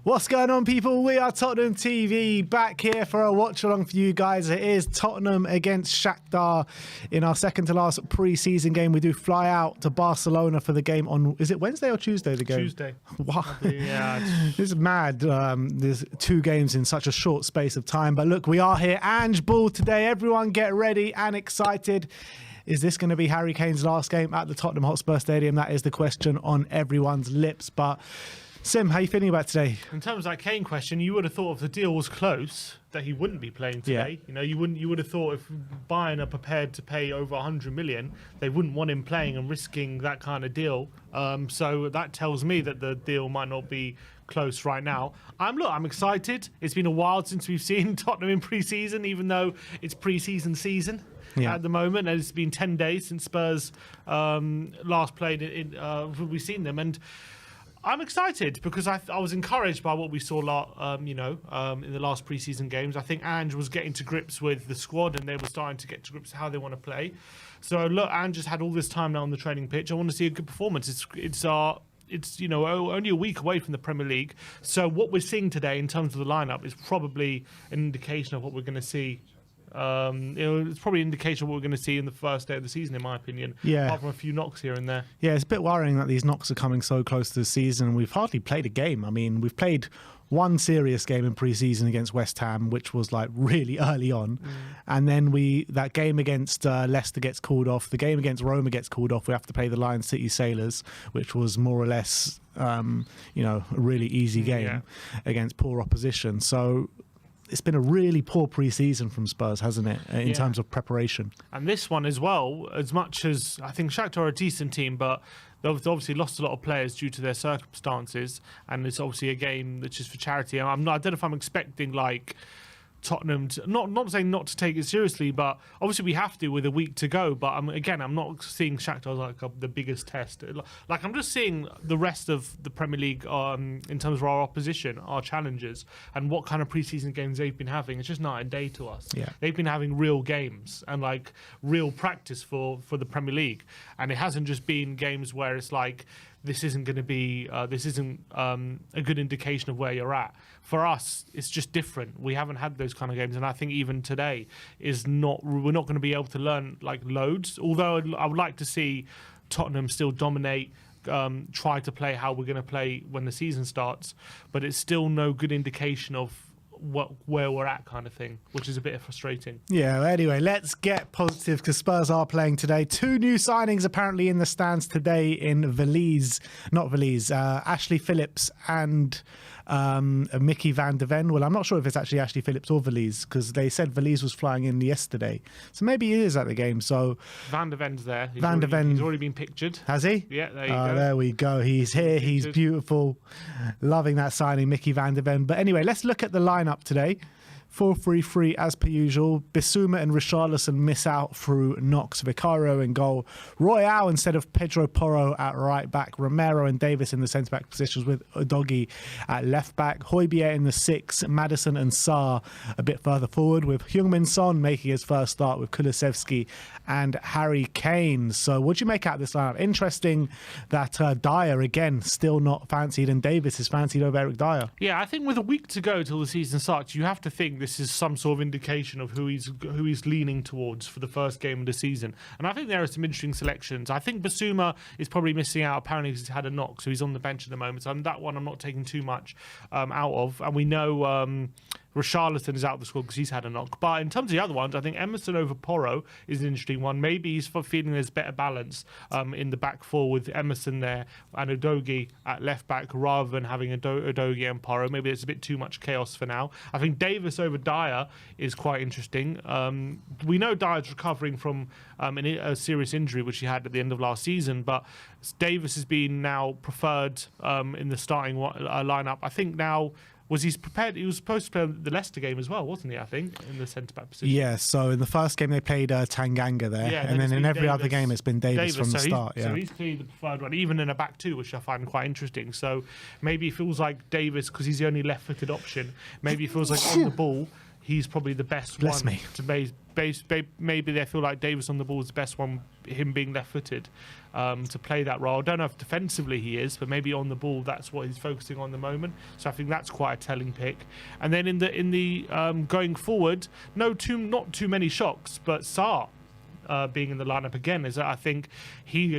What's going on, people? We are Tottenham TV, back here for a watch along for you guys. It is Tottenham against Shakhtar in our second to last pre-season game. We do fly out to Barcelona for the game on, is it Wednesday or Tuesday? The game Tuesday. Wow. Yeah, This is mad. There's 2 games in such a short space of time. But look, we are here. Ange Ball today. Everyone get ready and excited. Is this going to be Harry Kane's last game at the Tottenham Hotspur Stadium? That is the question on everyone's lips. But Sim, how are you feeling about today? in terms of that Kane question, you would have thought if the deal was close that he wouldn't be playing today. Yeah. You know, you would have thought if Bayern are prepared to pay over 100 million, they wouldn't want him playing and risking that kind of deal. So that tells me that the deal might not be close right now. I'm excited. It's been a while since we've seen Tottenham in pre-season, even though it's pre-season season. Yeah. At the moment, and it's been 10 days since Spurs last played. We've seen them, and I'm excited because I was encouraged by what we saw in the last pre-season games. I think Ange was getting to grips with the squad, and they were starting to get to grips with how they want to play. So look, Ange has had all this time now on the training pitch. I want to see a good performance. It's only a week away from the Premier League. So what we're seeing today in terms of the lineup is probably an indication of what we're going to see. It's probably an indication of what we're going to see in the first day of the season, in my opinion. Yeah. Apart from a few knocks here and there. Yeah, it's a bit worrying that these knocks are coming so close to the season. We've hardly played a game. I mean, we've played one serious game in pre-season against West Ham, which was like really early on. And then that game against Leicester gets called off. The game against Roma gets called off. We have to play the Lion City Sailors, which was more or less, a really easy game against poor opposition. So it's been a really poor pre-season from Spurs, hasn't it, in terms of preparation? And this one as well, as much as I think Shakhtar are a decent team, but they've obviously lost a lot of players due to their circumstances, and it's obviously a game that's just for charity. I don't know if I'm expecting like Tottenham to, not saying not to take it seriously, but obviously we have to with a week to go. But I'm not seeing Shakhtar like the biggest test. Like I'm just seeing the rest of the Premier League in terms of our opposition, our challengers, and what kind of preseason games they've been having. It's just night and day to us. Yeah. They've been having real games and like real practice for the Premier League, and it hasn't just been games where it's like this isn't going to be a good indication of where you're at. For us, it's just different. We haven't had those kind of games, and I think even today we're not going to be able to learn like loads. Although I would like to see Tottenham still dominate, try to play how we're going to play when the season starts, but it's still no good indication of where we're at, kind of thing, which is a bit frustrating. Yeah, anyway, let's get positive because Spurs are playing today. 2 new signings apparently in the stands today in Ashley Phillips and Mickey van de Ven. Well, I'm not sure if it's actually Ashley Phillips or Valise because they said Valise was flying in yesterday. So maybe he is at the game. So Van de Ven's there. He's already been pictured. Has he? Yeah, there you go. There we go. He's here. He's beautiful. Loving that signing, Mickey van de Ven. But anyway, let's look at the lineup today. 4-3-3 as per usual. Bissouma and Richarlison miss out through Knox. Vicario in goal. Royale instead of Pedro Porro at right back. Romero and Davis in the centre-back positions with Udogie at left back. Højbjerg in the 6. Maddison and Sarr a bit further forward, with Heung-min Son making his first start with Kulusevski and Harry Kane. So what do you make out of this lineup? Interesting that Dyer, again, still not fancied, and Davis is fancied over Eric Dyer. Yeah, I think with a week to go till the season starts, you have to think this is some sort of indication of who he's leaning towards for the first game of the season. And I think there are some interesting selections. I think Bissouma is probably missing out, apparently because he's had a knock, so he's on the bench at the moment. So that one I'm not taking too much out of. And we know Richarlison is out of the squad because he's had a knock. But in terms of the other ones, I think Emerson over Porro is an interesting one. Maybe he's feeling there's better balance in the back four with Emerson there and Udogie at left back rather than having Udogie and Porro. Maybe it's a bit too much chaos for now. I think Davis over Dyer is quite interesting. We know Dyer's recovering from a serious injury which he had at the end of last season, but Davis has been now preferred in the starting lineup. I think now... Was he prepared? He was supposed to play the Leicester game as well, wasn't he, I think, in the centre-back position? Yeah, so in the first game they played Tanganga there, yeah, and then in every Davis. other game it's been Davis from the start. So he's clearly the preferred one, even in a back two, which I find quite interesting. So maybe it feels like Davis, because he's the only left-footed option, maybe it feels like on the ball, he's probably the best Bless one me. to maybe they feel like Davis on the ball is the best one, him being left-footed, to play that role. I don't know if defensively he is, but maybe on the ball that's what he's focusing on at the moment. So I think that's quite a telling pick. And then in the going forward, not too many shocks, but Sarr being in the lineup again is that I think he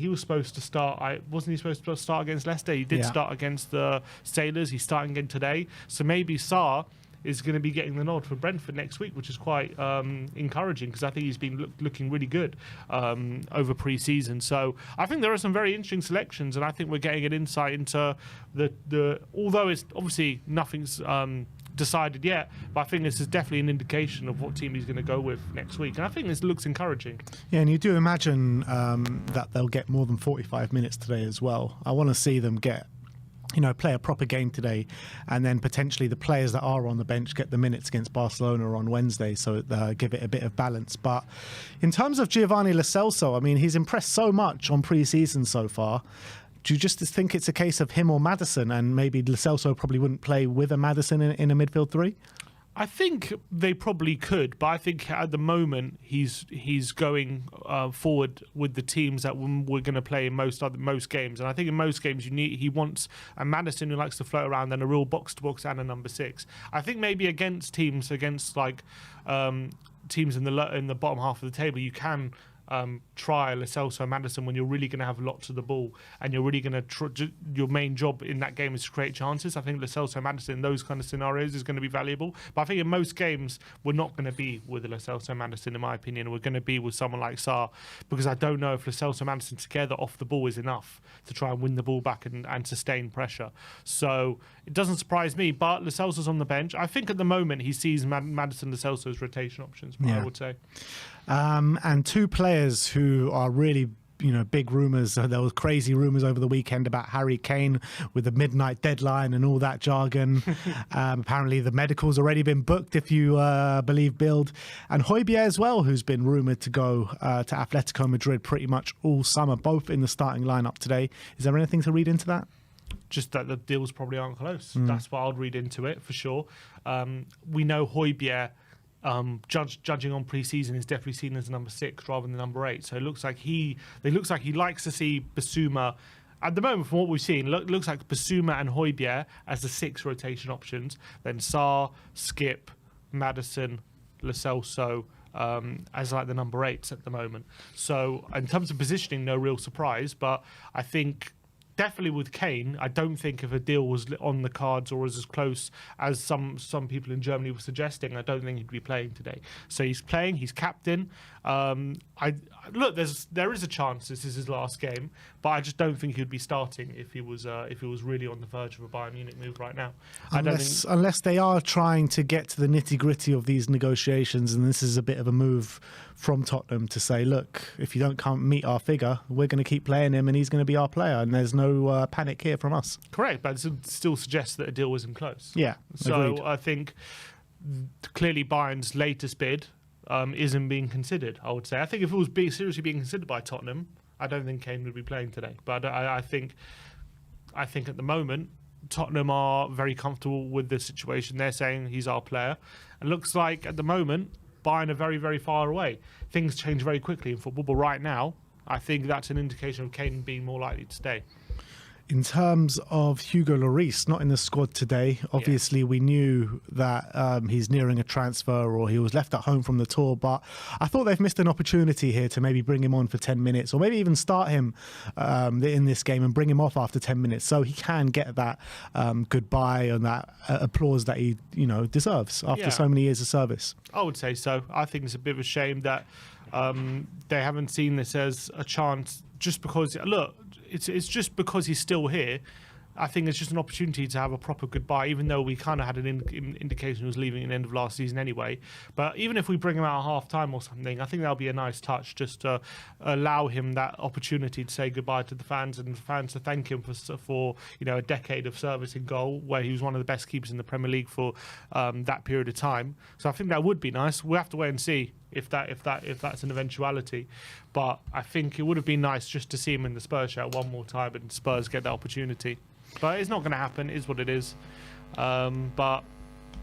was supposed to start. Wasn't he supposed to start against Leicester? He did start against the Sailors. He's starting again today. So maybe Sarr is going to be getting the nod for Brentford next week, which is quite encouraging because I think he's been looking really good over pre-season. So I think there are some very interesting selections, and I think we're getting an insight into the although it's obviously nothing's decided yet, but I think this is definitely an indication of what team he's going to go with next week, and I think this looks encouraging. Yeah, and you do imagine that they'll get more than 45 minutes today as well. I want to see them play a proper game today, and then potentially the players that are on the bench get the minutes against Barcelona on Wednesday, so give it a bit of balance. But in terms of Giovanni Lo Celso, I mean, he's impressed so much on pre-season so far. Do you just think it's a case of him or Maddison, and maybe Lo Celso probably wouldn't play with a Maddison in a midfield three? I think they probably could, but I think at the moment he's going forward with the teams that we're going to play in most games, and I think in most games he wants a Maddison who likes to float around and a real box to box and a number 6. I think maybe against teams like teams in the bottom half of the table, you can try Lo Celso and Maddison when you're really going to have lots of the ball and you're really going to your main job in that game is to create chances. I think Lo Celso and Maddison in those kind of scenarios is going to be valuable, but I think in most games we're not going to be with Lo Celso and Maddison, in my opinion. We're going to be with someone like Sarr, because I don't know if Lo Celso and Maddison together off the ball is enough to try and win the ball back and sustain pressure. So it doesn't surprise me, but Lo Celso's on the bench. I think at the moment he sees Maddison, Lo Celso as rotation options, I would say. And two players who are really, big rumours. There was crazy rumours over the weekend about Harry Kane with the midnight deadline and all that jargon. Apparently the medical's already been booked, if you believe Bild. And Højbjerg as well, who's been rumoured to go to Atletico Madrid pretty much all summer, both in the starting lineup today. Is there anything to read into that? Just that the deals probably aren't close. That's what I'd read into it, for sure. We know Højbjerg, judging on pre-season, is definitely seen as number 6 rather than number 8. So it looks like he likes to see Bissouma. At the moment, from what we've seen, looks like Bissouma and Højbjerg as the 6 rotation options. Then Sarr, Skip, Maddison, Lo Celso as like the number 8s at the moment. So in terms of positioning, no real surprise. But I think definitely with Kane, I don't think if a deal was on the cards or was as close as some people in Germany were suggesting, I don't think he'd be playing today. So he's playing, he's captain. There is a chance this is his last game, but I just don't think he'd be starting if he was really on the verge of a Bayern Munich move right now. Unless they are trying to get to the nitty-gritty of these negotiations, and this is a bit of a move from Tottenham to say, look, if you can't meet our figure, we're going to keep playing him and he's going to be our player, and there's no panic here from us. Correct, but it still suggests that a deal isn't close. Yeah, so agreed. I think clearly Bayern's latest bid isn't being considered, I would say. I think if it was seriously being considered by Tottenham, I don't think Kane would be playing today. But I think at the moment, Tottenham are very comfortable with the situation. They're saying he's our player. And looks like at the moment, Bayern are very, very far away. Things change very quickly in football, but right now, I think that's an indication of Kane being more likely to stay. In terms of Hugo Lloris, not in the squad today. Obviously, we knew that he's nearing a transfer or he was left at home from the tour, but I thought they've missed an opportunity here to maybe bring him on for 10 minutes or maybe even start him in this game and bring him off after 10 minutes so he can get that goodbye and that applause that he deserves after so many years of service. I would say so. I think it's a bit of a shame that they haven't seen this as a chance just because, look, it's just because he's still here. I think it's just an opportunity to have a proper goodbye, even though we kind of had an indication he was leaving at the end of last season anyway. But even if we bring him out at half-time or something, I think that'll be a nice touch just to allow him that opportunity to say goodbye to the fans and the fans to thank him for a decade of service in goal, where he was one of the best keepers in the Premier League for that period of time. So I think that would be nice. We'll have to wait and see if that's an eventuality. But I think it would have been nice just to see him in the Spurs shirt one more time and Spurs get that opportunity. But it's not going to happen. It is what it is. But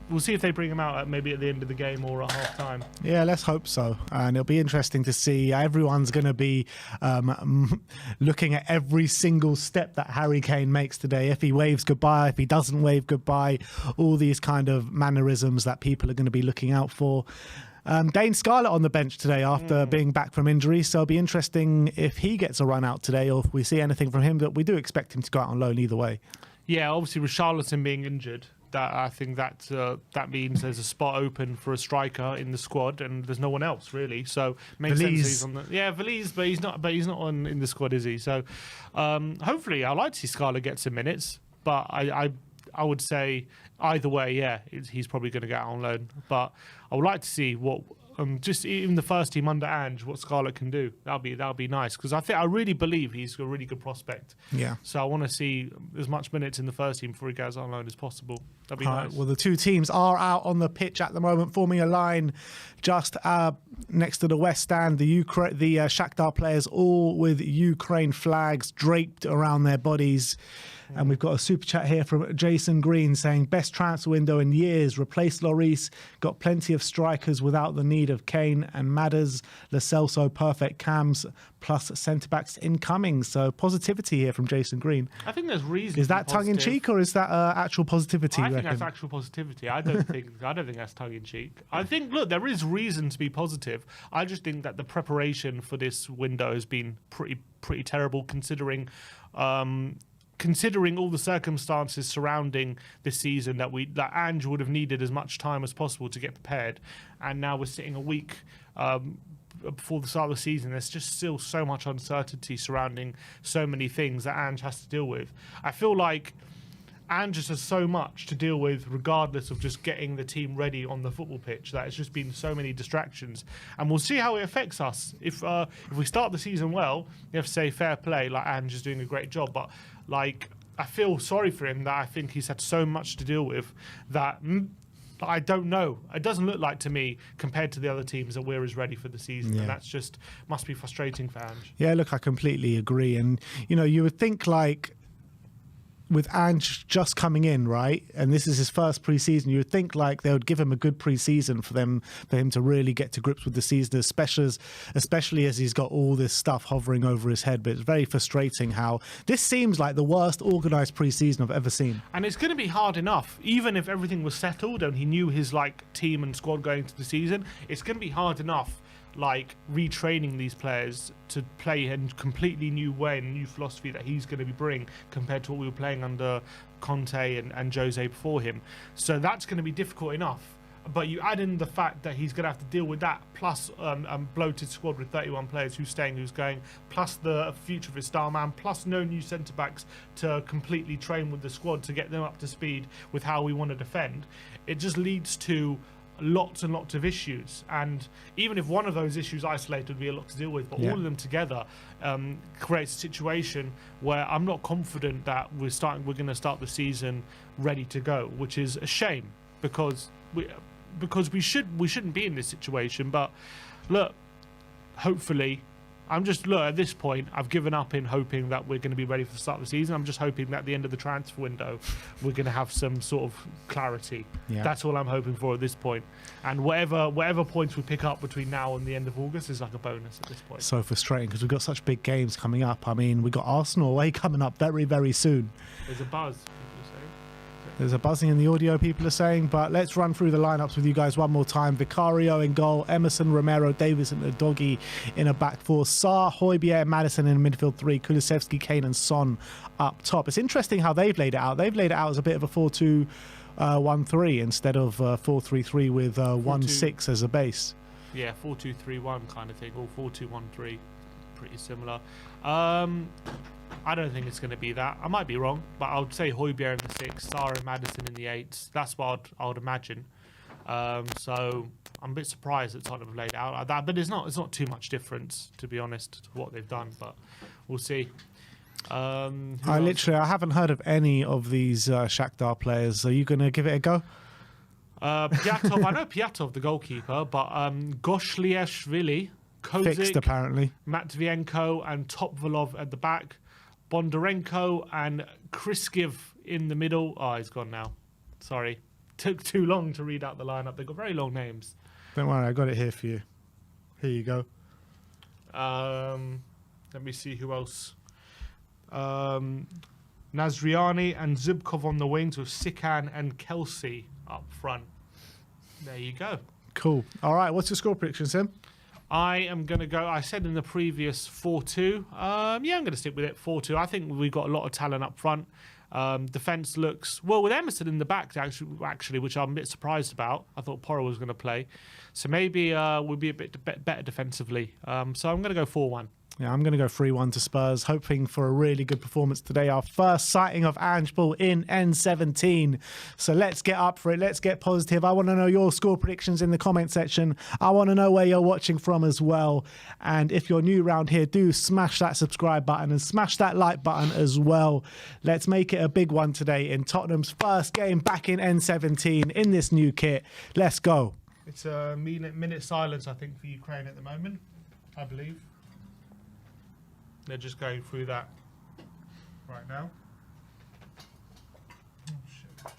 we'll see if they bring him out maybe at the end of the game or at half time. Yeah, let's hope so. And it'll be interesting to see. Everyone's going to be looking at every single step that Harry Kane makes today. If he waves goodbye, if he doesn't wave goodbye, all these kind of mannerisms that people are going to be looking out for. Dane Scarlett on the bench today after being back from injury, so it'll be interesting if he gets a run out today or if we see anything from him. But we do expect him to go out on loan either way. Yeah, obviously with Richarlison being injured, I think that means there's a spot open for a striker in the squad, and there's no one else really. So makes sense he's on the Valise, but he's not in the squad, is he? So hopefully, I'd like to see Scarlett get some minutes, but I would say either way, he's probably going to get out on loan. But I would like to see what just even the first team under Ange, what Scarlett can do. That'll be nice, because I really believe he's a really good prospect. Yeah. So I want to see as much minutes in the first team before he goes on loan as possible. That'd be nice. Well, the two teams are out on the pitch at the moment, forming a line just next to the West Stand. The Shakhtar players, all with Ukraine flags draped around their bodies. And we've got a super chat here from Jason Green saying, best transfer window in years, replaced Lloris, got plenty of strikers without the need of Kane and Madders, Lo Celso, perfect cams, plus centre-backs incoming. So positivity here from Jason Green. I think there's reason. Is that tongue-in-cheek or is that actual positivity? I think that's actual positivity. I don't think that's tongue-in-cheek. I think, look, there is reason to be positive. I just think that the preparation for this window has been pretty terrible, considering all the circumstances surrounding this season, that Ange would have needed as much time as possible to get prepared, and now we're sitting a week before the start of the season. There's just still so much uncertainty surrounding so many things that Ange has to deal with. I feel like Ange just has so much to deal with, regardless of just getting the team ready on the football pitch, that it's just been so many distractions. And we'll see how it affects us. If we start the season well, you have to say fair play, like Ange is doing a great job. But I feel sorry for him that I think he's had so much to deal with that I don't know. It doesn't look like to me, compared to the other teams, that we're as ready for the season. And that's just must be frustrating for Ange. Yeah, look, I completely agree. And, you would think with Ange just coming in, right, and this is his first pre-season, you would think they would give him a good pre-season for him to really get to grips with the season, especially as he's got all this stuff hovering over his head. But it's very frustrating how this seems like the worst organised pre-season I've ever seen. And it's going to be hard enough, even if everything was settled and he knew his team and squad going into the season. It's going to be hard enough retraining these players to play in a completely new way and new philosophy that he's going to be bringing compared to what we were playing under Conte and Jose before him. So that's going to be difficult enough. But you add in the fact that he's going to have to deal with that, plus a bloated squad with 31 players, who's staying, who's going, plus the future of his star man, plus no new centre-backs to completely train with the squad to get them up to speed with how we want to defend. It just leads to lots and lots of issues, and even if one of those issues isolated would be a lot to deal with, but all of them together creates a situation where I'm not confident that we're going to start the season ready to go, which is a shame, because because we shouldn't be in this situation. But look, hopefully. At this point, I've given up in hoping that we're going to be ready for the start of the season. I'm just hoping that at the end of the transfer window, we're going to have some sort of clarity. Yeah. That's all I'm hoping for at this point. And whatever points we pick up between now and the end of August is like a bonus at this point. So frustrating because we've got such big games coming up. I mean, we've got Arsenal away coming up very, very soon. There's a buzz, people say. There's a buzzing in the audio, people are saying, but let's run through the lineups with you guys one more time. Vicario in goal, Emerson, Romero, Davis and Udogie in a back four, Sarr, Højbjerg, Madison in midfield three, Kulusevski, Kane and Son up top. It's interesting how they've laid it out. They've laid it out as a bit of a 4-2-1-3 instead of 4-3-3 with 1-6 as a base. Yeah, 4-2-3-1 kind of thing, or 4-2-1-3, pretty similar. I don't think it's going to be that. I might be wrong, but I would say Højbjerg in the 6, Sarr and Madison in the 8. That's what I would imagine. So I'm a bit surprised that Tottenham have laid it out like that, but it's not too much difference, to be honest, to what they've done, but we'll see. I haven't heard of any of these Shakhtar players. Are you going to give it a go? Piatov, I know Piatov, the goalkeeper, but Goshliashvili, Kozik, fixed apparently, Matvienko and Topvolov at the back, Bondarenko and Kriskiv in the middle. Oh, he's gone now. Sorry. Took too long to read out the lineup. They've got very long names. Don't worry, I got it here for you. Here you go. Let me see who else. Nazriani and Zubkov on the wings with Sikan and Kelsey up front. There you go. Cool. All right, what's your score prediction, Sim? I am going to go, I said in the previous 4-2. I'm going to stick with it, 4-2. I think we've got a lot of talent up front. Defence looks, well, with Emerson in the back, actually, which I'm a bit surprised about. I thought Porro was going to play. So maybe we'll be a bit better defensively. So I'm going to go 4-1. Yeah, I'm going to go 3-1 to Spurs, hoping for a really good performance today. Our first sighting of Ange Ball in N17. So let's get up for it. Let's get positive. I want to know your score predictions in the comment section. I want to know where you're watching from as well. And if you're new around here, do smash that subscribe button and smash that like button as well. Let's make it a big one today in Tottenham's first game back in N17 in this new kit. Let's go. It's a minute silence, I think, for Ukraine at the moment, I believe. They're just going through that right now. Oh, shit.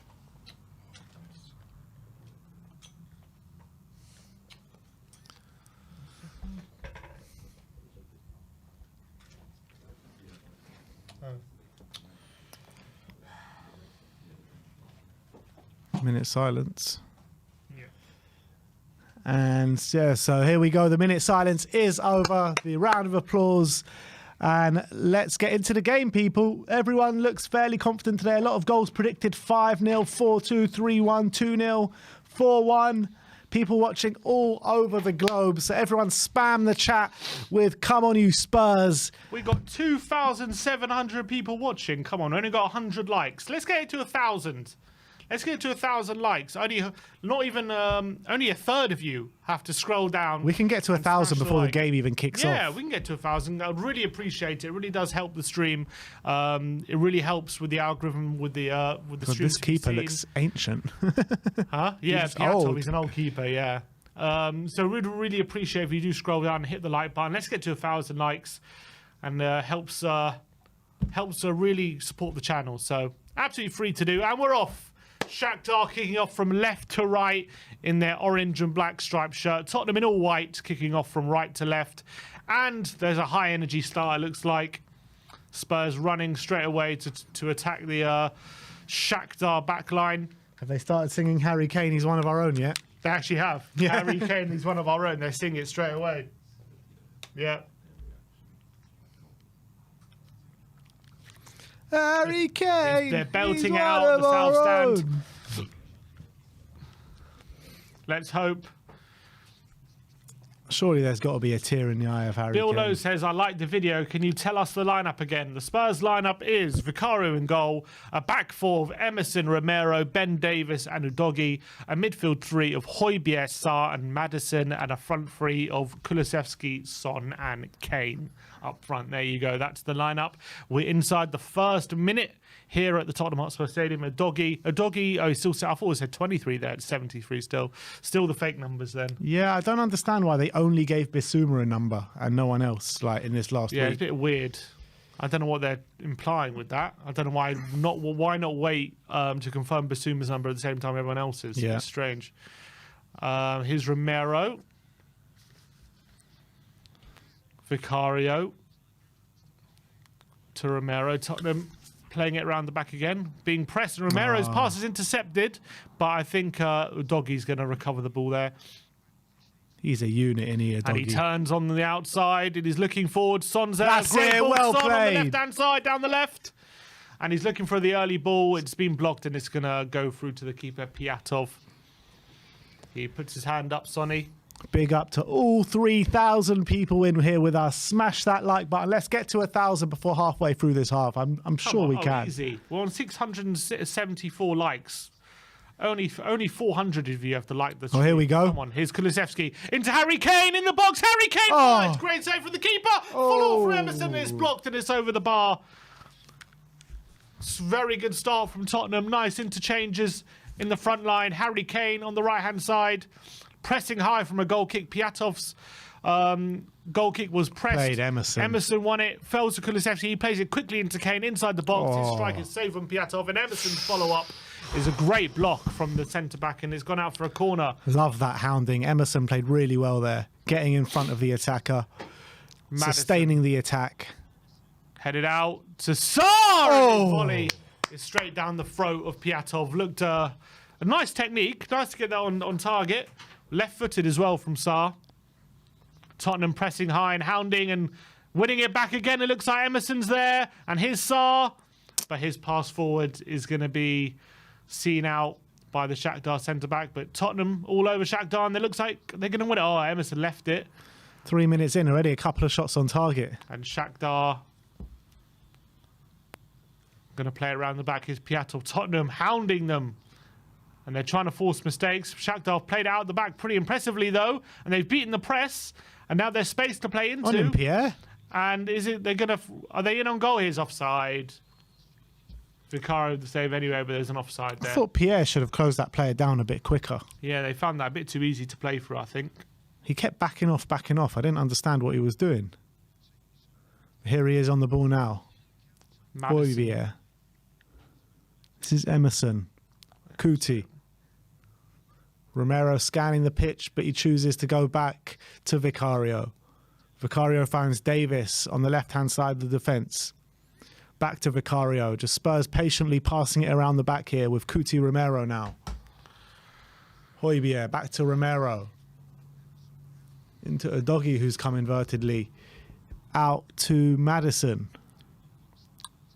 Minute silence. Yeah. And yeah, so here we go. The minute silence is over. The round of applause. And let's get into the game, people. Everyone looks fairly confident today. A lot of goals predicted. 5-0, 4-2, 3-1, 2-0, 4-1. People watching all over the globe. So everyone spam the chat with "Come on, you Spurs." We got 2,700 people watching. Come on, only got 100 likes. Let's get it to 1,000. Let's get to 1,000 likes. Only a third of you have to scroll down. We can get to 1,000 before the game even kicks off. Yeah, we can get to 1,000. I'd really appreciate it. It really does help the stream. It really helps with the algorithm, with the stream. This keeper looks ancient. Huh? Yeah, He's Piatov, old. he's an old keeper. Yeah. So we'd really appreciate if you do scroll down and hit the like button. Let's get to 1,000 likes, and helps really support the channel. So absolutely free to do, and we're off. Shakhtar kicking off from left to right in their orange and black striped shirt. Tottenham in all white kicking off from right to left. And there's a high energy start, it looks like. Spurs running straight away to attack the Shakhtar backline. Have they started singing Harry Kane, he's one of our own yet? They actually have. Yeah. Harry Kane is one of our own. They sing it straight away. Yeah. Harry Kane. They're belting it out the south stand. Let's hope. Surely there's got to be a tear in the eye of Harry Bill Kane. Lowe says, I like the video. Can you tell us the lineup again? The Spurs lineup is Vicario in goal, a back four of Emerson, Romero, Ben Davis and Udogie, a midfield three of Højbjerg, Sarr and Maddison, and a front three of Kulusevski, Son and Kane up front. There you go. That's the lineup. We're inside the first minute here at the Tottenham Hotspur Stadium. Udogie, oh, he's still set. I thought it said 23 there. It's 73 still. Still the fake numbers then. Yeah, I don't understand why they only gave Bissouma a number and no one else, like in this last week. Yeah, it's a bit weird. I don't know what they're implying with that. I don't know why not wait to confirm Bissouma's number at the same time everyone else's. Yeah. It's strange. Here's Romero. Vicario to Romero. Tottenham playing it around the back again. Being pressed. And Romero's pass is intercepted, but I think Udogie's going to recover the ball there. He's a unit in here, And he turns on the outside and he's looking forward. Son's there. That's Great it, ball, well Son on the played. left-hand side, down the left. And he's looking for the early ball. It's been blocked and it's going to go through to the keeper, Piatov. He puts his hand up, Sonny. Big up to all 3,000 people in here with us. Smash that like button. Let's get to 1,000 before halfway through this half. I'm sure we can. Easy. We're on 674 likes. Only 400 of you have to like this. Oh, here we go. Come on, here's Kulusevski into Harry Kane in the box. Harry Kane finds great save from the keeper. Full off for Emerson. It's blocked and it's over the bar. It's a very good start from Tottenham. Nice interchanges in the front line. Harry Kane on the right-hand side, pressing high from a goal kick. Piatov's goal kick was pressed. Played Emerson. Emerson won it. Fells to Kulusevski. He plays it quickly into Kane inside the box. His strike is saved from Piatov, and Emerson's follow-up is a great block from the centre-back, and it's gone out for a corner. Love that hounding. Emerson played really well there, getting in front of the attacker, sustaining the attack. Headed out to Sarr. His volley is straight down the throat of Piatov. Looked a nice technique. Nice to get that on target. Left-footed as well from Sarr. Tottenham pressing high and hounding and winning it back again. It looks like Emerson's there, and here's Sarr, but his pass forward is going to be seen out by the Shakhtar centre-back. But Tottenham all over Shakhtar, and it looks like they're going to win it. Oh, Emerson left it. 3 minutes in already, a couple of shots on target. And Shakhtar going to play it around the back. Here's Piatov. Tottenham hounding them, and they're trying to force mistakes. Shakhtar played out the back pretty impressively, though, and they've beaten the press, and now there's space to play into. On him, Pierre. And are they in on goal? Here's offside. Vicario the save anyway, but there's an offside there. I thought Pierre should have closed that player down a bit quicker. Yeah, they found that a bit too easy to play for, I think. He kept backing off. I didn't understand what he was doing. Here he is on the ball now. Højbjerg. This is Emerson. Kuti. Romero scanning the pitch, but he chooses to go back to Vicario. Vicario finds Davis on the left-hand side of the defence. Back to Vicario. Just Spurs patiently passing it around the back here with Kuti Romero now. Højbjerg back to Romero. Into Udogie, who's come invertedly. Out to Maddison.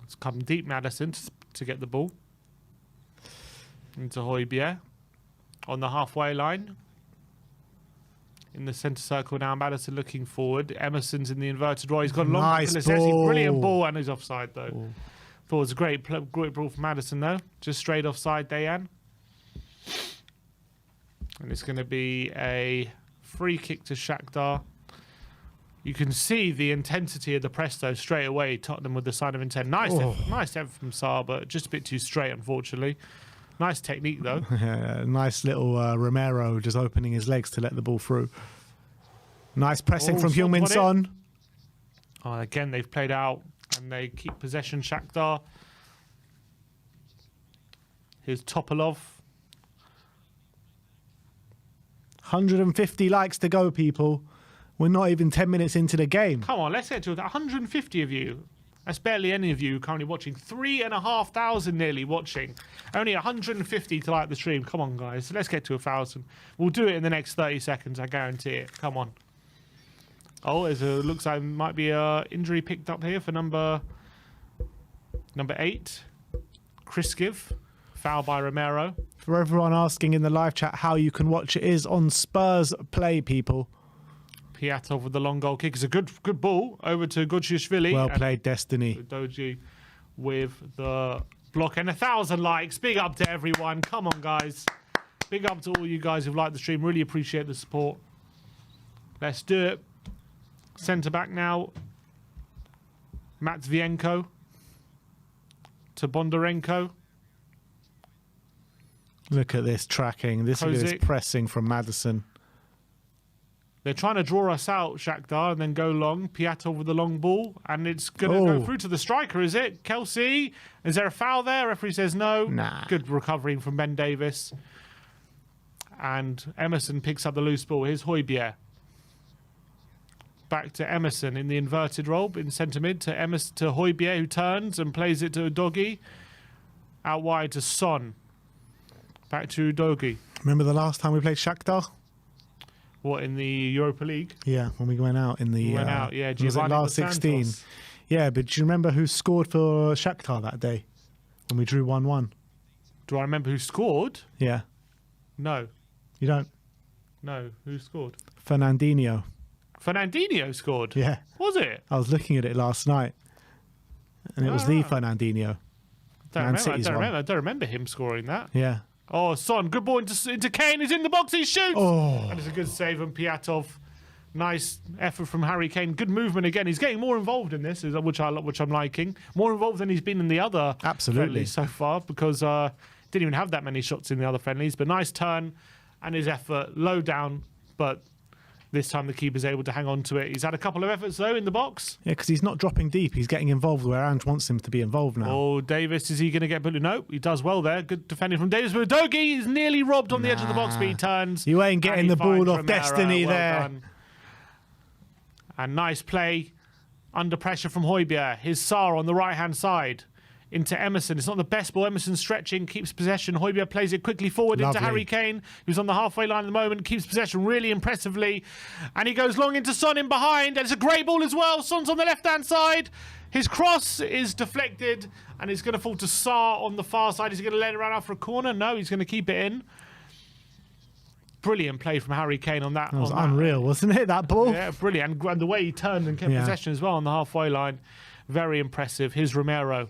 It's come deep, Maddison, to get the ball. Into Højbjerg. On the halfway line. In the centre circle now, Maddison looking forward. Emerson's in the inverted role. He's got a long brilliant ball, and he's offside though. Ooh. Thought it was a great ball from Maddison though. Just straight offside, Dayan. And it's going to be a free kick to Shakhtar. You can see the intensity of the press though straight away. Tottenham with the sign of intent. Nice effort from Sarr, but just a bit too straight, unfortunately. Nice technique, though. Yeah, nice little Romero just opening his legs to let the ball through. Nice pressing from Heung-min Son. Oh, again, they've played out and they keep possession, Shakhtar. Here's Topalov. 150 likes to go, people. We're not even 10 minutes into the game. Come on, let's get to 150 of you. That's barely any of you currently watching. 3,500 nearly watching. Only 150 to like the stream. Come on, guys. Let's get to 1,000. We'll do it in the next 30 seconds. I guarantee it. Come on. Oh, looks like might be an injury picked up here for number 8. Kriskiv. Foul by Romero. For everyone asking in the live chat how you can watch it is on Spurs Play, people. Piatov with the long goal kick. It's a good ball over to Godchishvili. Well played, Destiny. Doji with the block and 1,000 likes. Big up to everyone. Come on, guys. Big up to all you guys who've liked the stream. Really appreciate the support. Let's do it. Centre back now. Matvienko to Bondarenko. Look at this tracking. Look at this Kozik. pressing from Madison. They're trying to draw us out, Shakhtar, and then go long. Piatov with the long ball, and it's going to go through to the striker, is it? Kelsey, is there a foul there? Referee says no. Nah. Good recovery from Ben Davis. And Emerson picks up the loose ball. Here's Højbjerg. Back to Emerson in the inverted role in centre mid to Højbjerg, who turns and plays it to Udogi. Out wide to Son. Back to Udogi. Remember the last time we played Shakhtar? What, in the Europa League? Yeah, when we went out in the... Went out, yeah. Was it Giovanni last Dos 16? Santos. Yeah, but do you remember who scored for Shakhtar that day? When we drew 1-1? Do I remember who scored? Yeah. No. You don't? No. Who scored? Fernandinho. Fernandinho scored? Yeah. Was it? I was looking at it last night. And it was the Fernandinho. Man City's one. I don't remember him scoring that. Yeah. Oh, Son, good ball into Kane. He's in the box. He shoots. Oh. And it's a good save from Piatov. Nice effort from Harry Kane. Good movement again. He's getting more involved in this, which I'm liking. More involved than he's been in the other friendlies so far, because didn't even have that many shots in the other friendlies. But nice turn and his effort. Low down, but this time the keeper's able to hang on to it. He's had a couple of efforts, though, in the box. Yeah, because he's not dropping deep. He's getting involved where Ange wants him to be involved now. Oh, Davis, is he going to get bullied? No, he does well there. Good defending from Davis. But Udogi is nearly robbed on the edge of the box, but he turns. You ain't getting the ball off Romero. Destiny Well there. done. And nice play under pressure from Højbjerg. His Saar on the right-hand side into Emerson. It's not the best ball. Emerson stretching, keeps possession. Højbjerg plays it quickly forward into Harry Kane, who's on the halfway line at the moment, keeps possession really impressively. And he goes long into Son in behind. And it's a great ball as well. Son's on the left-hand side. His cross is deflected, and it's going to fall to Saar on the far side. Is he going to let it run out for a corner? No, he's going to keep it in. Brilliant play from Harry Kane on that. That was unreal, wasn't it, that ball? Yeah, brilliant. And the way he turned and kept possession as well on the halfway line. Very impressive. Here's Romero.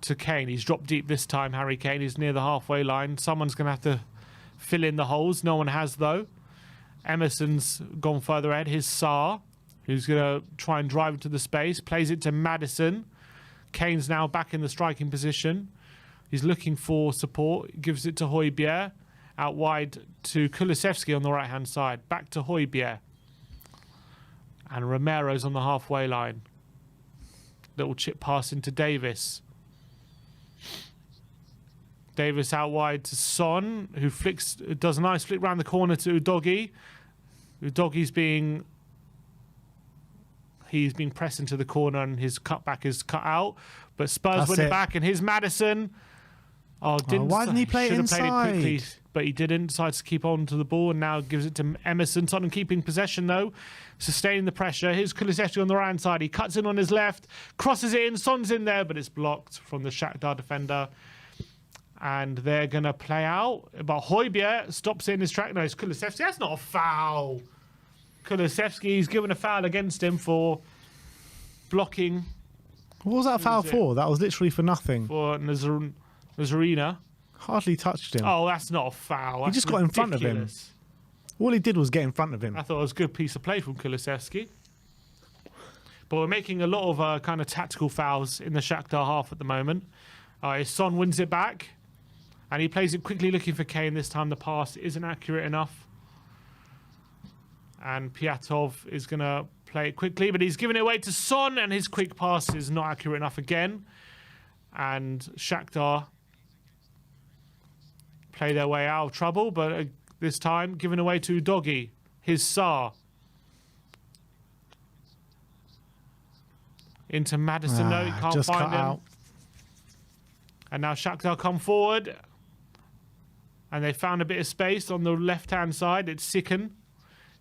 To Kane. He's dropped deep this time, Harry Kane. He's near the halfway line. Someone's going to have to fill in the holes. No one has, though. Emerson's gone further ahead. Here's Saar, who's going to try and drive into the space. Plays it to Madison. Kane's now back in the striking position. He's looking for support. Gives it to Højbjerg. Out wide to Kulusevski on the right-hand side. Back to Højbjerg. And Romero's on the halfway line. Little chip pass into Davis. Davis out wide to Son, who does a nice flick round the corner to Udogi. Udogi's being pressed into the corner, and his cutback is cut out. But Spurs win it back, and here's Madison. Why didn't he play it inside? Played it quickly, but he didn't. Decides to keep on to the ball, and now gives it to Emerson. Tottenham keeping possession, though. Sustaining the pressure. Here's Kulusevski on the right-hand side. He cuts in on his left. Crosses it in. Son's in there, but it's blocked from the Shakhtar defender. And they're going to play out. But Højbjerg stops it in his track. No, it's Kulusevski. That's not a foul. Kulusevski's given a foul against him for blocking. What was that foul for? That was literally for nothing. For Nazarina. Hardly touched him. Oh, that's not a foul. He just got in front of him. All he did was get in front of him. I thought it was a good piece of play from Kulusevski. But we're making a lot of kind of tactical fouls in the Shakhtar half at the moment. Son wins it back. And he plays it quickly looking for Kane. This time the pass isn't accurate enough. And Piatov is going to play it quickly, but he's giving it away to Son, and his quick pass is not accurate enough again. And Shakhtar play their way out of trouble, but this time given away to Udogi. His Saar. Into Madison. No, he can't find him. And now Shakhtar come forward. And they found a bit of space on the left-hand side. It's Sikan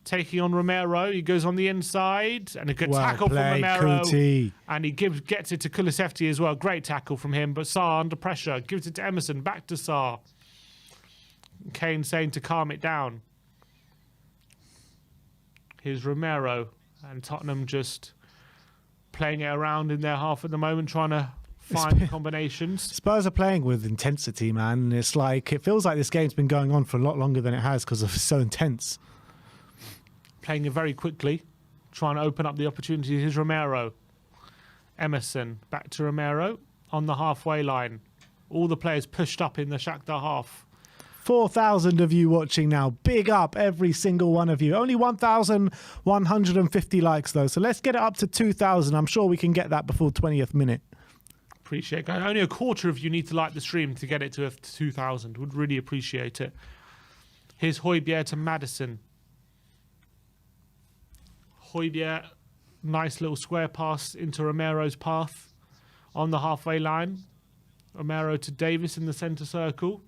taking on Romero. He goes on the inside. And a good tackle from Romero. Kuti. And he gets it to Kulusevski as well. Great tackle from him. But Saar under pressure. Gives it to Emerson. Back to Saar. Kane saying to calm it down. Here's Romero, and Tottenham just playing it around in their half at the moment, trying to find combinations. Spurs are playing with intensity, man. It's like, it feels like this game's been going on for a lot longer than it has because it's so intense. Playing it very quickly, trying to open up the opportunities. Here's Romero. Emerson, back to Romero on the halfway line. All the players pushed up in the Shakhtar half. 4,000 of you watching now. Big up, every single one of you. Only 1,150 likes, though. So let's get it up to 2,000. I'm sure we can get that before 20th minute. Appreciate it. Only a quarter of you need to like the stream to get it to 2,000. Would really appreciate it. Here's Højbjerg to Madison. Højbjerg, nice little square pass into Romero's path on the halfway line. Romero to Davis in the centre circle.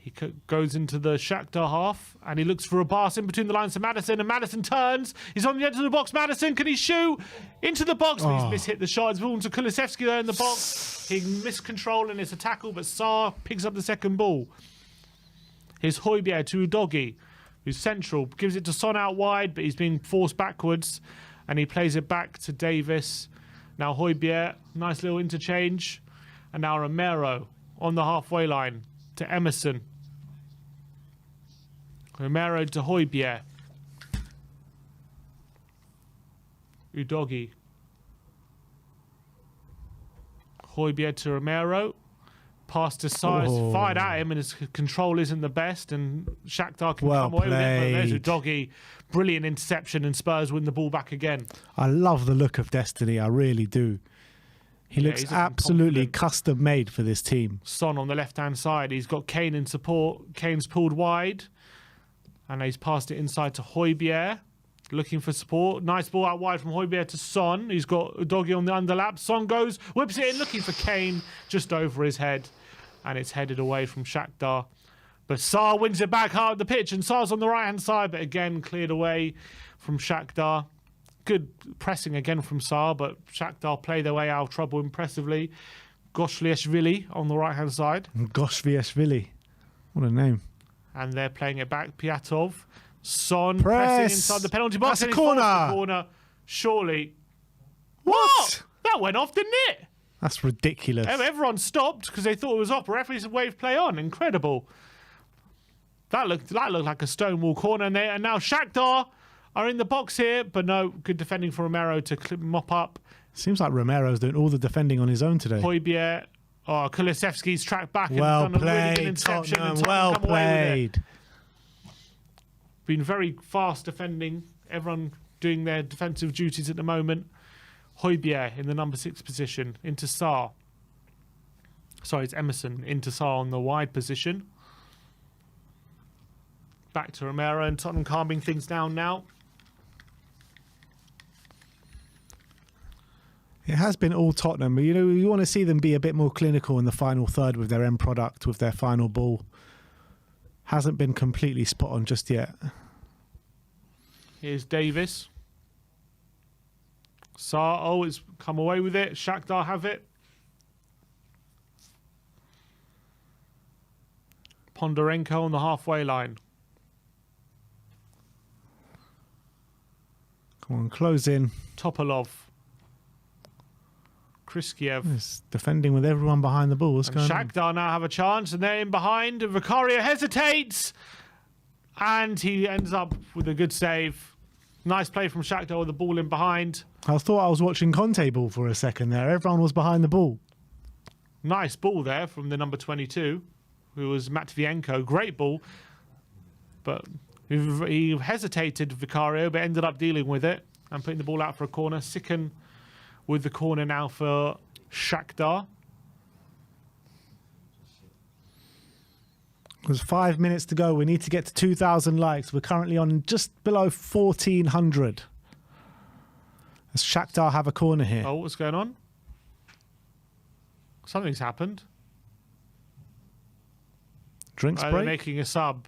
He goes into the Shakhtar half and he looks for a pass in between the lines to Madison, and Madison turns. He's on the edge of the box. Madison, can he shoot? Into the box, but he's mishit the shot. It's ball to Kulusevski there in the box. He missed control and it's a tackle, but Sarr picks up the second ball. Here's Højbjerg to Udogi, who's central. Gives it to Son out wide, but he's being forced backwards, and he plays it back to Davis. Now Højbjerg, nice little interchange. And now Romero on the halfway line to Emerson. Romero to Højbjerg. Udogi. Højbjerg to Romero. Pass to Sarr. Fired at him and his control isn't the best, and Shakhtar can come away with it. But there's Udogi. Brilliant interception, and Spurs win the ball back again. I love the look of Destiny. I really do. He looks absolutely custom made for this team. Son on the left-hand side. He's got Kane in support. Kane's pulled wide. And he's passed it inside to Højbjerg. Looking for support. Nice ball out wide from Højbjerg to Son. He's got Udogi on the underlap. Son goes, whips it in, looking for Kane just over his head. And it's headed away from Shakhtar. But Sarr wins it back hard the pitch. And Sarr's on the right-hand side, but again cleared away from Shakhtar. Good pressing again from Sarr, but Shakhtar play their way out of trouble impressively. Goshliashvili on the right-hand side. Goshliashvili. What a name. And they're playing it back. Piatov. Son pressing inside the penalty box. That's a corner. Corner. Surely. What? That went off, didn't it? That's ridiculous. Everyone stopped because they thought it was off. Referees waved play on. Incredible. That looked like a stonewall corner. And now Shakhtar are in the box here, but no, good defending for Romero to mop up. Seems like Romero's doing all the defending on his own today. Højbjerg. Kulusevski's tracked back and well done a played, really good interception. Tottenham. And Well come away with it. played. Been very fast defending. Everyone doing their defensive duties at the moment. Højbjerg in the number 6 position into Sarr. Sorry, it's Emerson into Sarr on the wide position. Back to Romero, and Tottenham calming things down now. It has been all Tottenham. You know, you want to see them be a bit more clinical in the final third with their end product, with their final ball. Hasn't been completely spot on just yet. Here's Davis. Sarr, it's come away with it. Shakhtar have it. Pondarenko on the halfway line. Come on, close in. Topalov. Kriskiev. It's defending with everyone behind the ball. What's going on? Shakhtar now have a chance, and they're in behind. Vicario hesitates, and he ends up with a good save. Nice play from Shakhtar with the ball in behind. I thought I was watching Conte ball for a second there. Everyone was behind the ball. Nice ball there from the number 22, who was Matvienko. Great ball. But he hesitated, Vicario, but ended up dealing with it and putting the ball out for a corner. Sicken with the corner now for Shakhtar. There's 5 minutes to go. We need to get to 2,000 likes. We're currently on just below 1,400. As Shakhtar have a corner here. Oh, what's going on? Something's happened. Drinks They're break? making a sub.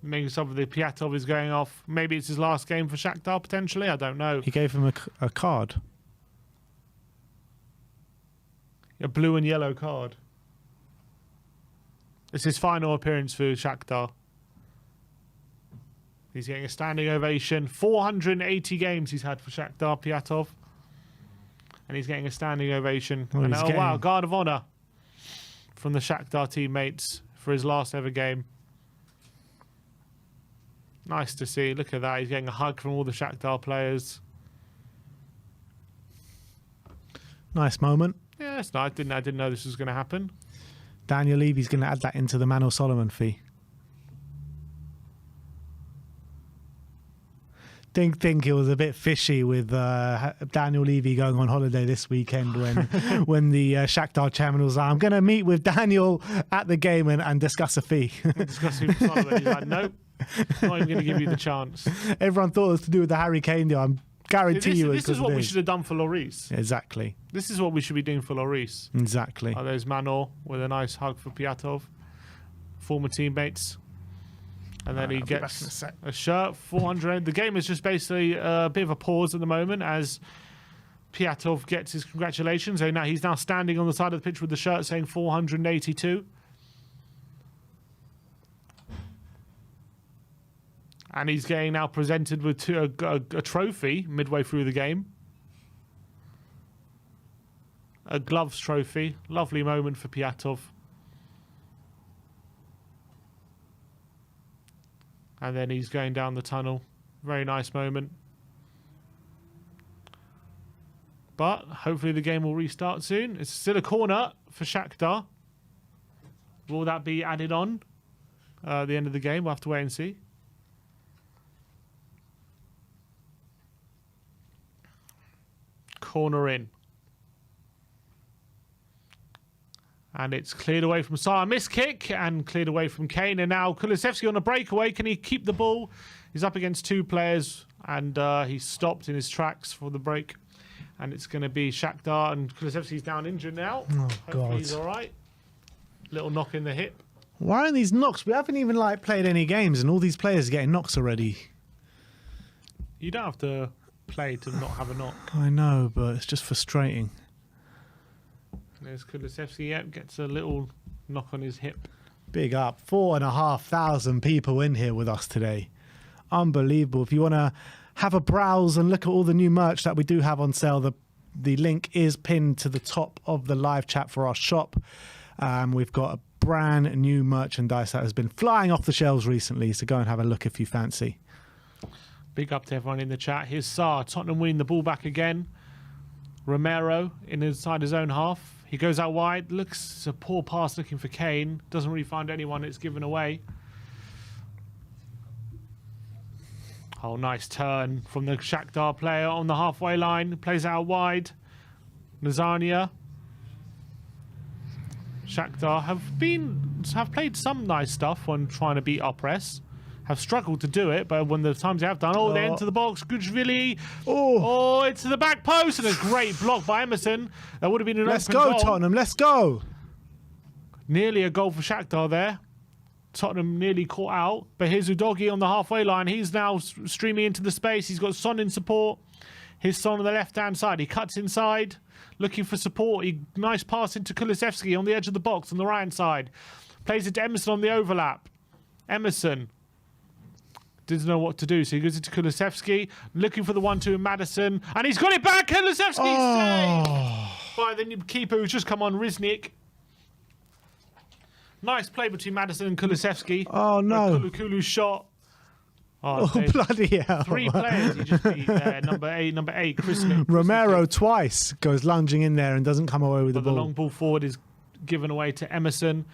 Making a sub with the Piatov is going off. Maybe it's his last game for Shakhtar, potentially. I don't know. He gave him a card. A blue and yellow card. It's his final appearance for Shakhtar. He's getting a standing ovation. 480 games he's had for Shakhtar, Piatov. And he's getting a standing ovation. Well, and he's wow, guard of honour from the Shakhtar teammates for his last ever game. Nice to see. Look at that. He's getting a hug from all the Shakhtar players. Nice moment. Yeah, it's nice. I didn't know this was going to happen. Daniel Levy's going to add that into the Manor Solomon fee. Think it was a bit fishy with Daniel Levy going on holiday this weekend when the Shakhtar chairman was like, I'm going to meet with Daniel at the game and discuss a fee. Discuss who Solomon. He's like, nope, not even going to give you the chance. Everyone thought it was to do with the Harry Kane deal. I'm guarantee you this is what we should have done for Lloris. Exactly. This is what we should be doing for Lloris. Exactly. There's Manor with a nice hug for Piatov, former teammates. And then he gets a shirt, 400. The game is just basically a bit of a pause at the moment as Piatov gets his congratulations. So now he's now standing on the side of the pitch with the shirt saying 482. And he's getting now presented with a trophy midway through the game. A gloves trophy. Lovely moment for Piatov. And then he's going down the tunnel. Very nice moment. But hopefully the game will restart soon. It's still a corner for Shakhtar. Will that be added on at the end of the game? We'll have to wait and see. Corner in. And it's cleared away from Sarr. Missed kick and cleared away from Kane. And now Kulusevski on a breakaway. Can he keep the ball? He's up against two players. And he's stopped in his tracks for the break. And it's going to be Shakhtar. And Kulusevski's down injured now. Oh, Hopefully God. he's all right. Little knock in the hip. Why aren't these knocks? We haven't even played any games and all these players are getting knocks already. You don't have to play to not have a knock. I know, but it's just frustrating. There's Kulusevski. Yep, gets a little knock on his hip. Big up. 4,500 people in here with us today. Unbelievable. If you want to have a browse and look at all the new merch that we do have on sale, the link is pinned to the top of the live chat for our shop. We've got a brand new merchandise that has been flying off the shelves recently, so go and have a look if you fancy. Big up to everyone in the chat. Here's Sarr. Tottenham winning the ball back again. Romero inside his own half. He goes out wide. Looks a poor pass looking for Kane. Doesn't really find anyone. It's given away. Oh, nice turn from the Shakhtar player on the halfway line. Plays out wide. Nazania. Shakhtar have played some nice stuff when trying to beat our press. Have struggled to do it, but when the times they have done, they enter the box. Gujvili. Oh, it's to the back post, and a great block by Emerson. That would have been an Let's open go, goal. Tottenham. Let's go. Nearly a goal for Shakhtar there. Tottenham nearly caught out, but here's Udogie on the halfway line. He's now streaming into the space. He's got Son in support. Here's Son on the left-hand side. He cuts inside, looking for support. Nice pass into Kulusevski on the edge of the box on the right-hand side. Plays it to Emerson on the overlap. Emerson didn't know what to do, so he goes into Kulusevski, looking for the 1-2 in Madison, and he's got it back. Kulusevski saved by the keeper who's just come on, Riznik. Nice play between Madison and Kulusevski. Oh, no. Kulu shot. Oh, bloody hell. 3 players he just beat there. Number 8, Chris Romero twice goes lunging in there and doesn't come away with the ball. The long ball forward is given away to Emerson.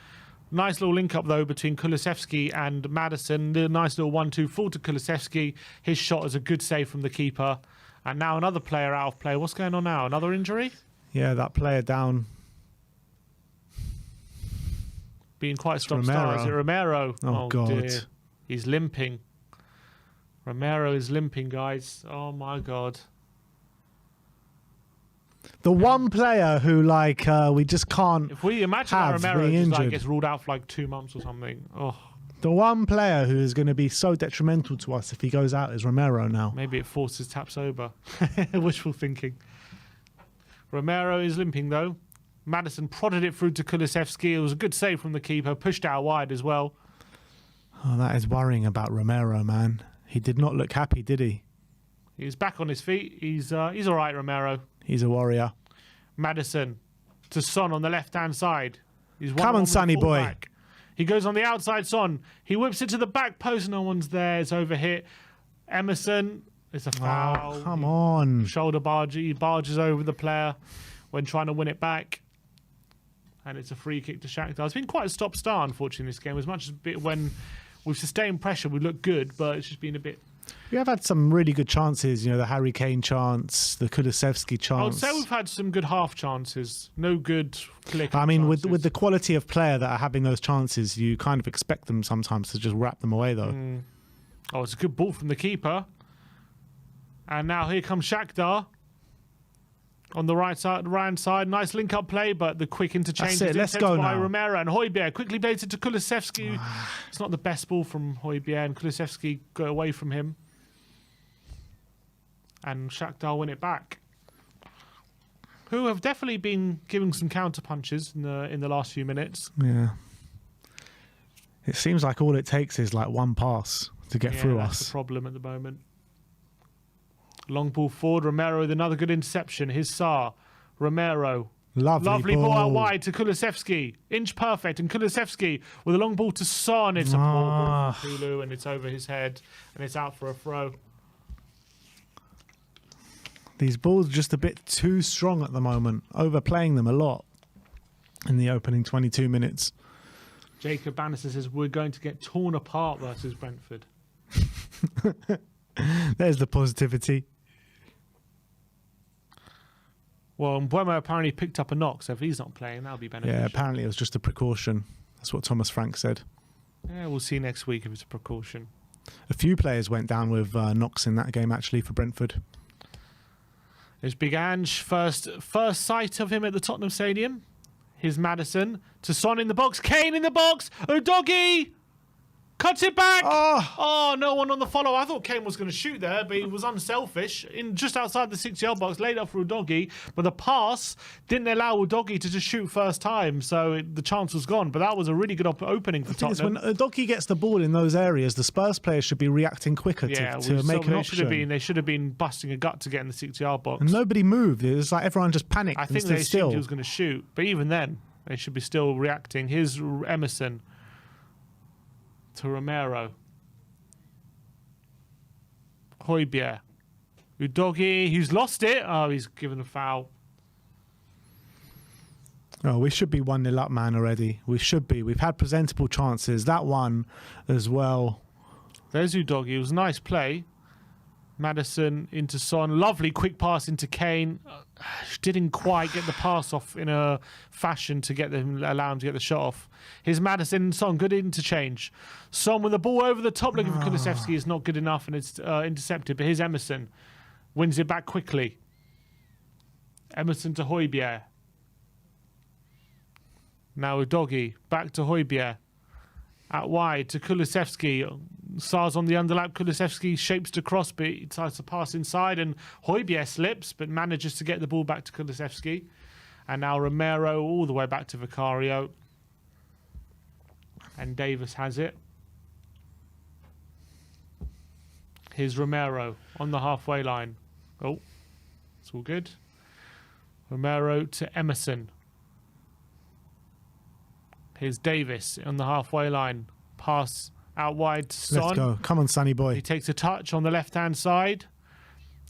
Nice little link up though between Kulusevski and Madison. The nice little 1-2 full to Kulusevski. His shot is a good save from the keeper. And now another player out of play. What's going on now? Another injury? Yeah, that player down. Being quite stop-start. Is it Romero? Oh, God. Dear. He's limping. Romero is limping, guys. Oh, my God. The one player who, we just can't. If we imagine that Romero just gets ruled out for 2 months or something. Oh. The one player who is going to be so detrimental to us if he goes out is Romero now. Maybe it forces Tapsoba. Wishful thinking. Romero is limping, though. Madison prodded it through to Kulusevski. It was a good save from the keeper. Pushed out wide as well. Oh, that is worrying about Romero, man. He did not look happy, did he? He's back on his feet. He's all right, Romero. He's a warrior. Madison to Son on the left-hand side. He's Come on, Sonny boy. Back. He goes on the outside, Son. He whips it to the back post. No one's there. It's overhit. Emerson, it's a foul. Oh, come on. Shoulder barge. He barges over the player when trying to win it back. And it's a free kick to Shakhtar. It's been quite a stop-start, unfortunately, in this game. As much as when we've sustained pressure, we look good, but it's just been a bit... We have had some really good chances, the Harry Kane chance, the Kulusevski chance. I would say we've had some good half chances. No good click. I mean, chances. with the quality of player that are having those chances, you kind of expect them sometimes to just wrap them away, though. Oh, it's a good ball from the keeper. And now here comes Shakhtar. On the right hand side, nice link-up play, but the quick interchange is Let's go by now. Romero, and Højbjerg quickly plays it to Kulusevski. It's not the best ball from Højbjerg, and Kulusevski got away from him. And Shakhtar win it back. Who have definitely been giving some counter punches in the last few minutes. Yeah. It seems like all it takes is like one pass to get through that's us. the problem at the moment. Long ball forward, Romero with another good interception. Here's Sarr. Romero. Lovely ball out wide to Kulusevski. Inch perfect, and Kulusevski with a long ball to Son. It's a poor ball from Kulu, and it's over his head, and it's out for a throw. These balls are just a bit too strong at the moment, overplaying them a lot in the opening 22 minutes. Jacob Bannister says we're going to get torn apart versus Brentford. There's the positivity. Well, Mbuemo apparently picked up a knock, so if he's not playing, that'll be beneficial. Yeah, apparently it was just a precaution. That's what Thomas Frank said. Yeah, we'll see next week if it's a precaution. A few players went down with knocks in that game, actually, for Brentford. There's Big Ange, first sight of him at the Tottenham Stadium. Here's Madison to Son in the box. Kane in the box. Udogie cuts it back. Oh, no one on the follow. I thought Kane was going to shoot there, but he was unselfish. Just outside the 6-yard box, laid up for Udogie. But the pass didn't allow Udogie to just shoot first time, so the chance was gone. But that was a really good opening for Tottenham. When Udogie gets the ball in those areas, the Spurs players should be reacting quicker to make an option. They should have been busting a gut to get in the 6-yard box. And nobody moved. It was like everyone just panicked. I think they assumed he was going to shoot. But even then, they should be still reacting. Here's Emerson to Romero. Højbjerg. Udogie, who's lost it. Oh, he's given a foul. Oh, we should be 1-0 up, man, already. We should be. We've had presentable chances. That one as well. There's Udogie. It was a nice play. Madison into Son. Lovely quick pass into Kane. Didn't quite get the pass off in a fashion to allow him to get the shot off. Here's Madison and Son. Good interchange. Son with the ball over the top looking for Kulusevski is not good enough, and it's intercepted. But here's Emerson. Wins it back quickly. Emerson to Højbjerg. Now Udogie. Back to Højbjerg. Out wide to Kulusevski. Sarr's on the underlap. Kulusevski shapes to cross, but he tries to pass inside, and Højbjerg slips, but manages to get the ball back to Kulusevski. And now Romero all the way back to Vicario. And Davis has it. Here's Romero on the halfway line. Oh, it's all good. Romero to Emerson. Here's Davis on the halfway line. Pass out wide to Son. Let's go. Come on, Sonny boy. He takes a touch on the left-hand side.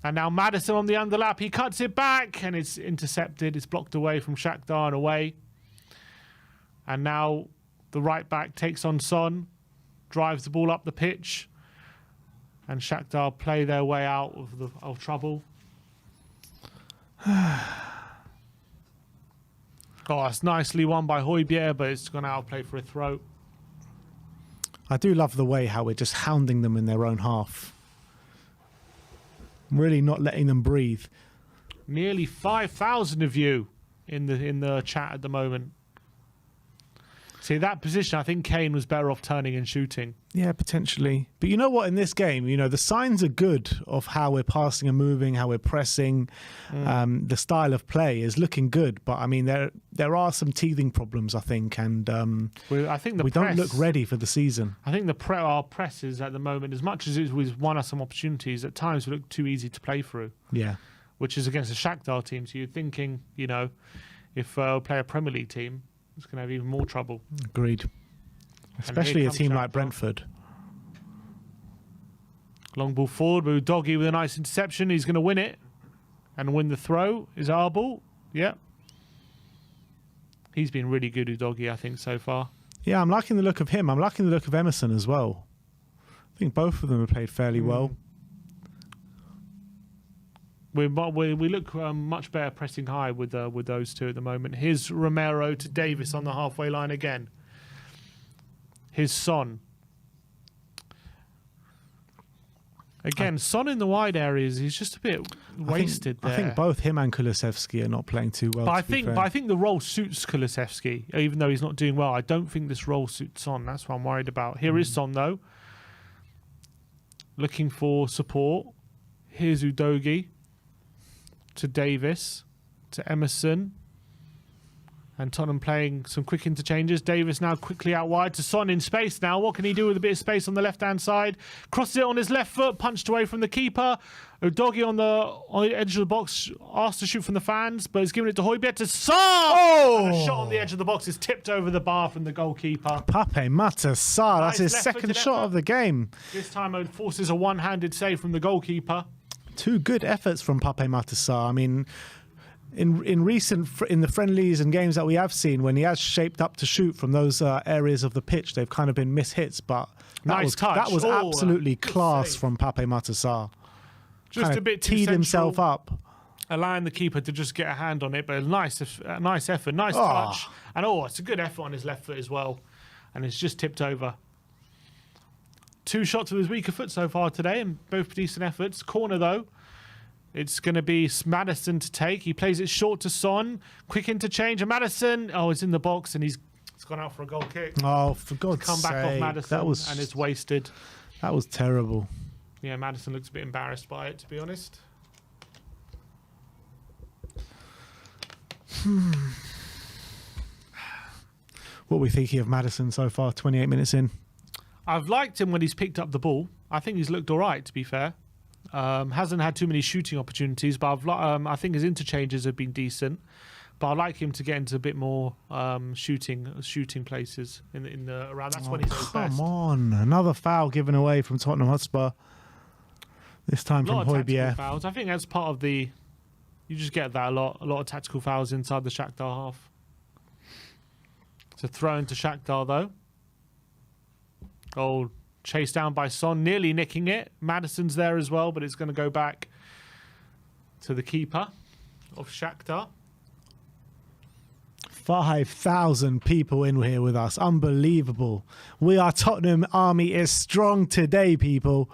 And now Madison on the underlap. He cuts it back, and it's intercepted. It's blocked away from Shakhtar and away. And now the right back takes on Son. Drives the ball up the pitch. And Shakhtar play their way out of trouble. Oh, it's nicely won by Højbjerg, but it's gone out of play for a throw. I do love the way how we're just hounding them in their own half. Really not letting them breathe. Nearly 5,000 of you in the chat at the moment. See, that position, I think Kane was better off turning and shooting. Yeah, potentially. But you know what? In this game, the signs are good of how we're passing and moving, how we're pressing. The style of play is looking good. But, I mean, there are some teething problems, I think. And I think we don't look ready for the season. I think our presses at the moment, as much as we've won us some opportunities, at times we look too easy to play through. Yeah. Which is against a Shakhtar team. So you're thinking, if we play a Premier League team, it's going to have even more trouble. Agreed. Especially a team like Brentford. Long ball forward with Doggy with a nice interception. He's going to win it and win the throw. Is our ball? Yeah. He's been really good, Udogie, I think, so far. Yeah, I'm liking the look of him. I'm liking the look of Emerson as well. I think both of them have played fairly well. We look much better pressing high with those two at the moment. Here's Romero to Davis on the halfway line again. Here's Son. Again, Son in the wide areas, he's just a bit wasted there. I think both him and Kulusevski are not playing too well. But I think the role suits Kulusevski, even though he's not doing well. I don't think this role suits Son. That's what I'm worried about. Here is Son, though. Looking for support. Here's Udogie. To Davis, to Emerson, and Tottenham playing some quick interchanges. Davis now quickly out wide to Son in space now. What can he do with a bit of space on the left-hand side? Crosses it on his left foot, punched away from the keeper. Udogie on the edge of the box, asked to shoot from the fans, but he's given it to Højbjerg to Sarr! Oh! And a shot on the edge of the box is tipped over the bar from the goalkeeper. Pape Matar Sarr, that's his second shot of the game. This time it forces a one-handed save from the goalkeeper. Two good efforts from Pape Matar Sarr. I mean, in the friendlies and games that we have seen, when he has shaped up to shoot from those areas of the pitch, they've kind of been mishits. But that was absolutely class from Pape Matar Sarr. Just kind a bit teed himself up, allowing the keeper to just get a hand on it. But a nice effort, nice touch, and it's a good effort on his left foot as well, and it's just tipped over. Two shots with his weaker foot so far today, and both decent efforts. Corner, though. It's going to be Maddison to take. He plays it short to Son. Quick interchange. And Maddison, it's in the box, and he's gone out for a goal kick. Oh, for God's sake. Come back off Maddison, and it's wasted. That was terrible. Yeah, Maddison looks a bit embarrassed by it, to be honest. What are we thinking of Maddison so far, 28 minutes in? I've liked him when he's picked up the ball. I think he's looked all right, to be fair. Hasn't had too many shooting opportunities, but I think his interchanges have been decent. But I like him to get into a bit more shooting places in the around. That's when he's at his best. Come on, another foul given away from Tottenham Hotspur. This time from Højbjerg. Fouls. I think that's part of the. You just get that a lot of tactical fouls inside the Shakhtar half. It's a throw into Shakhtar though. Oh, chased down by Son, nearly nicking it. Maddison's there as well, but it's going to go back to the keeper of Shakhtar. 5,000 people in here with us. Unbelievable. We are Tottenham Army is strong today, people.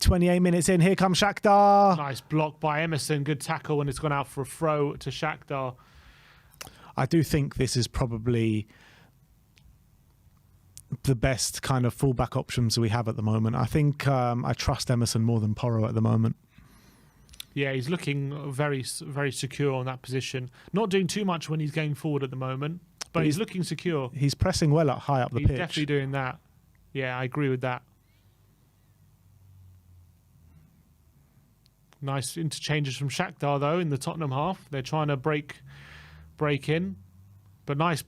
28 minutes in. Here comes Shakhtar. Nice block by Emerson. Good tackle, and it's gone out for a throw to Shakhtar. I do think this is probably the best kind of fullback options we have at the moment. I think I trust Emerson more than Porro at the moment. Yeah, he's looking very, very secure on that position. Not doing too much when he's going forward at the moment, but he's looking secure. He's pressing well high up the pitch. He's definitely doing that. Yeah, I agree with that. Nice interchanges from Shakhtar, though, in the Tottenham half. They're trying to break in. But nice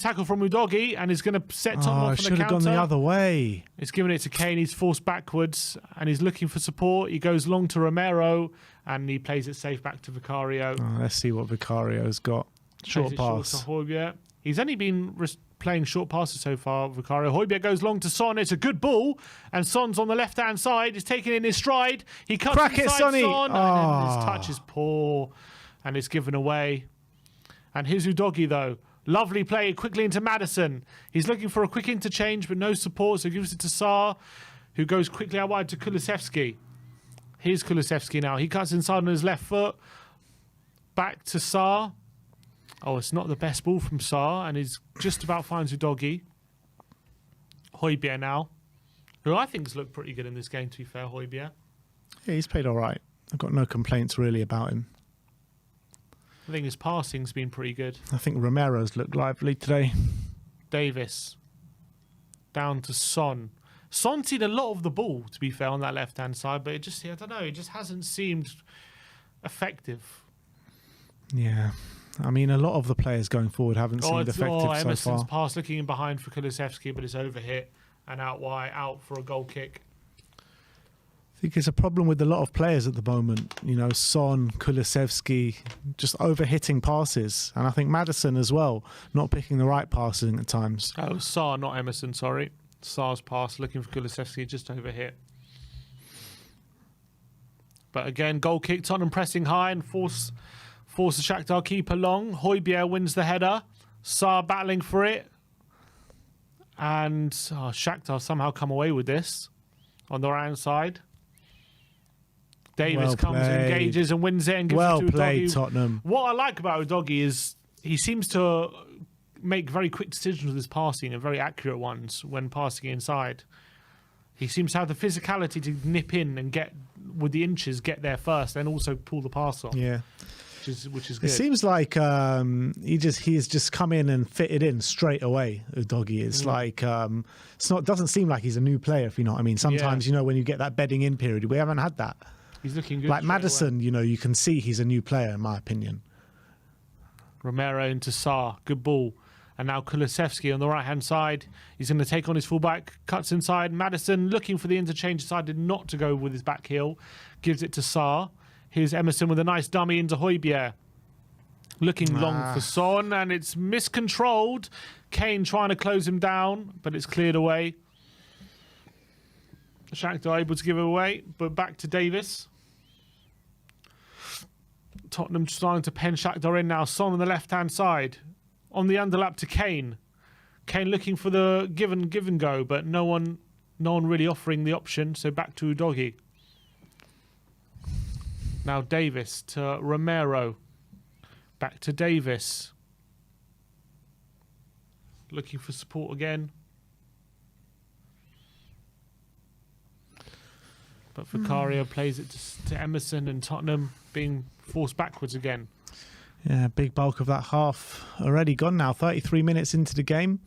tackle from Udogie, and he's going to set Tottenham off on the counter. Should have gone the other way. He's giving it to Kane. He's forced backwards, and he's looking for support. He goes long to Romero, and he plays it safe back to Vicario. Let's see what Vicario's got. Short pass. Short to Højbjerg. He's only been playing short passes so far, Vicario. Højbjerg goes long to Son. It's a good ball, and Son's on the left-hand side. He's taking it in his stride. He cuts inside Son, and his touch is poor, and it's given away. And here's Udogie, though. Lovely play quickly into Maddison. He's looking for a quick interchange, but no support, so he gives it to Sarr, who goes quickly out wide to Kulusevski. Here's Kulusevski now. He cuts inside on his left foot. Back to Sarr. Oh, it's not the best ball from Saar, and he's just about finds Udogie. Højbjerg now, who I think has looked pretty good in this game, to be fair, Højbjerg. Yeah, he's played all right. I've got no complaints really about him. I think his passing's been pretty good. I think Romero's looked lively today. Davis. Down to Son. Son's seen a lot of the ball, to be fair, on that left-hand side, but I don't know, it just hasn't seemed effective. Yeah. I mean, a lot of the players going forward haven't seemed effective so Emerson's far. pass looking in behind for Kulusevski, but it's overhit and out wide, out for a goal kick. I think it's a problem with a lot of players at the moment. You know, Son, Kulusevski, just overhitting passes. And I think Maddison as well, not picking the right passing at times. Oh, Saar, not Emerson, sorry. Saar's pass looking for Kulusevski, just overhit. But again, goal kick, Tottenham pressing high and force the Shakhtar keeper long. Højbjerg wins the header. Saar battling for it. And Shakhtar somehow come away with this on the right-hand side. Davis comes and engages and wins it and gives it to Udogie. Well played, Tottenham. What I like about Udogie is he seems to make very quick decisions with his passing and very accurate ones when passing inside. He seems to have the physicality to nip in and get, with the inches, get there first and also pull the pass off. Yeah. Which is good. It seems like he's just come in and fitted in straight away. Udogie is like doesn't seem like he's a new player, if you know what I mean. Sometimes you know when you get that bedding in period, we haven't had that. He's looking good. Like Maddison, you know, you can see he's a new player in my opinion. Romero into Saar, good ball, and now Kulusevski on the right hand side. He's going to take on his fullback, cuts inside. Maddison looking for the interchange, decided not to go with his back heel, gives it to Saar. Here's Emerson with a nice dummy into Højbjerg. Looking long for Son, and it's miscontrolled. Kane trying to close him down, but it's cleared away. Shakhtar able to give it away, but back to Davis. Tottenham starting to pen Shakhtar in now. Son on the left-hand side. On the underlap to Kane. Kane looking for the give and go, but no one really offering the option, so back to Udogie. Now Davis to Romero. Back to Davis. Looking for support again. But Vicario plays it to Emerson, and Tottenham being forced backwards again. Yeah, big bulk of that half already gone now. 33 minutes into the game.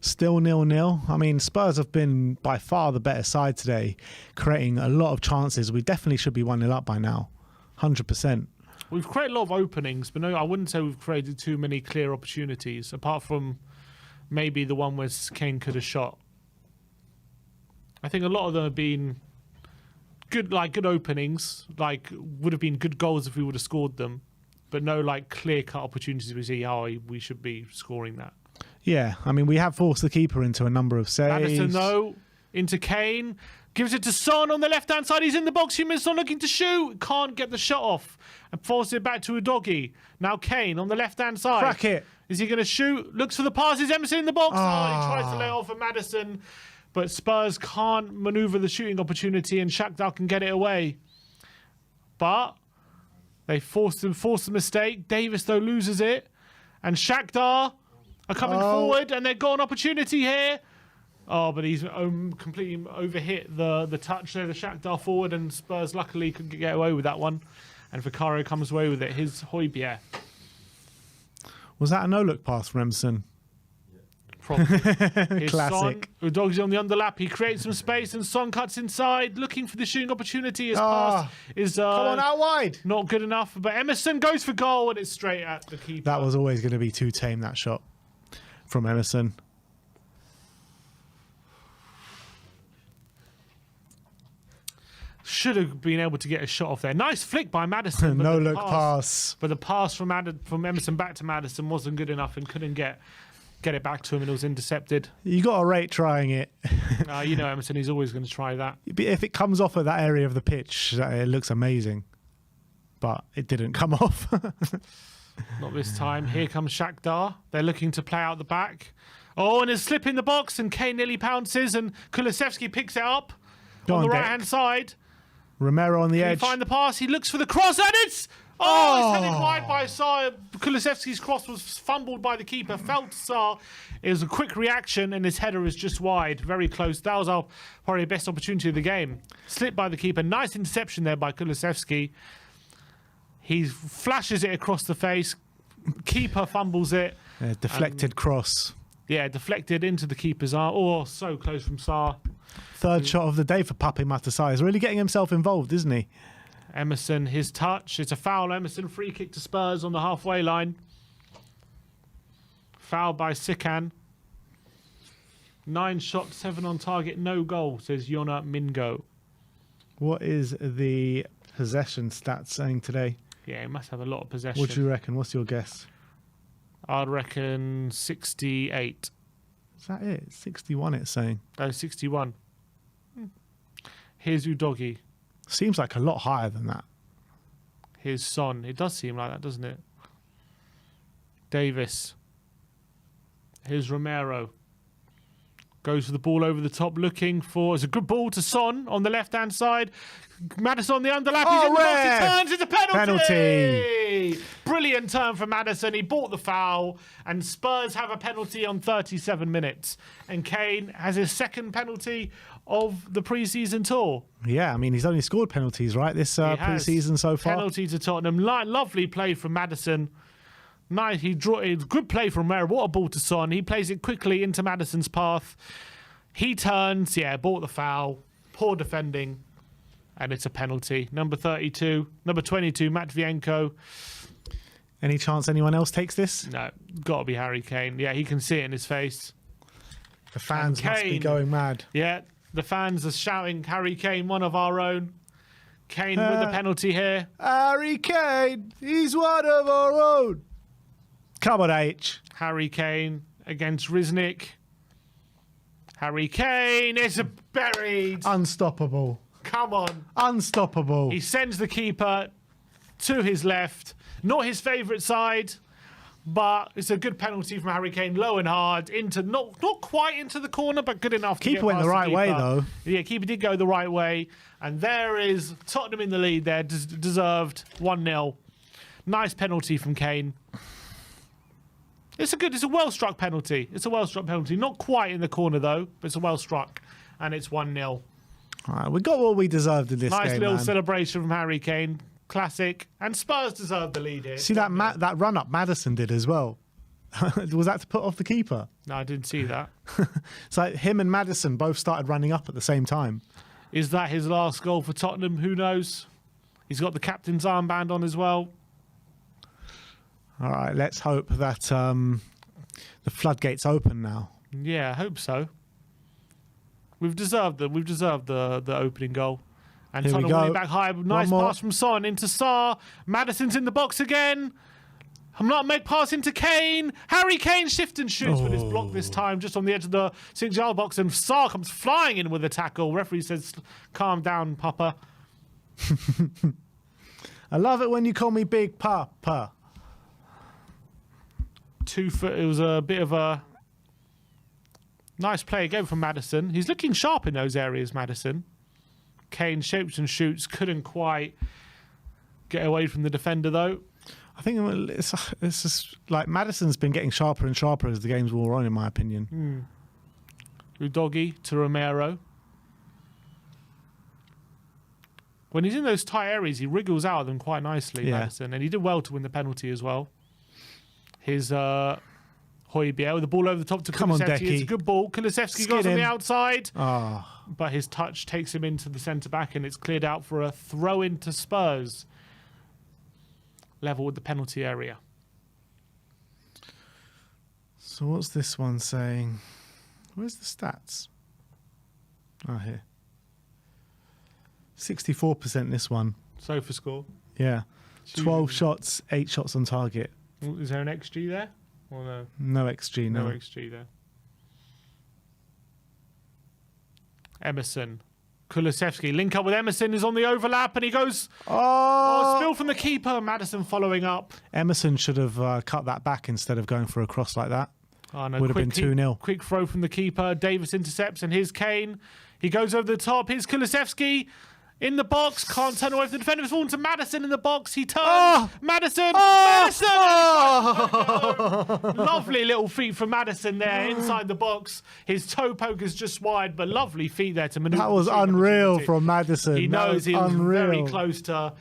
Still 0-0. I mean, Spurs have been by far the better side today, creating a lot of chances. We definitely should be 1-0 up by now. 100%. We've created a lot of openings, but no, I wouldn't say we've created too many clear opportunities, apart from maybe the one where Kane could have shot. I think a lot of them have been good openings, would have been good goals if we would have scored them, but no clear-cut opportunities we see, we should be scoring that. Yeah, I mean, we have forced the keeper into a number of saves. Maddison, though, into Kane. Gives it to Son on the left-hand side. He's in the box. Son looking to shoot. Can't get the shot off. And forces it back to Udogie. Now Kane on the left-hand side. Crack it. Is he going to shoot? Looks for the pass. Is Emerson in the box? He tries to lay off for Maddison. But Spurs can't manoeuvre the shooting opportunity and Shakhtar can get it away. But they force the mistake. Davis, though, loses it. And Shakhtar are coming forward and they've got an opportunity here. Oh, but he's completely overhit the touch there, the Shakhtar forward, and Spurs luckily could get away with that one. And Vicario comes away with it. His Højbjerg. Was that a no-look pass from Emerson? Probably. Classic. Son, Udogie's on the underlap. He creates some space, and Son cuts inside, looking for the shooting opportunity. His pass is come on, out wide. Not good enough. But Emerson goes for goal, and it's straight at the keeper. That was always going to be too tame, that shot from Emerson. Should have been able to get a shot off there. Nice flick by Maddison. No look pass. But the pass from Emerson back to Maddison wasn't good enough and couldn't get it back to him, and it was intercepted. You got to rate trying it. You know Emerson, he's always going to try that. If it comes off at that area of the pitch, it looks amazing. But it didn't come off. Not this time. Here comes Shakhtar. They're looking to play out the back. Oh, and a slip in the box, and Kane nearly pounces, and Kulusevski picks it up on the right-hand side. Romero on the edge. He find the pass. He looks for the cross, and it's Oh, it's headed wide by Saar. Kulusevski's cross was fumbled by the keeper. Fell to Saar. It was a quick reaction, and his header is just wide. Very close. That was our probably best opportunity of the game. Slipped by the keeper. Nice interception there by Kulusevski. He flashes it across the face. Keeper fumbles it. Deflected cross. Yeah, deflected into the keeper's arm. Oh, so close from Saar. Third shot of the day for Pape Matasai. He's really getting himself involved, isn't he? Emerson, his touch. It's a foul. Emerson, free kick to Spurs on the halfway line. Foul by Sikan. 9 shots, 7 on target, no goal, says Yona Mingo. What is the possession stats saying today? Yeah, he must have a lot of possession. What do you reckon? What's your guess? I'd reckon 68. Is that it? 61 it's saying. Oh, 61. Here's Udogi. Seems like a lot higher than that. Here's Son. It does seem like that, doesn't it? Davis. Here's Romero. Goes for the ball over the top, looking for... It's a good ball to Son on the left-hand side. Maddison on the underlap. He's in the box. He turns. It's a penalty. Brilliant turn for Maddison. He bought the foul. And Spurs have a penalty on 37 minutes. And Kane has his second penalty of the pre-season tour. Yeah, I mean, he's only scored penalties, right, this pre-season so far. Penalty to Tottenham. Lovely play from Maddison. Nice. Good play from Romero. What a ball to Son. He plays it quickly into Maddison's path. He turns. Yeah, bought the foul. Poor defending. And it's a penalty. Number 32. Number 22, Matvienko. Any chance anyone else takes this? No, got to be Harry Kane. Yeah, he can see it in his face. The fans must be going mad. Yeah, the fans are shouting, Harry Kane, one of our own. Kane with the penalty here. Harry Kane, he's one of our own. Come on, H. Harry Kane against Riznik. Harry Kane is buried. Unstoppable. Come on. Unstoppable. He sends the keeper to his left. Not his favourite side, but it's a good penalty from Harry Kane. Low and hard. Into not quite into the corner, but good enough to get Keeper went the right way, though. Yeah, keeper did go the right way. And there is Tottenham in the lead there. Deserved 1-0. Nice penalty from Kane. It's a well-struck penalty. It's a well-struck penalty. Not quite in the corner, though, but it's a well-struck. And it's 1-0. All right, we got what we deserved in this game, Nice little man. celebration from Harry Kane. Classic. And Spurs deserve the lead here. See that run-up Maddison did as well? Was that to put off the keeper? No, I didn't see that. It's like him and Maddison both started running up at the same time. Is that his last goal for Tottenham? Who knows? He's got the captain's armband on as well. All right, let's hope that the floodgates open now. Yeah, I hope so. We've deserved the opening goal. And Tottenham winning back high. Nice pass from Son into Saar. Maddison's in the box again. Make pass into Kane. Harry Kane shifts and shoots with his block this time, just on the edge of the 6-yard box. And Saar comes flying in with a tackle. Referee says, calm down, Papa. I love it when you call me Big Papa. 2 foot. It was a bit of a nice play again from Maddison. He's looking sharp in those areas, Maddison. Kane shapes and shoots. Couldn't quite get away from the defender, though. I think it's just like Maddison's been getting sharper and sharper as the game's wore on, in my opinion. Udogi to Romero. When he's in those tight areas, he wriggles out of them quite nicely, Maddison. And he did well to win the penalty as well. His Højbjerg with the ball over the top to Kulusevski. It's a good ball. Kulusevski goes on the outside. But his touch takes him into the centre-back and it's cleared out for a throw-in to Spurs. Level with the penalty area. So what's this one saying? Where's the stats? Oh, here. 64% this one. Sofa score. Yeah. 12 shots, 8 shots on target. Is there an XG there? Or no? No XG, no. No XG there. Emerson. Kulusevski. Link up with Emerson, is on the overlap and he goes... spill from the keeper. Maddison following up. Emerson should have cut that back instead of going for a cross like that. Oh, no. Would have been 2-0. Quick throw from the keeper. Davis intercepts and here's Kane. He goes over the top. Here's Kulusevski. In the box, can't turn away from the defender. It's fallen to Maddison in the box. He turns. Oh! Maddison! Oh! Maddison! Oh! Lovely little feet from Maddison there inside the box. His toe poke is just wide, but lovely feet there to maneuver. That was unreal from Maddison. He knows he was unreal. very close to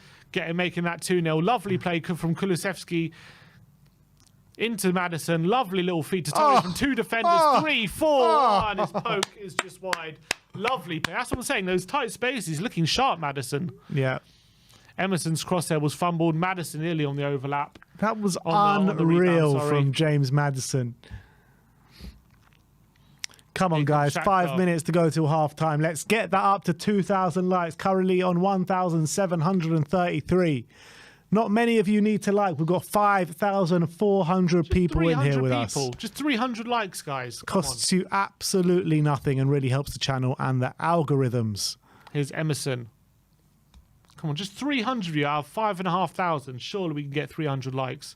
making that 2-0. Lovely play from Kulusevski into Maddison. Lovely little feet to toe from two defenders. 3, 4, and his poke is just wide. Lovely play. That's what I'm saying. Those tight spaces, looking sharp, Maddison. Yeah. Emerson's crosshair was fumbled. Maddison nearly on the overlap. That was on the unreal rebound, from James Maddison. Come on, guys. 5 minutes to go till half time. Let's get that up to 2,000 likes. Currently on 1,733. Not many of you need to like. We've got 5,400 people in here with us. Just 300 likes, guys. Costs you absolutely nothing and really helps the channel and the algorithms. Here's Emerson. Come on, just 300 of you out of 5,500. Surely we can get 300 likes.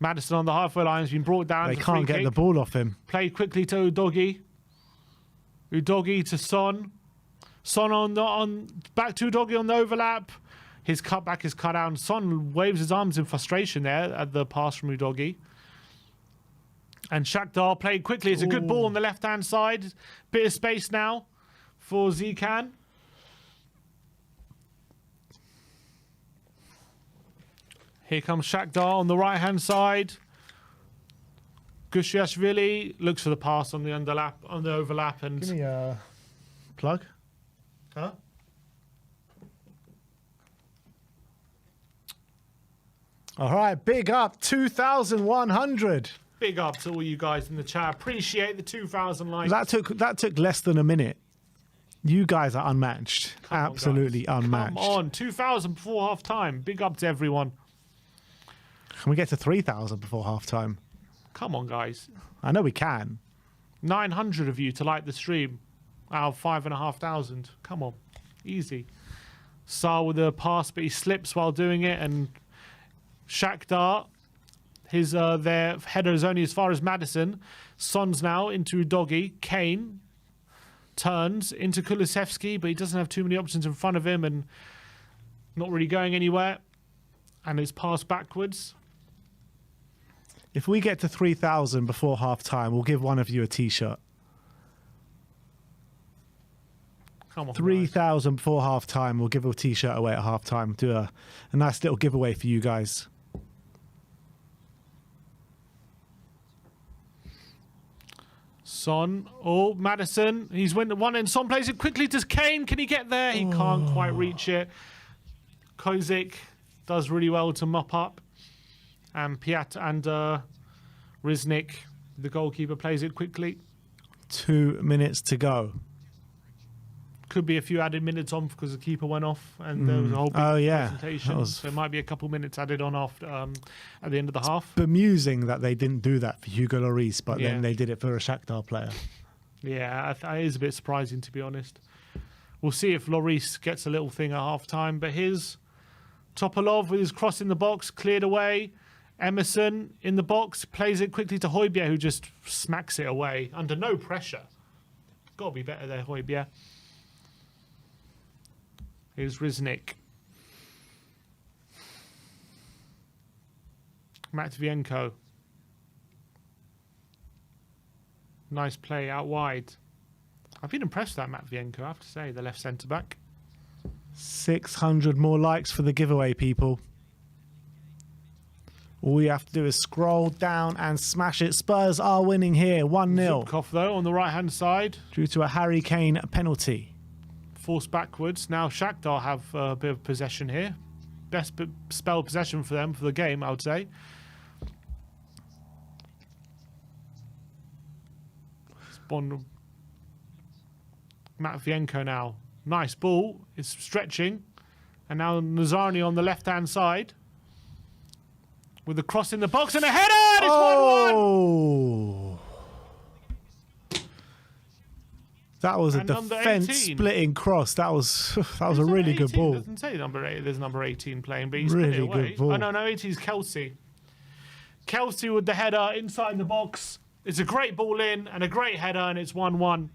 Maddison on the halfway line has been brought down. They can't get the ball off him. Played quickly to Udogie. Udogie to Son. Son on back to Udogie on the overlap. His cutback is cut out. And Son waves his arms in frustration there at the pass from Udogie. And Shakhtar played quickly. It's a good ball on the left-hand side. Bit of space now for Zikan. Here comes Shakhtar on the right-hand side. Gushiashvili looks for the pass on the overlap. And Give me a plug. Huh? All right, big up, 2,100. Big up to all you guys in the chat. Appreciate the 2,000 likes. That took less than a minute. You guys are unmatched. Absolutely unmatched. Come on, 2,000 before half time. Big up to everyone. Can we get to 3,000 before half time? Come on, guys. I know we can. 900 of you to like the stream out of 5,500. Come on. Easy. Saar with a pass, but he slips while doing it, and Shakhtar, their header is only as far as Maddison. Son's now into Udogie. Kane turns into Kulusevski, but he doesn't have too many options in front of him and not really going anywhere. And it's passed backwards. If we get to 3,000 before half time, we'll give one of you a t-shirt. Come on, 3,000 before half time, we'll give a t-shirt away at half time. Do a nice little giveaway for you guys. Son. Oh, Maddison. He's went one end. Son plays it quickly to Kane. Can he get there? He can't quite reach it. Kozik does really well to mop up. And Piat and Riznik, the goalkeeper, plays it quickly. 2 minutes to go. Could be a few added minutes on because the keeper went off and there was a whole big presentation. So it might be a couple minutes added on after at the end of the half. Bemusing that they didn't do that for Hugo Lloris, but then they did it for a Shakhtar player. Yeah, it is a bit surprising, to be honest. We'll see if Lloris gets a little thing at half time. But here's Topalov with his cross in the box, cleared away. Emerson in the box, plays it quickly to Højbjerg, who just smacks it away under no pressure. Got to be better there, Højbjerg. Here's Riznik. Matvienko. Nice play out wide. I've been impressed with that Matvienko, I have to say, the left centre-back. 600 more likes for the giveaway, people. All you have to do is scroll down and smash it. Spurs are winning here, 1-0. Zubkov, though, on the right-hand side. Due to a Harry Kane penalty. Forced backwards. Now Shakhtar have a bit of possession here. Best spell possession for them for the game, I would say. Matvienko now. Nice ball. It's stretching. And now Nazarny on the left-hand side. With the cross in the box and a header! It's 1-1! That was a defence-splitting cross. That was a really good ball. It doesn't say number 8. There's number 18 playing, but he's really away. good ball. Oh, no, 18 is Kelsey. Kelsey with the header inside the box. It's a great ball in and a great header, and it's 1-1.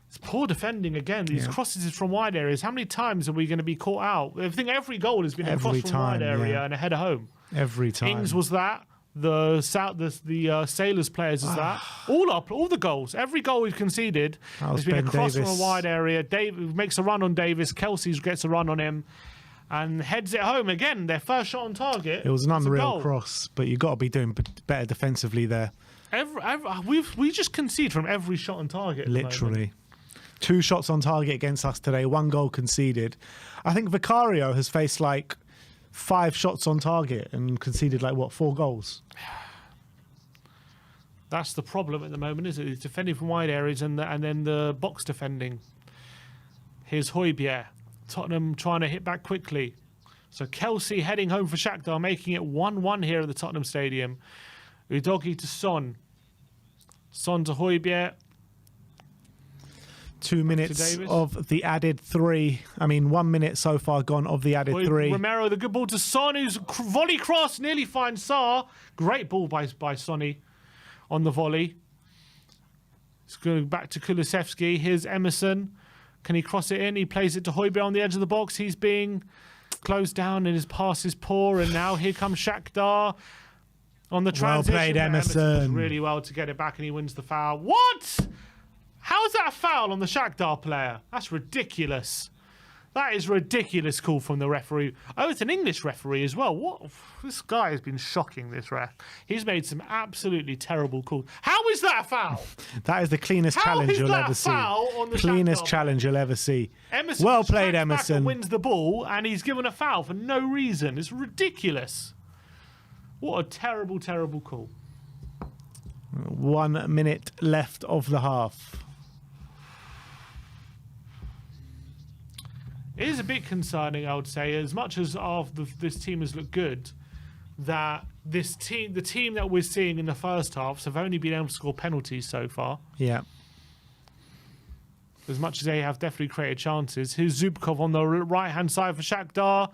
It's poor defending again. These crosses from wide areas. How many times are we going to be caught out? I think every goal has been a cross from wide area and a header home. Every time. Ings was that. The Sailors players is that. All the goals. Every goal we've conceded has been a cross from a wide area. Davis makes a run on Davis. Kelsey gets a run on him and heads it home again. Their first shot on target. It was an unreal cross, but you've got to be doing better defensively there. We just concede from every shot on target. Literally. 2 shots on target against us today, 1 goal conceded. I think Vicario has faced like 5 shots on target and conceded like 4 goals. That's the problem at the moment, isn't it? It's defending from wide areas and then the box defending. Here's Højbjerg. Tottenham trying to hit back quickly. So Kelsey heading home for Shakhtar, making it 1-1 here at the Tottenham Stadium. Udogie to Son. Son to Højbjerg. 2 minutes of the added 3. I mean, 1 minute so far gone of the added 3. Romero, the good ball to Son, who's volley cross, nearly finds Sarr. Great ball by Sonny on the volley. It's going back to Kulusevski. Here's Emerson. Can he cross it in? He plays it to Højbjerg on the edge of the box. He's being closed down and his pass is poor. And now here comes Shakhtar on the transition. Well played, Emerson. Does really well to get it back and he wins the foul. What? How's that a foul on the Shakhtar player? That's ridiculous. That is ridiculous call from the referee. Oh, it's an English referee as well. What? This guy has been shocking, this ref. He's made some absolutely terrible calls. How is that a foul? That is the cleanest challenge you'll ever see. Cleanest challenge you'll ever see. Emerson well played, Emerson. Wins the ball and he's given a foul for no reason. It's ridiculous. What a terrible, terrible call. 1 minute left of the half. It is a bit concerning, I would say, as much as this team has looked good, that the team that we're seeing in the first halves have only been able to score penalties so far. Yeah. As much as they have definitely created chances. Here's Zubkov on the right-hand side for Shakhtar.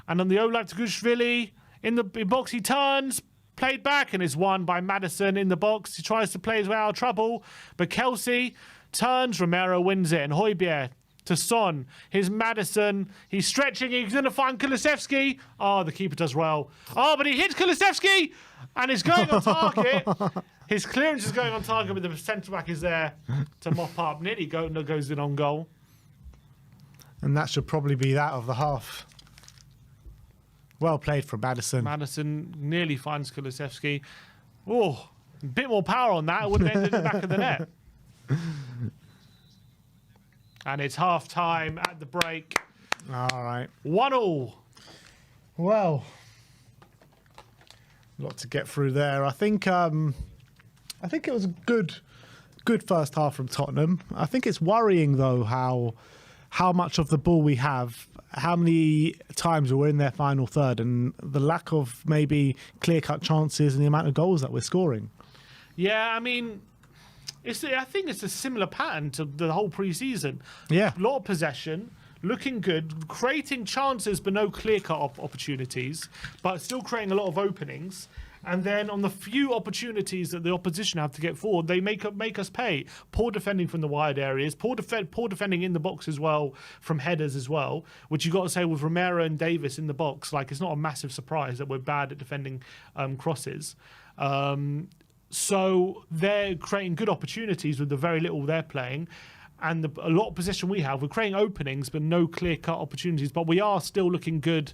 And on the Olaf Tugushvili, in the box he turns, played back, and is won by Maddison in the box. He tries to play his way out of trouble, but Kelsey turns, Romero wins it, and Højbjerg to Son. Here's Maddison. He's stretching. He's going to find Kulusevski. Oh, the keeper does well. Oh, but he hits Kulusevski and is going on target. His clearance is going on target, but the centre-back is there to mop up. Nearly goes in on goal. And that should probably be that of the half. Well played from Maddison. Maddison nearly finds Kulusevski. Oh, a bit more power on that. It wouldn't have ended in the back of the net. And it's half time at the break. All right. 1-1. Well, a lot to get through there. I think it was a good first half from Tottenham. I think it's worrying though how much of the ball we have, how many times we're in their final third, and the lack of maybe clear-cut chances and the amount of goals that we're scoring. Yeah, I mean, I think it's a similar pattern to the whole pre-season. Yeah. A lot of possession, looking good, creating chances but no clear-cut opportunities, but still creating a lot of openings. And then on the few opportunities that the opposition have to get forward, they make us pay. Poor defending from the wide areas, poor defending in the box as well, from headers as well, which you've got to say with Romero and Davis in the box, like it's not a massive surprise that we're bad at defending crosses. So they're creating good opportunities with the very little they're playing. And a lot of possession we have, we're creating openings, but no clear-cut opportunities. But we are still looking good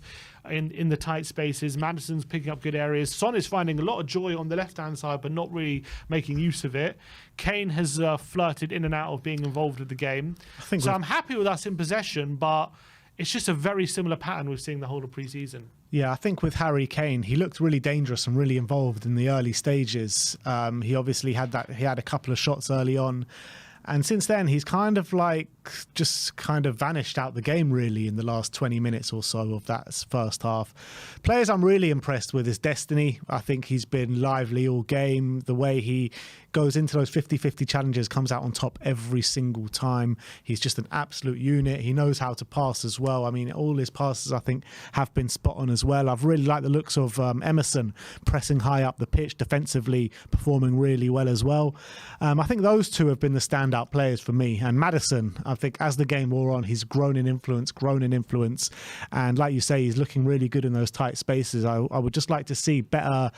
in the tight spaces. Maddison's picking up good areas. Son is finding a lot of joy on the left-hand side, but not really making use of it. Kane has flirted in and out of being involved with the game. So I'm happy with us in possession, but it's just a very similar pattern we're seeing the whole of pre-season. Yeah, I think with Harry Kane, he looked really dangerous and really involved in the early stages. He obviously had a couple of shots early on. And since then, he's kind of vanished out the game, really, in the last 20 minutes or so of that first half. Players I'm really impressed with is Destiny. I think he's been lively all game. The way he goes into those 50-50 challenges, comes out on top every single time. He's just an absolute unit. He knows how to pass as well. I mean, all his passes, I think, have been spot on as well. I've really liked the looks of Emerson pressing high up the pitch, defensively performing really well as well. I think those two have been the standout players for me. And Maddison, I think as the game wore on, he's grown in influence. And like you say, he's looking really good in those tight spaces. I would just like to see better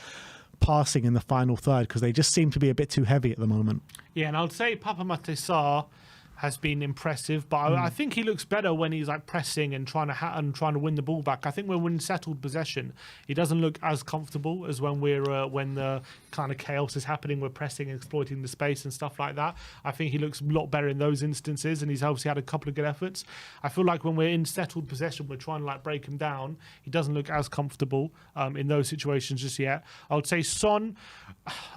passing in the final third because they just seem to be a bit too heavy at the moment. Yeah, and I would say Papa Matessar has been impressive, but I think he looks better when he's like pressing and trying to win the ball back. I think when we're in settled possession, he doesn't look as comfortable as when when the kind of chaos is happening, we're pressing and exploiting the space and stuff like that. I think he looks a lot better in those instances, and he's obviously had a couple of good efforts. I feel like when we're in settled possession, we're trying to like break him down. He doesn't look as comfortable in those situations just yet. I would say Son,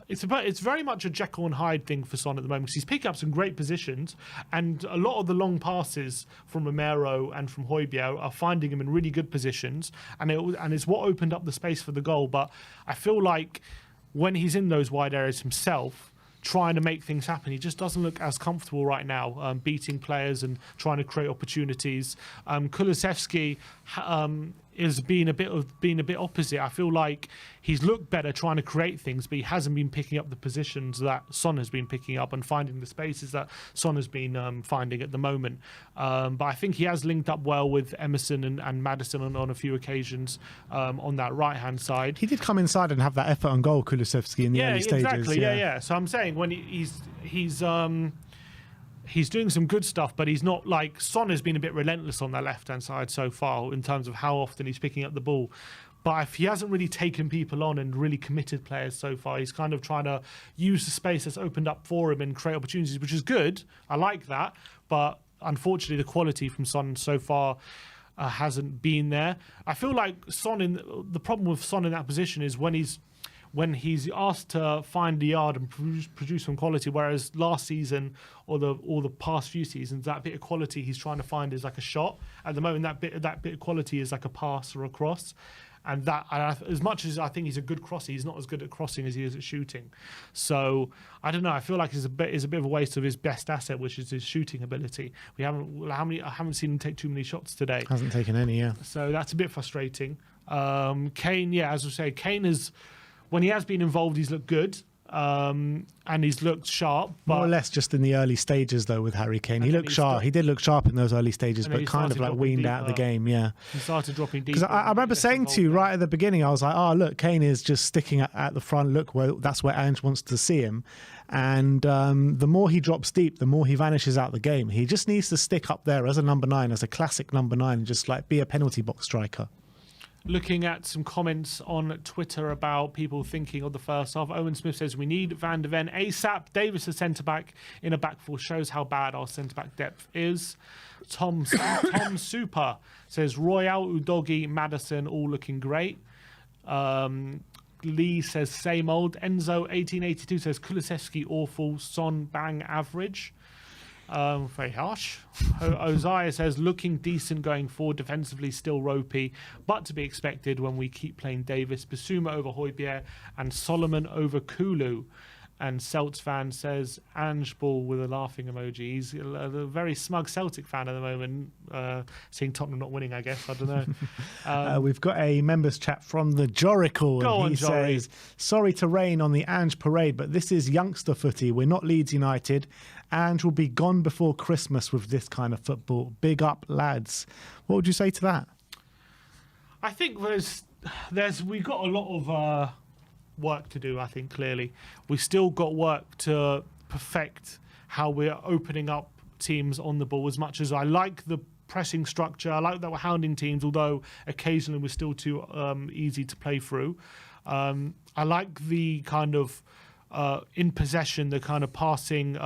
it's very much a Jekyll and Hyde thing for Son at the moment because he's picking up some great positions. And a lot of the long passes from Romero and from Højbjerg are finding him in really good positions, and it's what opened up the space for the goal. But I feel like when he's in those wide areas himself, trying to make things happen, he just doesn't look as comfortable right now, beating players and trying to create opportunities. Kulusevski is being a bit opposite. I feel like he's looked better trying to create things, but he hasn't been picking up the positions that Son has been picking up and finding the spaces that Son has been finding at the moment. But I think he has linked up well with Emerson and Maddison on a few occasions on that right-hand side. He did come inside and have that effort on goal, Kulusevski, in the early stages. Exactly. Yeah. So I'm saying when he's doing some good stuff, but he's not like Son has been a bit relentless on that left-hand side so far in terms of how often he's picking up the ball. But if he hasn't really taken people on and really committed players so far, he's kind of trying to use the space that's opened up for him and create opportunities, which is good. I like that. But unfortunately, the quality from Son so far hasn't been there. I feel like the problem with Son in that position is when he's asked to find the yard and produce some quality, whereas last season or the past few seasons, that bit of quality he's trying to find is like a shot. At the moment, that bit of quality is like a pass or a cross. And that, as much as I think he's a good crosser, he's not as good at crossing as he is at shooting. So I don't know. I feel like it's a bit of a waste of his best asset, which is his shooting ability. I haven't seen him take too many shots today. Hasn't taken any, yeah. So that's a bit frustrating. Kane, yeah, as I say, Kane is, when he has been involved, he's looked good. And he's looked sharp. But more or less just in the early stages, though, with Harry Kane. He looked sharp. He did look sharp in those early stages, but kind of like weaned out of the game, yeah. He started dropping deep. Because I remember saying to you right at the beginning, I was like, oh, look, Kane is just sticking at the front. Look, that's where Ange wants to see him. And the more he drops deep, the more he vanishes out the game. He just needs to stick up there as a number 9, as a classic number 9, and just like be a penalty box striker. Looking at some comments on Twitter about people thinking of the first half. Owen Smith says, we need Van de Ven ASAP. Davis, a centre-back in a back four, shows how bad our centre-back depth is. Tom Super says, Royale, Udogi, Maddison, all looking great. Lee says, same old. Enzo, 1882 says, Kulusevski, awful. Son, bang, average. Very harsh. Ozaya says, looking decent going forward, defensively still ropey, but to be expected when we keep playing Davis. Basuma over Højbjerg and Solomon over Kulu. And Celts fan says, Ange Ball with a laughing emoji. He's a very smug Celtic fan at the moment, seeing Tottenham not winning, I guess. I don't know. We've got a members chat from the Jorical. Go and he says, sorry to rain on the Ange parade, but this is youngster footy. We're not Leeds United. Ange will be gone before Christmas with this kind of football. Big up, lads. What would you say to that? I think we've got a lot of work to do, I think, clearly. We've still got work to perfect how we're opening up teams on the ball. As much as I like the pressing structure, I like that we're hounding teams, although occasionally we're still too easy to play through. I like the kind of in possession, the kind of passing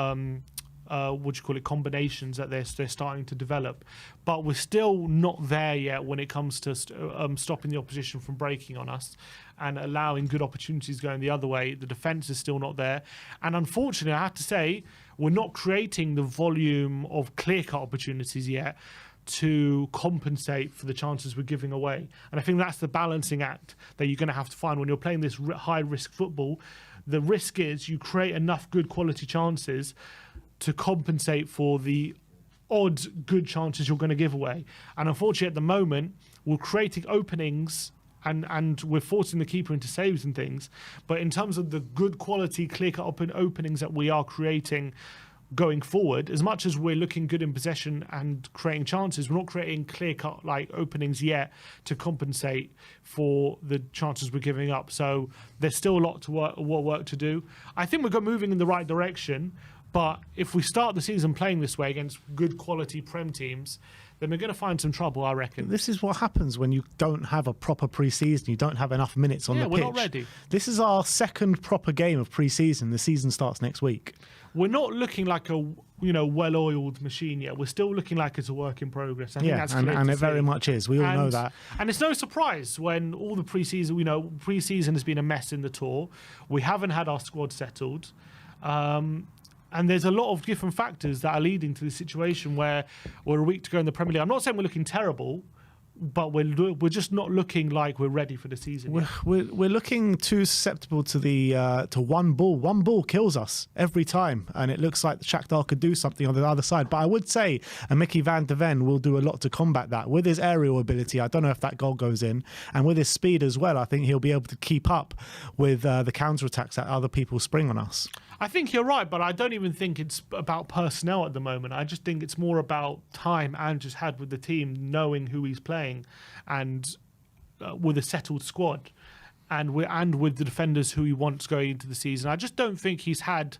combinations that they're starting to develop, but we're still not there yet when it comes to stopping the opposition from breaking on us and allowing good opportunities going the other way. The defence is still not there, and unfortunately I have to say we're not creating the volume of clear-cut opportunities yet to compensate for the chances we're giving away. And I think that's the balancing act that you're going to have to find when you're playing this high-risk football. the risk is you create enough good quality chances to compensate for the odd good chances you're going to give away. And unfortunately, at the moment, we're creating openings and we're forcing the keeper into saves and things. But in terms of the good quality, clear-cut openings that we are creating going forward, as much as we're looking good in possession and creating chances, we're not creating clear-cut like openings yet to compensate for the chances we're giving up. So there's still a lot of work to do. I think we're moving in the right direction. But if we start the season playing this way against good quality Prem teams, then we're going to find some trouble, I reckon. This is what happens when you don't have a proper pre-season. You don't have enough minutes on the pitch. Yeah, we're not ready. This is our second proper game of pre-season. The season starts next week. We're not looking like a well-oiled machine yet. We're still looking like it's a work in progress. I think that's clear and to it very see. much is. We all know that. And it's no surprise when all the pre-season, pre-season has been a mess in the tour. We haven't had our squad settled. And there's a lot of different factors that are leading to this situation where we're a week to go in the Premier League. I'm not saying we're looking terrible, but we're just not looking like we're ready for the season. We're looking too susceptible to the to one ball. One ball kills us every time, and it looks like the Shakhtar could do something on the other side. But I would say Mickey van de Ven will do a lot to combat that with his aerial ability. I don't know if that goal goes in, and with his speed as well. I think he'll be able to keep up with the counter-attacks that other people spring on us. I think you're right, but I don't even think it's about personnel at the moment. I just think it's more about time Andrew's had with the team, knowing who he's playing, and with a settled squad, and with the defenders who he wants going into the season. I just don't think he's had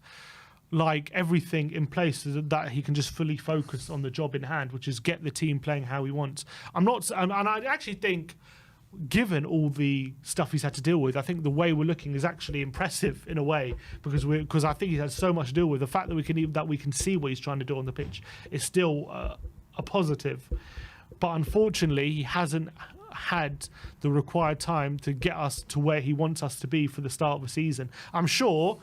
like everything in place so that he can just fully focus on the job in hand, which is get the team playing how he wants. And I actually think, given all the stuff he's had to deal with, I think the way we're looking is actually impressive in a way, because I think he's had so much to deal with. The fact that we can see what he's trying to do on the pitch is still a positive. But unfortunately, he hasn't had the required time to get us to where he wants us to be for the start of the season. I'm sure,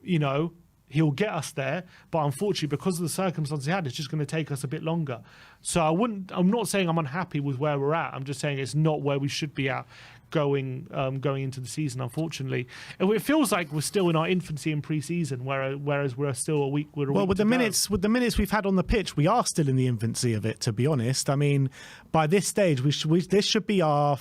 he'll get us there, but unfortunately, because of the circumstances he had, it's just going to take us a bit longer. So I'm not saying I'm unhappy with where we're at. I'm just saying it's not where we should be at going into the season, unfortunately. And it feels like we're still in our infancy in pre-season, whereas we're still a week. With the minutes we've had on the pitch, we are still in the infancy of it, to be honest. I mean, by this stage, this should be our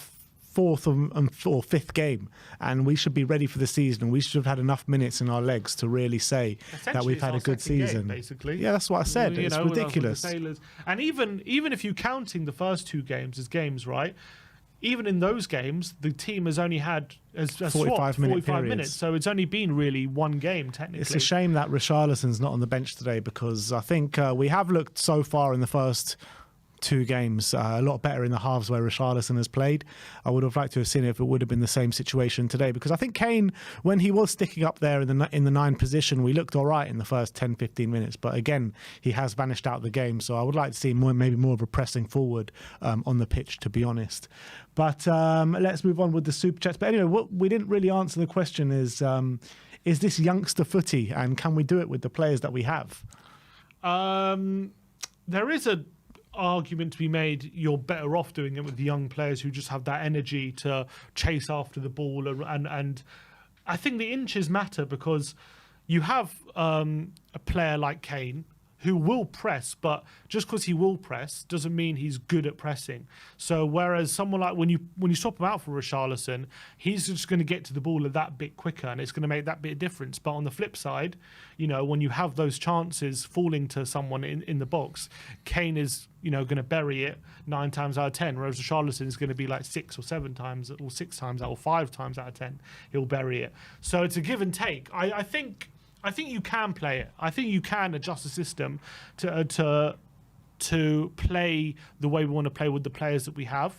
fourth or fifth game, and we should be ready for the season, and we should have had enough minutes in our legs to really say that we've had a good season. Game, basically, yeah, that's what I said. It's ridiculous. And even if you're counting the first two games as games, right? Even in those games, the team has only had 45 minutes, so it's only been really one game technically. It's a shame that Richarlison's not on the bench today, because I think we have looked so far in the first two games a lot better in the halves where Richarlison has played. I would have liked to have seen it if it would have been the same situation today, because I think Kane, when he was sticking up there in the 9 position, we looked all right in the first 10-15 minutes, but again he has vanished out of the game. So I would like to see maybe more of a pressing forward on the pitch, to be honest. But let's move on with the super chats. But anyway, what we didn't really answer the question is this youngster footy, and can we do it with the players that we have? There is a argument to be made you're better off doing it with the young players who just have that energy to chase after the ball, and I think the inches matter, because you have a player like Kane who will press, but just because he will press doesn't mean he's good at pressing. So whereas someone like when you swap him out for Richarlison, he's just going to get to the ball that bit quicker, and it's going to make that bit of difference. But on the flip side, when you have those chances falling to someone in the box, Kane is going to bury it 9 times out of 10, whereas Richarlison is going to be like 6 or 7 times, or 6 times out, or 5 times out of 10 he'll bury it. So it's a give and take. I think you can play it. I think you can adjust the system to play the way we want to play with the players that we have.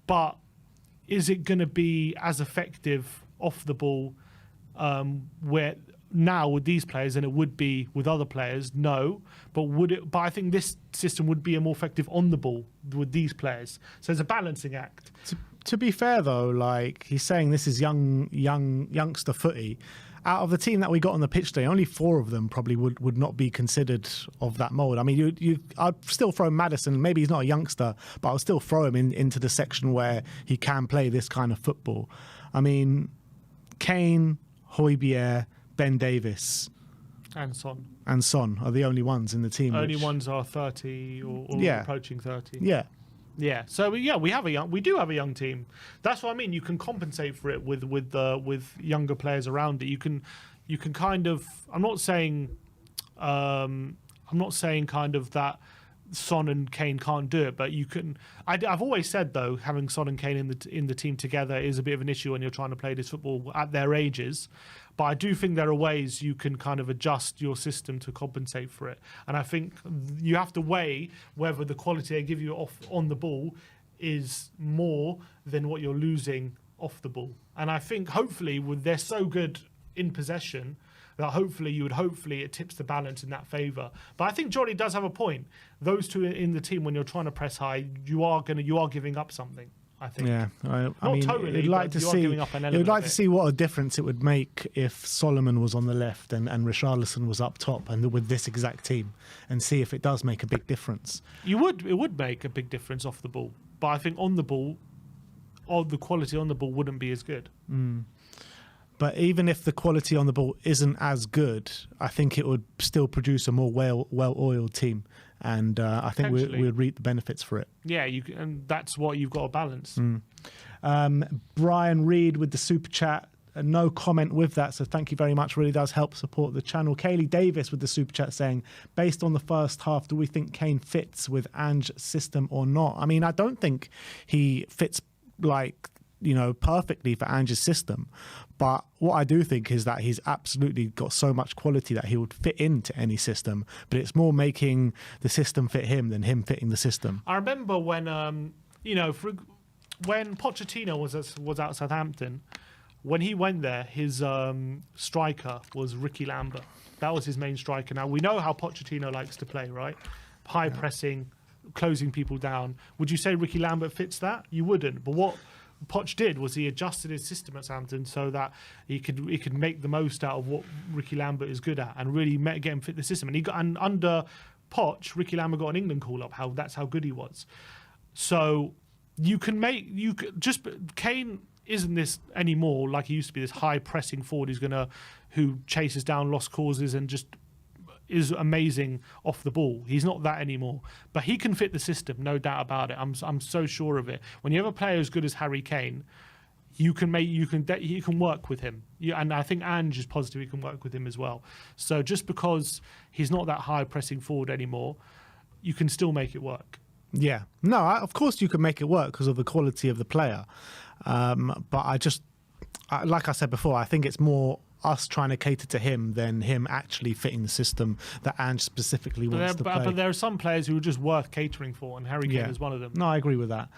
But is it going to be as effective off the ball where now with these players than it would be with other players? No. But But I think this system would be more effective on the ball with these players. So it's a balancing act. To be fair though, like he's saying, this is youngster footy. Out of the team that we got on the pitch today, only 4 of them probably would not be considered of that mould. I mean, I'd still throw Maddison. Maybe he's not a youngster, but I'll still throw him into the section where he can play this kind of football. I mean, Kane, Højbjerg, Ben Davis, And Son. and Son are the only ones in the team. Only ones are 30 or approaching 30. Yeah. Yeah. So we do have a young team. That's what I mean. You can compensate for it with younger players around it. You can kind of. I'm not saying kind of that Son and Kane can't do it, but you can. I've always said though, having Son and Kane in the team together is a bit of an issue when you're trying to play this football at their ages. But I do think there are ways you can kind of adjust your system to compensate for it. And I think you have to weigh whether the quality they give you on the ball is more than what you're losing off the ball. And I think hopefully they're so good in possession that hopefully it tips the balance in that favour. But I think Johnny does have a point. Those two in the team, when you're trying to press high, you are giving up something. I think. Yeah, I mean, totally, you'd like to see. You'd like to see what a difference it would make if Solomon was on the left and Richarlison was up top, and with this exact team, and see if it does make a big difference. It would make a big difference off the ball, but I think on the ball, the quality on the ball wouldn't be as good. But even if the quality on the ball isn't as good, I think it would still produce a more well-oiled team. And I think we would reap the benefits for it. Yeah, and that's what you've got to balance. Brian Reed with the super chat. No comment with that, so thank you very much. Really does help support the channel. Kaylee Davis with the super chat saying, based on the first half, do we think Kane fits with Ange's system or not? I mean, I don't think he fits perfectly for Ange's system. But what I do think is that he's absolutely got so much quality that he would fit into any system. But it's more making the system fit him than him fitting the system. I remember when when Pochettino was at Southampton, when he went there, his striker was Ricky Lambert. That was his main striker. Now we know how Pochettino likes to play, right? High pressing, closing people down. Would you say Ricky Lambert fits that? You wouldn't. But what Poch did was he adjusted his system at Southampton so that he could make the most out of what Ricky Lambert is good at and really get him fit the system. And under Poch, Ricky Lambert got an England call up. That's how good he was. So Kane isn't this anymore like he used to be, this high pressing forward who chases down lost causes and just is amazing off the ball. He's not that anymore, but he can fit the system, no doubt about it. I'm so sure of it. When you have a player as good as Harry Kane, you can work with him. And I think Ange is positive he can work with him as well. So just because he's not that high pressing forward anymore, you can still make it work. Yeah, no, of course you can make it work because of the quality of the player. But like I said before, I think it's more us trying to cater to him than him actually fitting the system that Ange specifically wants to play. But there are some players who are just worth catering for, and Harry Kane is one of them. No, I agree with that.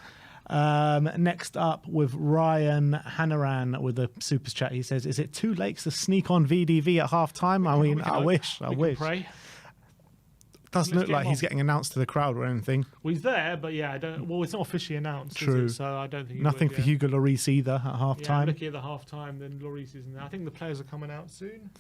Next up with Ryan Hanaran with a super chat. He says, is it too late to sneak on VDV at half time? I mean, I wish. Pray. Doesn't look like he's getting announced to the crowd or anything. Well, he's there, but yeah, it's not officially announced. True. Is it? So I don't think nothing for Hugo Lloris either at half time. Looking at the half time, then Lloris isn't there. I think the players are coming out soon.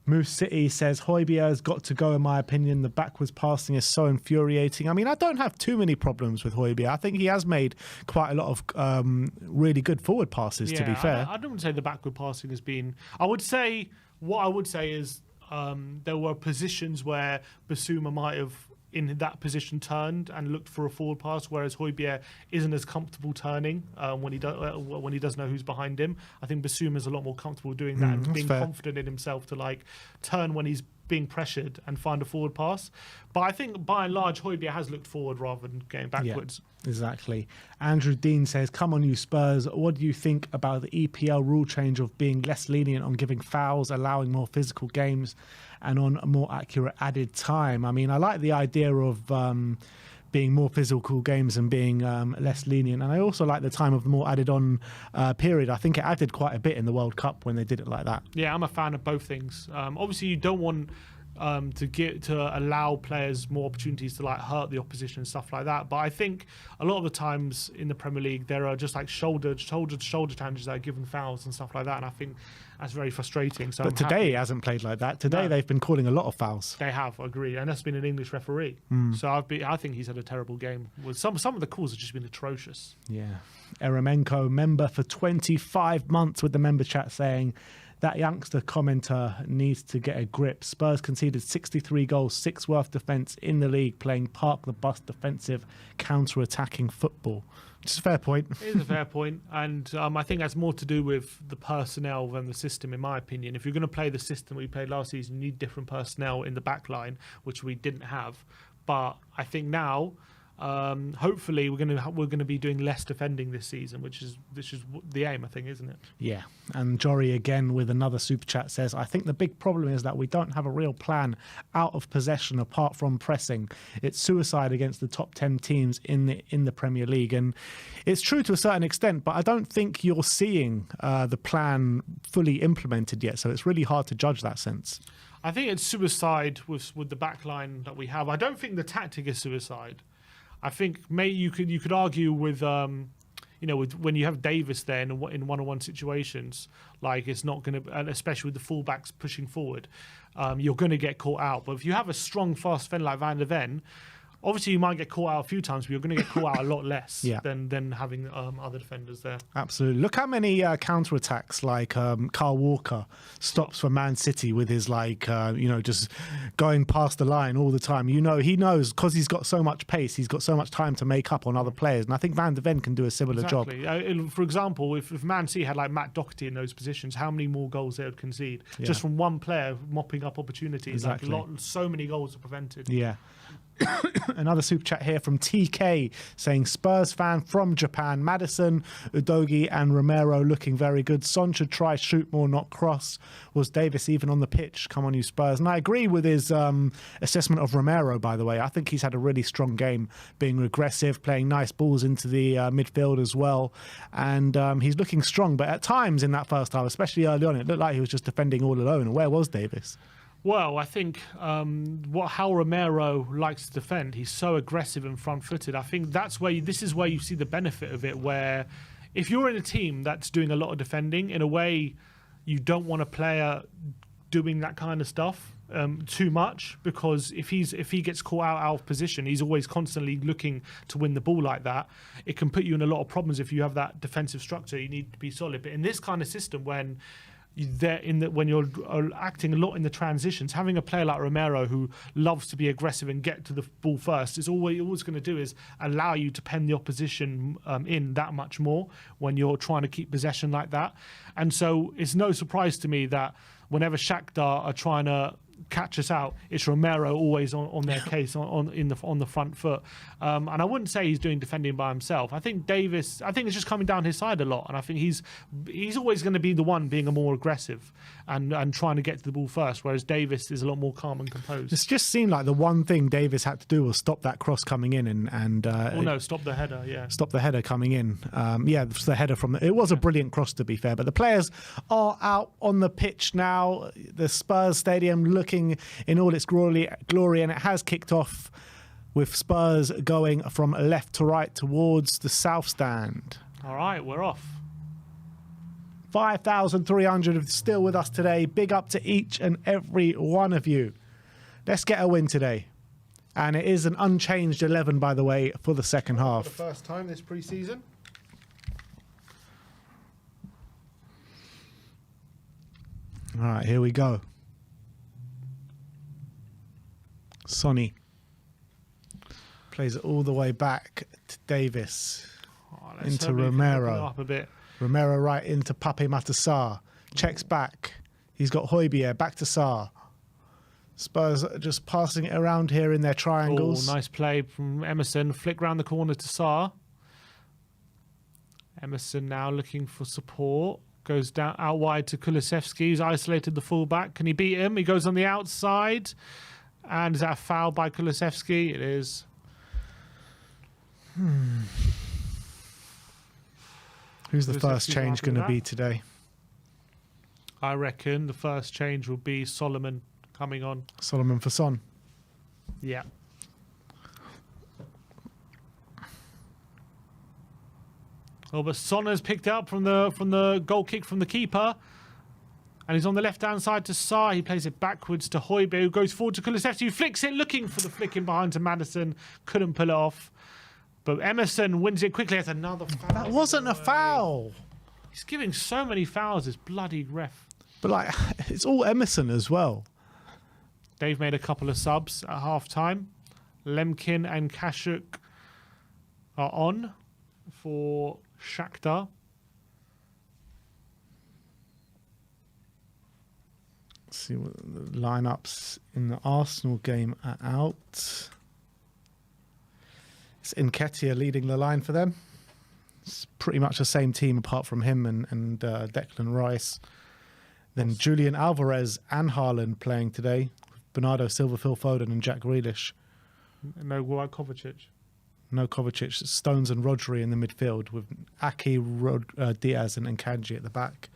Moose City says Højbjerg's got to go in my opinion. The backwards passing is so infuriating. I mean, I don't have too many problems with Højbjerg. I think he has made quite a lot of really good forward passes. To be fair, I don't say the backward passing has been. What I would say is there were positions where Basuma might have, in that position, turned and looked for a forward pass, whereas Højbjerg isn't as comfortable turning when he does know who's behind him. I think Basuma is a lot more comfortable doing that and being confident in himself to turn when he's being pressured and find a forward pass. But I think by and large Højbjerg has looked forward rather than going backwards. Yeah, exactly. Andrew Dean says, come on you Spurs, what do you think about the EPL rule change of being less lenient on giving fouls, allowing more physical games and on a more accurate added time? I mean, I like the idea of being more physical games and being less lenient. And I also like the time of the more added on period. I think it added quite a bit in the World Cup when they did it like that. Yeah, I'm a fan of both things. Obviously, you don't want to allow players more opportunities to hurt the opposition and stuff like that. But I think a lot of the times in the Premier League there are just shoulder challenges that are given fouls and stuff like that, and I think that's very frustrating. So but today he hasn't played like that. Today they've been calling a lot of fouls. They have, I agree, and that's been an English referee. So I think he's had a terrible game. Some of the calls have just been atrocious. Yeah. Eremenko, member for 25 months with the member chat saying, That youngster commenter needs to get a grip. Spurs conceded 63 goals, 6 worth defence in the league, playing park the bus defensive, counter-attacking football. Which is a fair point. It is a fair point, and I think that's more to do with the personnel than the system, in my opinion. If you're going to play the system we played last season, you need different personnel in the back line, which we didn't have. But I think now, hopefully, we're going to be doing less defending this season, which is the aim, I think, isn't it? Yeah, and Jory again with another super chat says, I think the big problem is that we don't have a real plan out of possession apart from pressing. It's suicide against the top 10 teams in the Premier League, and it's true to a certain extent, but I don't think you're seeing the plan fully implemented yet, so it's really hard to judge that sense. I think it's suicide with the back line that we have. I don't think the tactic is suicide. I think maybe you could argue with with when you have Davis there in one-on-one situations, like it's not going to, and especially with the fullbacks pushing forward, you're going to get caught out. But if you have a strong, fast defender like Van der Ven, obviously you might get caught out a few times, but you're going to get caught out a lot less than having other defenders there. Absolutely. Look how many counter-attacks like Kyle Walker stops for Man City with his just going past the line all the time. He knows because he's got so much pace, he's got so much time to make up on other players. And I think Van der Ven can do a similar job. For example, if Man City had like Matt Doherty in those positions, how many more goals they would concede just from one player mopping up opportunities? Exactly. So many goals are prevented. Yeah. Another super chat here from TK saying Spurs fan from Japan, Maddison, Udogie and Romero looking very good. Son should try shoot more, not cross. Was Davis even on the pitch? Come on, you Spurs. And I agree with his assessment of Romero, by the way. I think he's had a really strong game, being aggressive, playing nice balls into the midfield as well. And he's looking strong. But at times in that first half, especially early on, it looked like he was just defending all alone. And where was Davis? Well, I think how Romero likes to defend, he's so aggressive and front-footed. I think this is where you see the benefit of it, where if you're in a team that's doing a lot of defending, in a way, you don't want a player doing that kind of stuff too much, because if he gets caught out of position, he's always constantly looking to win the ball like that. It can put you in a lot of problems if you have that defensive structure. You need to be solid. But in this kind of system, when you're acting a lot in the transitions, having a player like Romero who loves to be aggressive and get to the ball first, is all going to do is allow you to pen the opposition in that much more when you're trying to keep possession like that. And so it's no surprise to me that whenever Shakhtar are trying to catch us out, it's Romero always on their case on the front foot, and I wouldn't say he's doing defending by himself. I think Davis, it's just coming down his side a lot, and I think he's always going to be the one being a more aggressive and trying to get to the ball first, whereas Davis is a lot more calm and composed. It's just seemed like the one thing Davis had to do was stop that cross coming in and stop the header. Yeah, stop the header coming in. The header from it was a brilliant cross, to be fair. But the players are out on the pitch now. The Spurs stadium looking in all its glory, and it has kicked off with Spurs going from left to right towards the south stand. All right, we're off. 5,300 still with us today. Big up to each and every one of you. Let's get a win today. And it is an unchanged 11, by the way, for the second half. For the first time this pre-season. All right, here we go. Sonny plays it all the way back to Davis, into Romero. Up a bit. Romero right into Pape Matar. Checks back. He's got Højbjerg back to Sarr. Spurs just passing it around here in their triangles. Nice play from Emerson. Flick round the corner to Sarr. Emerson now looking for support. Goes down out wide to Kulusevski. He's isolated the fullback. Can he beat him? He goes on the outside. And is that a foul by Kulusevski? It is. Who's the first change going to be today? I reckon the first change will be Solomon coming on. Solomon for Son. Yeah. Oh, but Son has picked up from the goal kick from the keeper. And he's on the left-hand side to Sarr. He plays it backwards to Højbjerg, who goes forward to Kulusevski, who flicks it, looking for the flick in behind to Maddison. Couldn't pull it off. But Emerson wins it quickly. That's another foul. That wasn't a foul. He's giving so many fouls, this bloody ref. But like, it's all Emerson as well. They've made a couple of subs at half-time. Lemkin and Kashuk are on for Shakhtar. Let's see what the lineups in the Arsenal game are out. It's Nketiah leading the line for them. It's pretty much the same team apart from him and Declan Rice. Then Julian Alvarez and Haaland playing today. Bernardo Silva, Phil Foden and Jack Grealish. No Kovacic. No Kovacic. Stones and Rodri in the midfield with Aki, Diaz and Kanji at the back.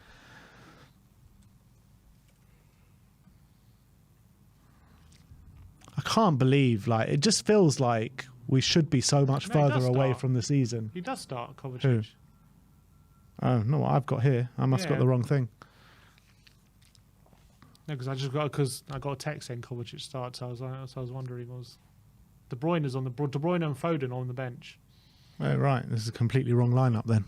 I can't believe, like, it just feels like we should be so much further away from the season. He does start, Kovacic. Who? Oh, no, what I've got here. I must have got the wrong thing. No, because I got a text saying Kovacic starts. So I was wondering, was De Bruyne and Foden on the bench? Oh, right. This is a completely wrong lineup then.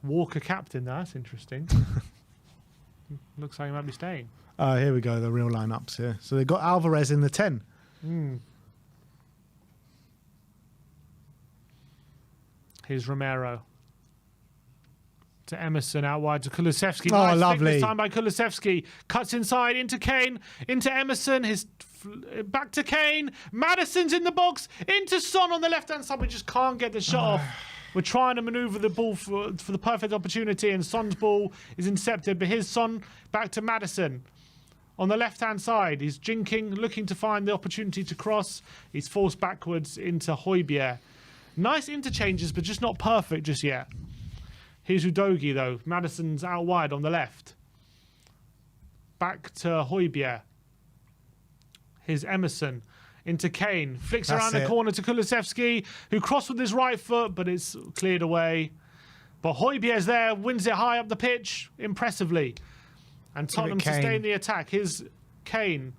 Walker captain. That's interesting. Looks like he might be staying. Here we go. The real lineups here. So they've got Alvarez in the 10. Here's Romero. To Emerson, out wide to Kulusevski. Oh, nice lovely. This time by Kulusevski. Cuts inside into Kane, into Emerson. Back to Kane. Maddison's in the box. Into Son on the left-hand side. We just can't get the shot off. We're trying to manoeuvre the ball for the perfect opportunity, and Son's ball is intercepted. But here's Son back to Maddison. On the left-hand side, he's jinking, looking to find the opportunity to cross. He's forced backwards into Højbjerg. Nice interchanges, but just not perfect just yet. Here's Udogie, though. Maddison's out wide on the left. Back to Højbjerg. Here's Emerson. Into Kane. Flicks around the corner to Kulusevski, who crossed with his right foot, but it's cleared away. But Højbjerg's there, wins it high up the pitch, impressively. And Tottenham sustain the attack. Here's Kane.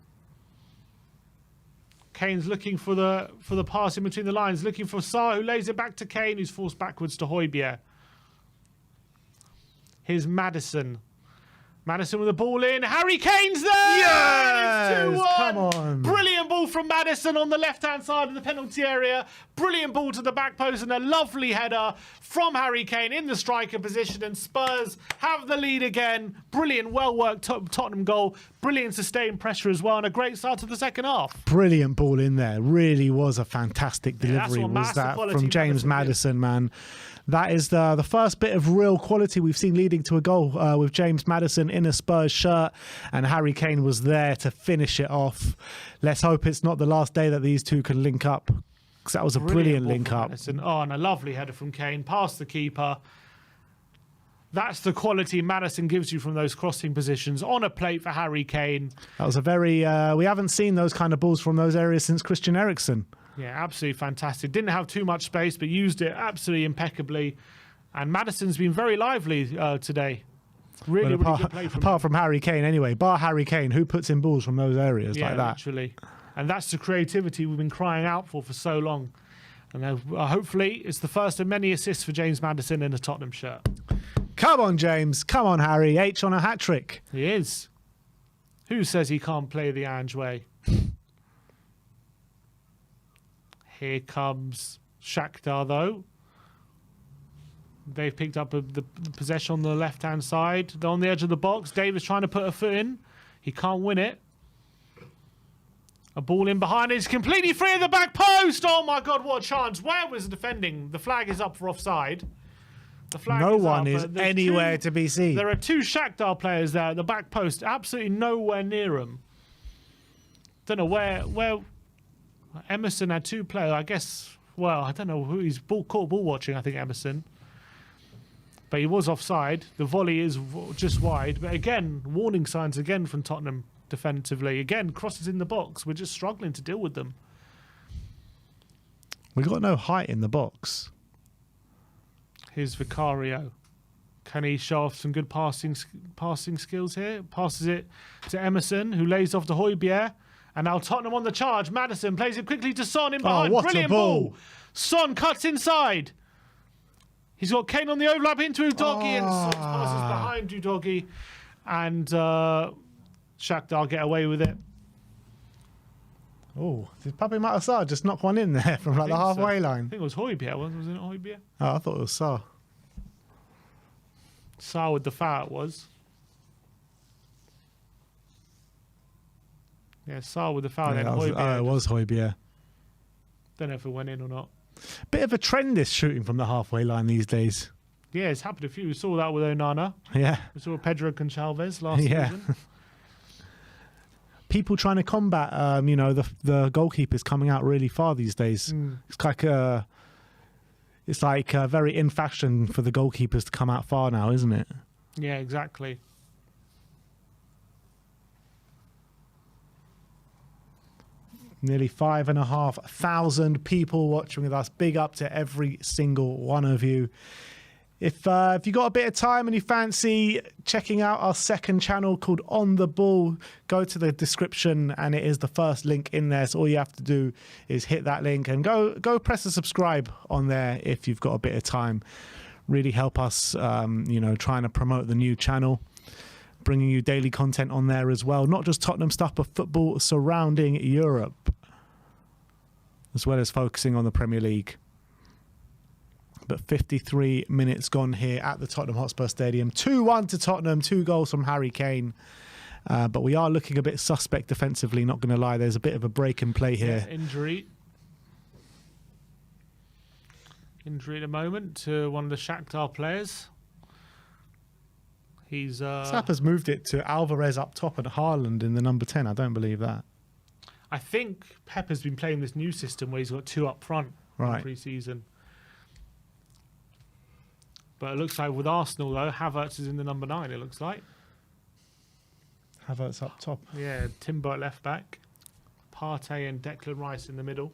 Kane's looking for the pass in between the lines, looking for Sarr, who lays it back to Kane, who's forced backwards to Højbjerg. Here's Maddison. Maddison with the ball in. Harry Kane's there! Yes! It's 2-1. Come on. Brilliant ball from Maddison on the left-hand side of the penalty area. Brilliant ball to the back post and a lovely header from Harry Kane in the striker position. And Spurs have the lead again. Brilliant, well-worked Tottenham goal. Brilliant sustained pressure as well. And a great start to the second half. Brilliant ball in there. Really was a fantastic delivery. Was that from James Maddison, man. That is the first bit of real quality we've seen leading to a goal with James Maddison in a Spurs shirt, and Harry Kane was there to finish it off. Let's hope it's not the last day that these two can link up, because that was a brilliant link up. Maddison. Oh, and a lovely header from Kane, past the keeper. That's the quality Maddison gives you from those crossing positions on a plate for Harry Kane. That was a very... we haven't seen those kind of balls from those areas since Christian Eriksen. Yeah, absolutely fantastic. Didn't have too much space, but used it absolutely impeccably. And Maddison's been very lively today. Really good play from apart from Harry Kane, anyway. Bar Harry Kane, who puts in balls from those areas like that? Literally. And that's the creativity we've been crying out for so long. And hopefully it's the first of many assists for James Maddison in a Tottenham shirt. Come on, James. Come on, Harry. H on a hat-trick. He is. Who says he can't play the Ange way? Here comes Shakhtar, though. They've picked up the possession on the left-hand side. They're on the edge of the box. Davis trying to put a foot in. He can't win it. A ball in behind. It's completely free of the back post. Oh, my God, what a chance. Where was the defending? The flag is up for offside. The flag no is one up, is anywhere to be seen. There are two Shakhtar players there at the back post. Absolutely nowhere near them. Don't know where Emerson had two players. I guess, well, I don't know who he's caught ball watching, I think, Emerson. But he was offside. The volley is just wide. But again, warning signs again from Tottenham defensively. Again, crosses in the box. We're just struggling to deal with them. We got no height in the box. Here's Vicario. Can he show off some good passing skills here? Passes it to Emerson, who lays off to Højbjerg. And now Tottenham on the charge. Maddison plays it quickly to Son in behind. What Brilliant a ball. Son cuts inside. He's got Kane on the overlap into Udogie, and Son passes behind Udogie, and Shakhtar get away with it. Oh, did Pape Matar Sarr just knock one in there from like the halfway line? I think it was Højbjerg, wasn't it Højbjerg? Oh, I thought it was Sarr. Sarr with the foul it was. Yeah, Sarr with the foul, then Højbjerg. It was Højbjerg. Don't know if it went in or not. Bit of a trend, this shooting from the halfway line these days. Yeah, it's happened a few. We saw that with Onana. Yeah. We saw Pedro Goncalves last season. People trying to combat, the goalkeepers coming out really far these days. It's like very in fashion for the goalkeepers to come out far now, isn't it? Yeah, exactly. Nearly 5,500 people watching with us. Big up to every single one of you. If you got a bit of time and you fancy checking out our second channel called On The Ball, go to the description and it is the first link in there. So all you have to do is hit that link and go press the subscribe on there if you've got a bit of time. Really help us, trying to promote the new channel. Bringing you daily content on there as well. Not just Tottenham stuff, but football surrounding Europe. As well as focusing on the Premier League. But 53 minutes gone here at the Tottenham Hotspur Stadium. 2-1 to Tottenham, 2 goals from Harry Kane. But we are looking a bit suspect defensively, not going to lie. There's a bit of a break in play here. Yeah, injury at the moment to one of the Shakhtar players. He's Sapper's moved it to Alvarez up top and Haaland in the number 10. I don't believe that. I think Pep has been playing this new system where he's got 2 up front in pre-season. But it looks like with Arsenal, though, Havertz is in the number 9, it looks like. Havertz up top. Yeah, Timber at left back. Partey and Declan Rice in the middle.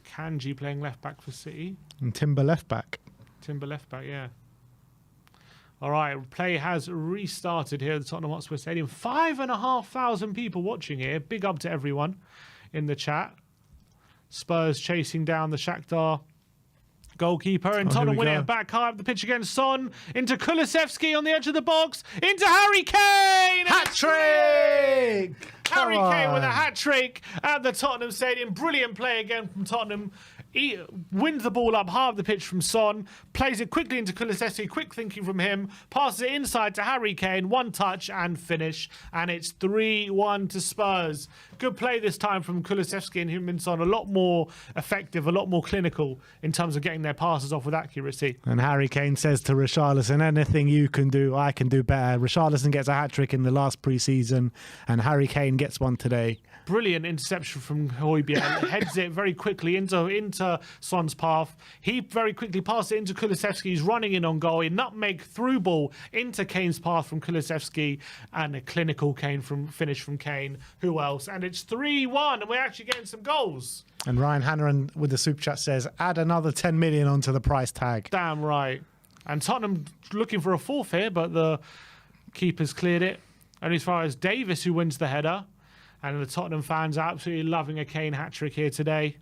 Kanji playing left back for City. And Timber left back. Timber left back, yeah. All right, play has restarted here at the Tottenham Hotspur Stadium. 5,500 people watching here. Big up to everyone in the chat. Spurs chasing down the Shakhtar goalkeeper, and Tottenham winning it back high up the pitch against Son. Into Kulusevski on the edge of the box. Into Harry Kane! Hat-trick! Harry Kane with a hat-trick at the Tottenham Stadium. Brilliant play again from Tottenham. He wins the ball up half the pitch from Son, plays it quickly into Kulusevski, quick thinking from him, passes it inside to Harry Kane, 1 touch and finish, and it's 3-1 to Spurs. Good play this time from Kulusevski and Heung-min Son, a lot more effective, a lot more clinical in terms of getting their passes off with accuracy. And Harry Kane says to Richarlison, anything you can do, I can do better. Richarlison gets a hat-trick in the last pre-season, and Harry Kane gets one today. Brilliant interception from Højbjerg. Heads it very quickly into Son's path. He very quickly passes it into Kulusevski. He's running in on goal. A nutmeg through ball into Kane's path from Kulusevski, and a clinical finish from Kane. Who else? And it's 3-1, and we're actually getting some goals. And Ryan Hannahan with the super chat says, add another 10 million onto the price tag. Damn right. And Tottenham looking for a fourth here, but the keeper's cleared it. And as far as Davis, who wins the header. And the Tottenham fans are absolutely loving a Kane hat-trick here today.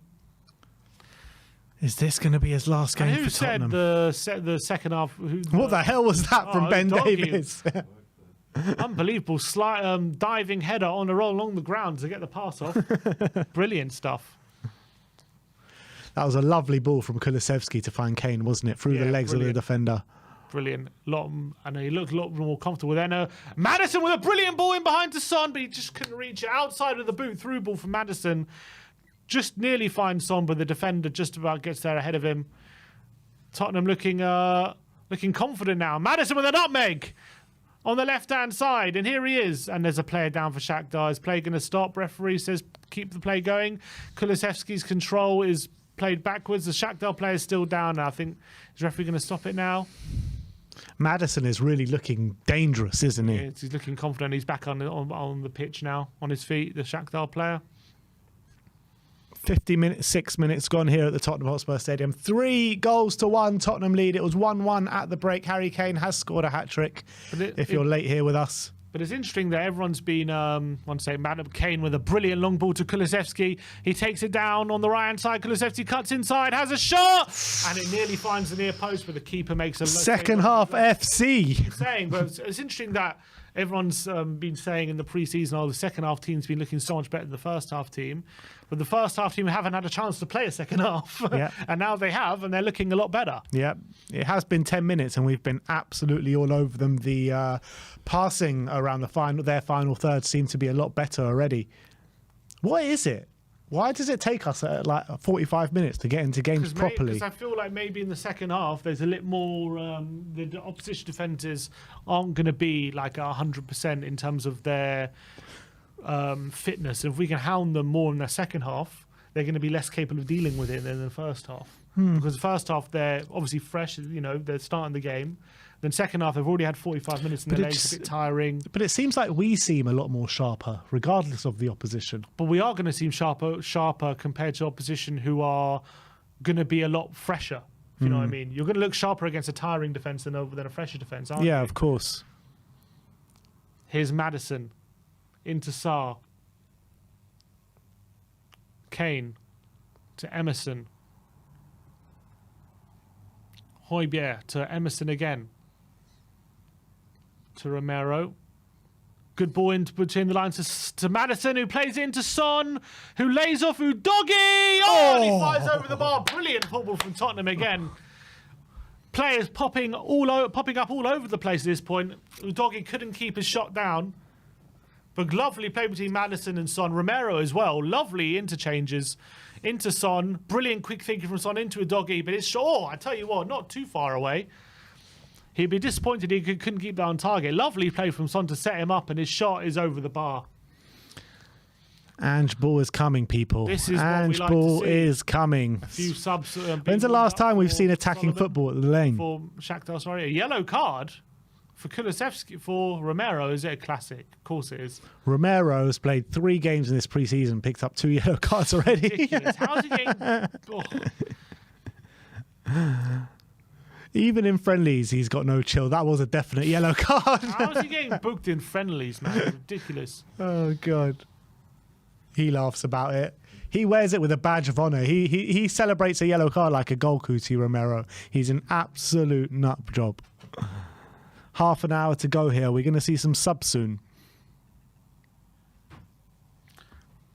Is this going to be his last game for Tottenham? Who said the second half? What the hell was that from Ben Davis? Unbelievable diving header on a roll along the ground to get the pass off. Brilliant stuff. That was a lovely ball from Kulusevski to find Kane, wasn't it? Through the legs of the defender. Brilliant. And he looked a lot more comfortable then. Maddison with a brilliant ball in behind to Son, but he just couldn't reach it. Outside of the boot, through ball from Maddison. Just nearly finds Son, but the defender just about gets there ahead of him. Tottenham looking confident now. Maddison with a nutmeg on the left-hand side, and here he is. And there's a player down for Shakhtar. Is play going to stop? Referee says keep the play going. Kulusevski's control is played backwards. The Shakhtar player is still down now. I think is referee going to stop it now? Madison is really looking dangerous, isn't he? Yeah, he's looking confident. He's back on the pitch now, on his feet, the Shakhtar player. 6 minutes gone here at the Tottenham Hotspur Stadium. 3-1 Tottenham lead. It was 1-1 at the break. Harry Kane has scored a hat-trick, if you're late here with us. But it's interesting that everyone's been, Kane with a brilliant long ball to Kulusevski. He takes it down on the right-hand side. Kulusevski cuts inside, has a shot, and it nearly finds the near post, but the keeper makes a second half FC. But it's interesting that everyone's been saying in the pre-season, the second half team's been looking so much better than the first half team. But the first half team haven't had a chance to play a second half. Yeah. And now they have, and they're looking a lot better. Yeah, it has been 10 minutes and we've been absolutely all over them. The passing around their final third seemed to be a lot better already. What is it? Why does it take us like 45 minutes to get into games properly? Because I feel like maybe in the second half there's a little more. The opposition defenders aren't going to be like 100% in terms of their fitness. If we can hound them more in their second half, they're going to be less capable of dealing with it than in the first half. Because the first half they're obviously fresh. They're starting the game. Then second half, they've already had 45 minutes and their legs a bit tiring. But it seems like we seem a lot more sharper, regardless of the opposition. But we are going to seem sharper compared to opposition who are going to be a lot fresher, if you know what I mean. You're going to look sharper against a tiring defence than a fresher defence, aren't you? Yeah, of course. Here's Maddison into Sarr. Kane to Emerson. Højbjerg to Emerson again. To Romero. Good ball in between the lines to Maddison, who plays it into Son, who lays off Udogie. And he flies over the bar. Brilliant football from Tottenham again. Players popping up all over the place at this point. Udogie couldn't keep his shot down. But lovely play between Maddison and Son. Romero as well. Lovely interchanges into Son. Brilliant quick thinking from Son into Udogie. But it's, I tell you what, not too far away. He'd be disappointed he couldn't keep that on target. Lovely play from Son to set him up, and his shot is over the bar. Ange Ball is coming, people. This is Ange what we like Ball to see. is coming. A few subs. When's the last time we've seen attacking football at the lane? For Shakhtar, sorry. A yellow card for Kulusevski, for Romero. Is it a classic? Of course it is. Romero has played 3 games in this pre-season, picked up 2 yellow cards already. Ridiculous. How's he getting... Even in friendlies, he's got no chill. That was a definite yellow card. How's he getting booked in friendlies, man? Ridiculous. Oh, God. He laughs about it. He wears it with a badge of honour. He celebrates a yellow card like a goal cootie, Romero. He's an absolute nut job. Half an hour to go here. We're going to see some subs soon.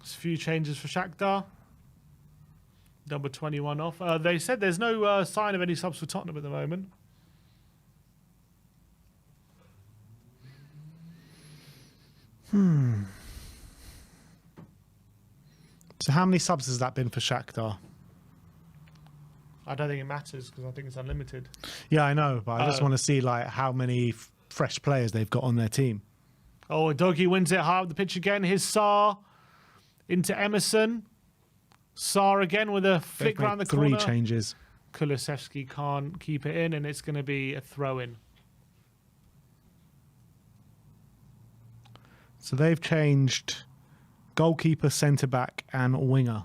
There's a few changes for Shakhtar. Number 21 off. They said there's no sign of any subs for Tottenham at the moment. So how many subs has that been for Shakhtar? I don't think it matters because I think it's unlimited. Yeah, I know, but I just want to see like how many fresh players they've got on their team. Oh, Udogie wins it high up the pitch again. Here's Sarr into Emerson. Sarr again with a flick around the corner. 3 changes. Kulusevski can't keep it in, and it's going to be a throw-in. So they've changed goalkeeper, centre-back and winger.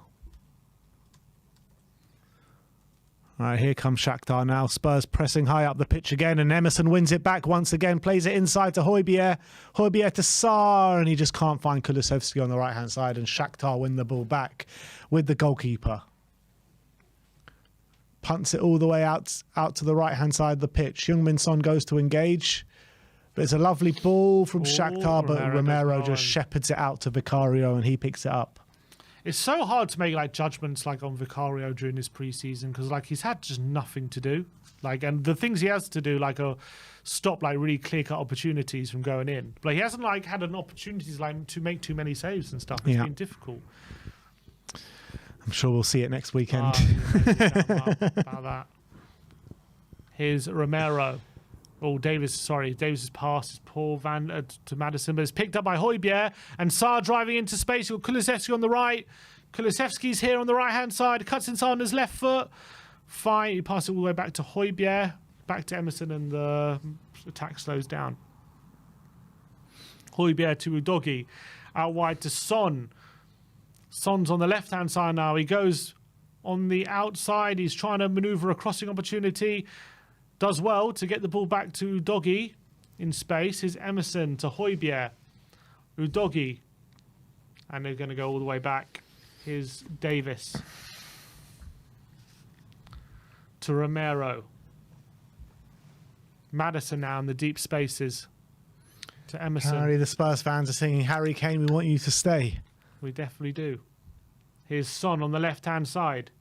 All right, here comes Shakhtar now. Spurs pressing high up the pitch again, and Emerson wins it back once again, plays it inside to Højbjerg. Højbjerg to Sarr, and he just can't find Kulusevski on the right-hand side, and Shakhtar win the ball back with the goalkeeper. Punts it all the way out to the right-hand side of the pitch. Heung-min Son goes to engage, but it's a lovely ball from Shakhtar, but Romero just shepherds it out to Vicario, and he picks it up. It's so hard to make like judgments like on Vicario during this preseason because like he's had just nothing to do. Like, and the things he has to do like are stop like really clear-cut opportunities from going in. But he hasn't like had an opportunities like to make too many saves and stuff. It's been difficult. I'm sure we'll see it next weekend. About that. Here's Romero. Oh, Davis's pass is poor to Maddison, but it's picked up by Højbjerg, and Sarr driving into space. You've got Kulusevski on the right. Kulusevski's here on the right-hand side, cuts inside on his left foot. Fine, he passes it all the way back to Højbjerg, back to Emerson, and the attack slows down. Højbjerg to Udogie, out wide to Son. Son's on the left-hand side now. He goes on the outside. He's trying to manoeuvre a crossing opportunity. Does well to get the ball back to Udogie in space. Here's Emerson to Højbjerg. Udogi. And they're going to go all the way back. Here's Davis. To Romero. Maddison now in the deep spaces. To Emerson. Harry, the Spurs fans are singing, Harry Kane, we want you to stay. We definitely do. Here's Son on the left-hand side.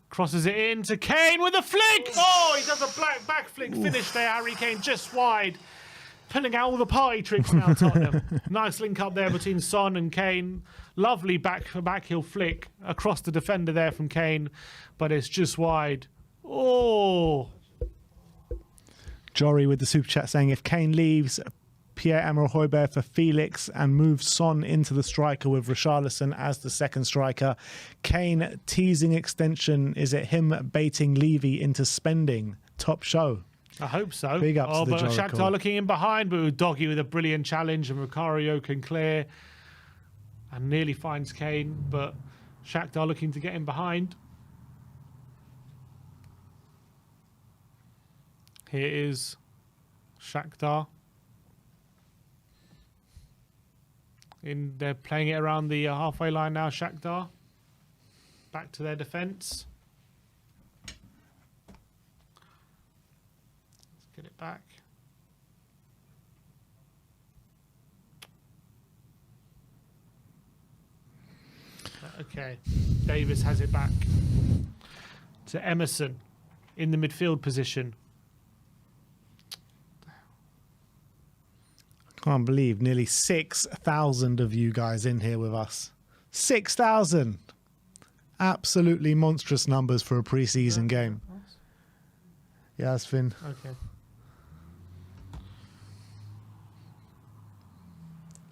Crosses it in to Kane with a flick. Oh, he does a back flick finish there. Harry Kane just wide. Pulling out all the party tricks now, Tottenham. Nice link up there between Son and Kane. Lovely backheel flick across the defender there from Kane. But it's just wide. Oh. Jory with the super chat saying, if Kane leaves Pierre-Emerick Højbjerg for Felix and moves Son into the striker with Richarlison as the second striker, Kane teasing extension, is it him baiting Levy into spending? Top show. I hope so. Big up to the but Jory Shakhtar call. looking in behind, but Udogi with a brilliant challenge, and Macario can clear and nearly finds Kane, but Shakhtar looking to get in behind. Here is Shakhtar. They're playing it around the halfway line now, Shakhtar. Back to their defence. Let's get it back. Okay, Davis has it back to Emerson in the midfield position. Can't believe nearly 6,000 of you guys in here with us. 6,000. Absolutely monstrous numbers for a pre-season game. Yeah, it's Finn. Okay.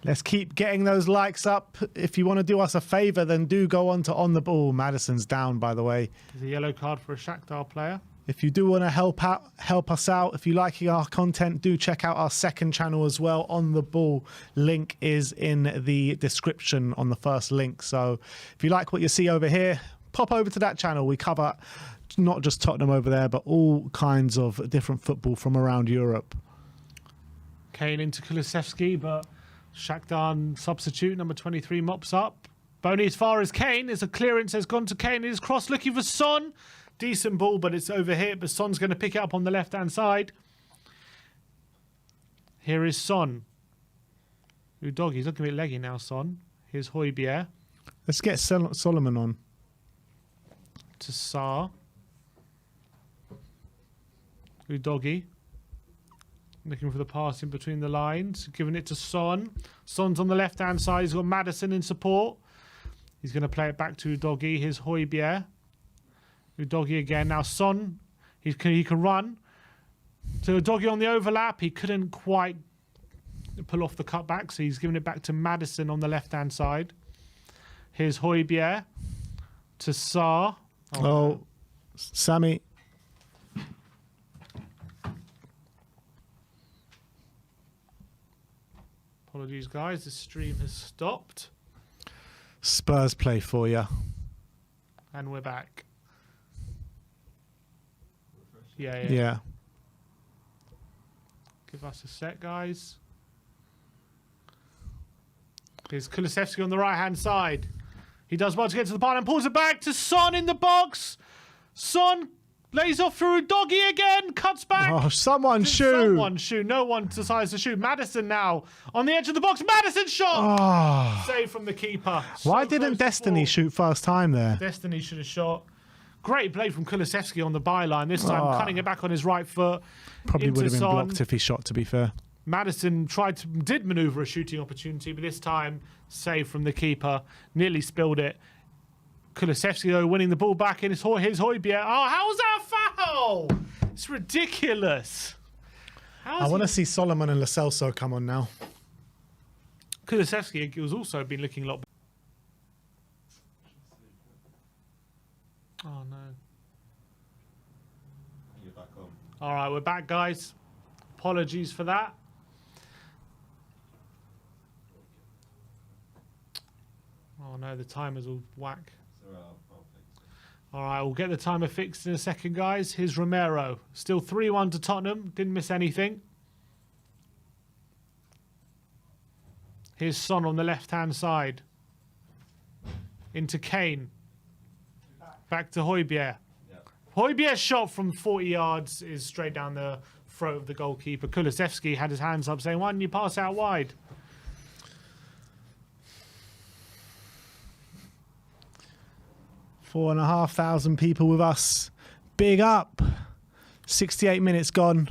Let's keep getting those likes up. If you want to do us a favour, then do go on to On The Ball. Madison's down, by the way. There's a yellow card for a Shakhtar player. If you do want to help us out, if you like our content, do check out our second channel as well. On The Ball link is in the description on the first link. So if you like what you see over here, pop over to that channel. We cover not just Tottenham over there, but all kinds of different football from around Europe. Kane into Kulusevski, but Shakhtar substitute, number 23, mops up. Boney as far as Kane. There's a clearance has gone to Kane. His cross looking for Son. Decent ball, but it's over here. But Son's going to pick it up on the left-hand side. Here is Son. Udogi's looking a bit leggy now, Son. Here's Højbjerg. Let's get Solomon on. To Sarr. Udogi. Looking for the pass in between the lines. Giving it to Son. Son's on the left-hand side. He's got Maddison in support. He's going to play it back to Udogi. Here's Højbjerg. Udogi again. Now Son, he can run. So Udogi on the overlap. He couldn't quite pull off the cutback, so he's giving it back to Maddison on the left-hand side. Here's Højbjerg to Sarr. Oh, Sammy. Apologies, guys. The stream has stopped. Spurs play for you. And we're back. Yeah. Yeah. Give us a sec, guys. Here's Kulusevski on the right-hand side. He does well to get to the part and pulls it back to Son in the box. Son lays off through Udogi again. Cuts back. Oh, someone shoot. Someone shoot. No one decides to shoot. Maddison now on the edge of the box. Maddison shot. Oh. Save from the keeper. Why So didn't close to Destiny four. shoot first time there? Destiny should have shot. Great play from Kulusevski on the byline. This time cutting it back on his right foot. Probably into would have been Son. blocked if he shot, to be fair. Maddison did manoeuvre a shooting opportunity, but this time save from the keeper. Nearly spilled it. Kulusevski, though, winning the ball back in his Højbjerg. Oh, how's that foul? It's ridiculous. I want to see Solomon and Lo Celso come on now. Kulusevski has also been looking a lot better. Oh, no. You're back on. All right, we're back, guys. Apologies for that. Oh, no, the timer's all whack. I'll fix it. All right, we'll get the timer fixed in a second, guys. Here's Romero. Still 3-1 to Tottenham. Didn't miss anything. Here's Son on the left-hand side. Into Kane. Back to Højbjerg. Yeah. Højbjerg's shot from 40 yards is straight down the throat of the goalkeeper. Kulusevski had his hands up saying, why didn't you pass out wide? Four and a half thousand people with us. Big up. 68 minutes gone.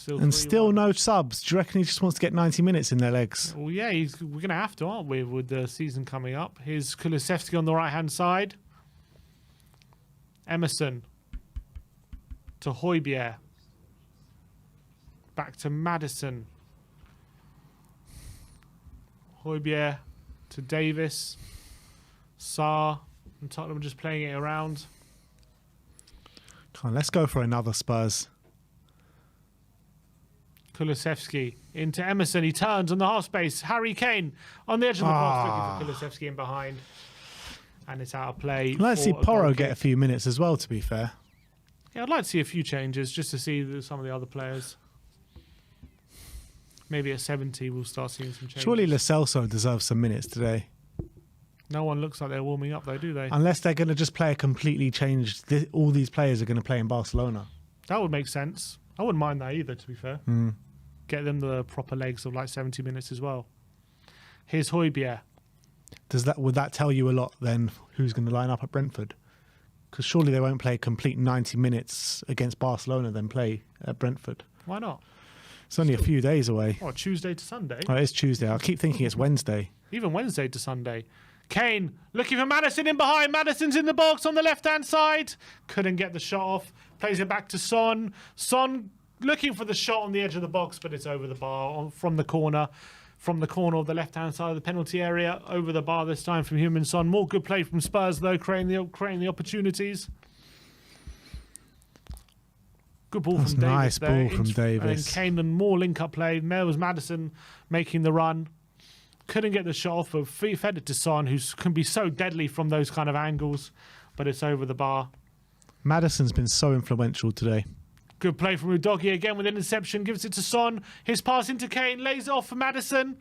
And still no subs. Do you reckon he just wants to get 90 minutes in their legs? Well, yeah, we're going to have to, aren't we, with the season coming up. Here's Kulusevski on the right-hand side. Emerson to Højbjerg. Back to Maddison. Højbjerg to Davis. Sarr and Tottenham just playing it around. Come on, let's go for another Spurs. Kulusevski into Emerson. He turns on the half space. Harry Kane on the edge of the box looking for Kulusevski in behind. And it's out of play. I'd like to see Porro get a few minutes as well, to be fair. Yeah, I'd like to see a few changes just to see some of the other players. Maybe at 70 we'll start seeing some changes. Surely Lo Celso deserves some minutes today. No one looks like they're warming up though, do they? Unless they're going to just play a completely changed... all these players are going to play in Barcelona. That would make sense. I wouldn't mind that either, to be fair. Get them the proper legs of like 70 minutes as well. Here's Højbjerg. Would that tell you a lot then who's going to line up at Brentford? Because surely they won't play a complete 90 minutes against Barcelona then play at Brentford. Why not? It's only a few days away. Oh, Tuesday to Sunday. Oh, it is Tuesday. I keep thinking it's Wednesday. Even Wednesday to Sunday. Kane looking for Maddison in behind. Maddison's in the box on the left-hand side. Couldn't get the shot off. Plays it back to Son. Son looking for the shot on the edge of the box, but it's over the bar from the corner. From the corner of the left-hand side of the penalty area. Over the bar this time from Heung-min Son. More good play from Spurs, though, creating the opportunities. Good ball That's from Davis. Nice there. ball from Davis. And Kane and more link-up play. There was Maddison making the run. Couldn't get the shot off, but fed it to Son, who can be so deadly from those kind of angles. But it's over the bar. Maddison's been so influential today. Good play from Udogie again with an interception. Gives it to Son. His pass into Kane. Lays it off for Maddison.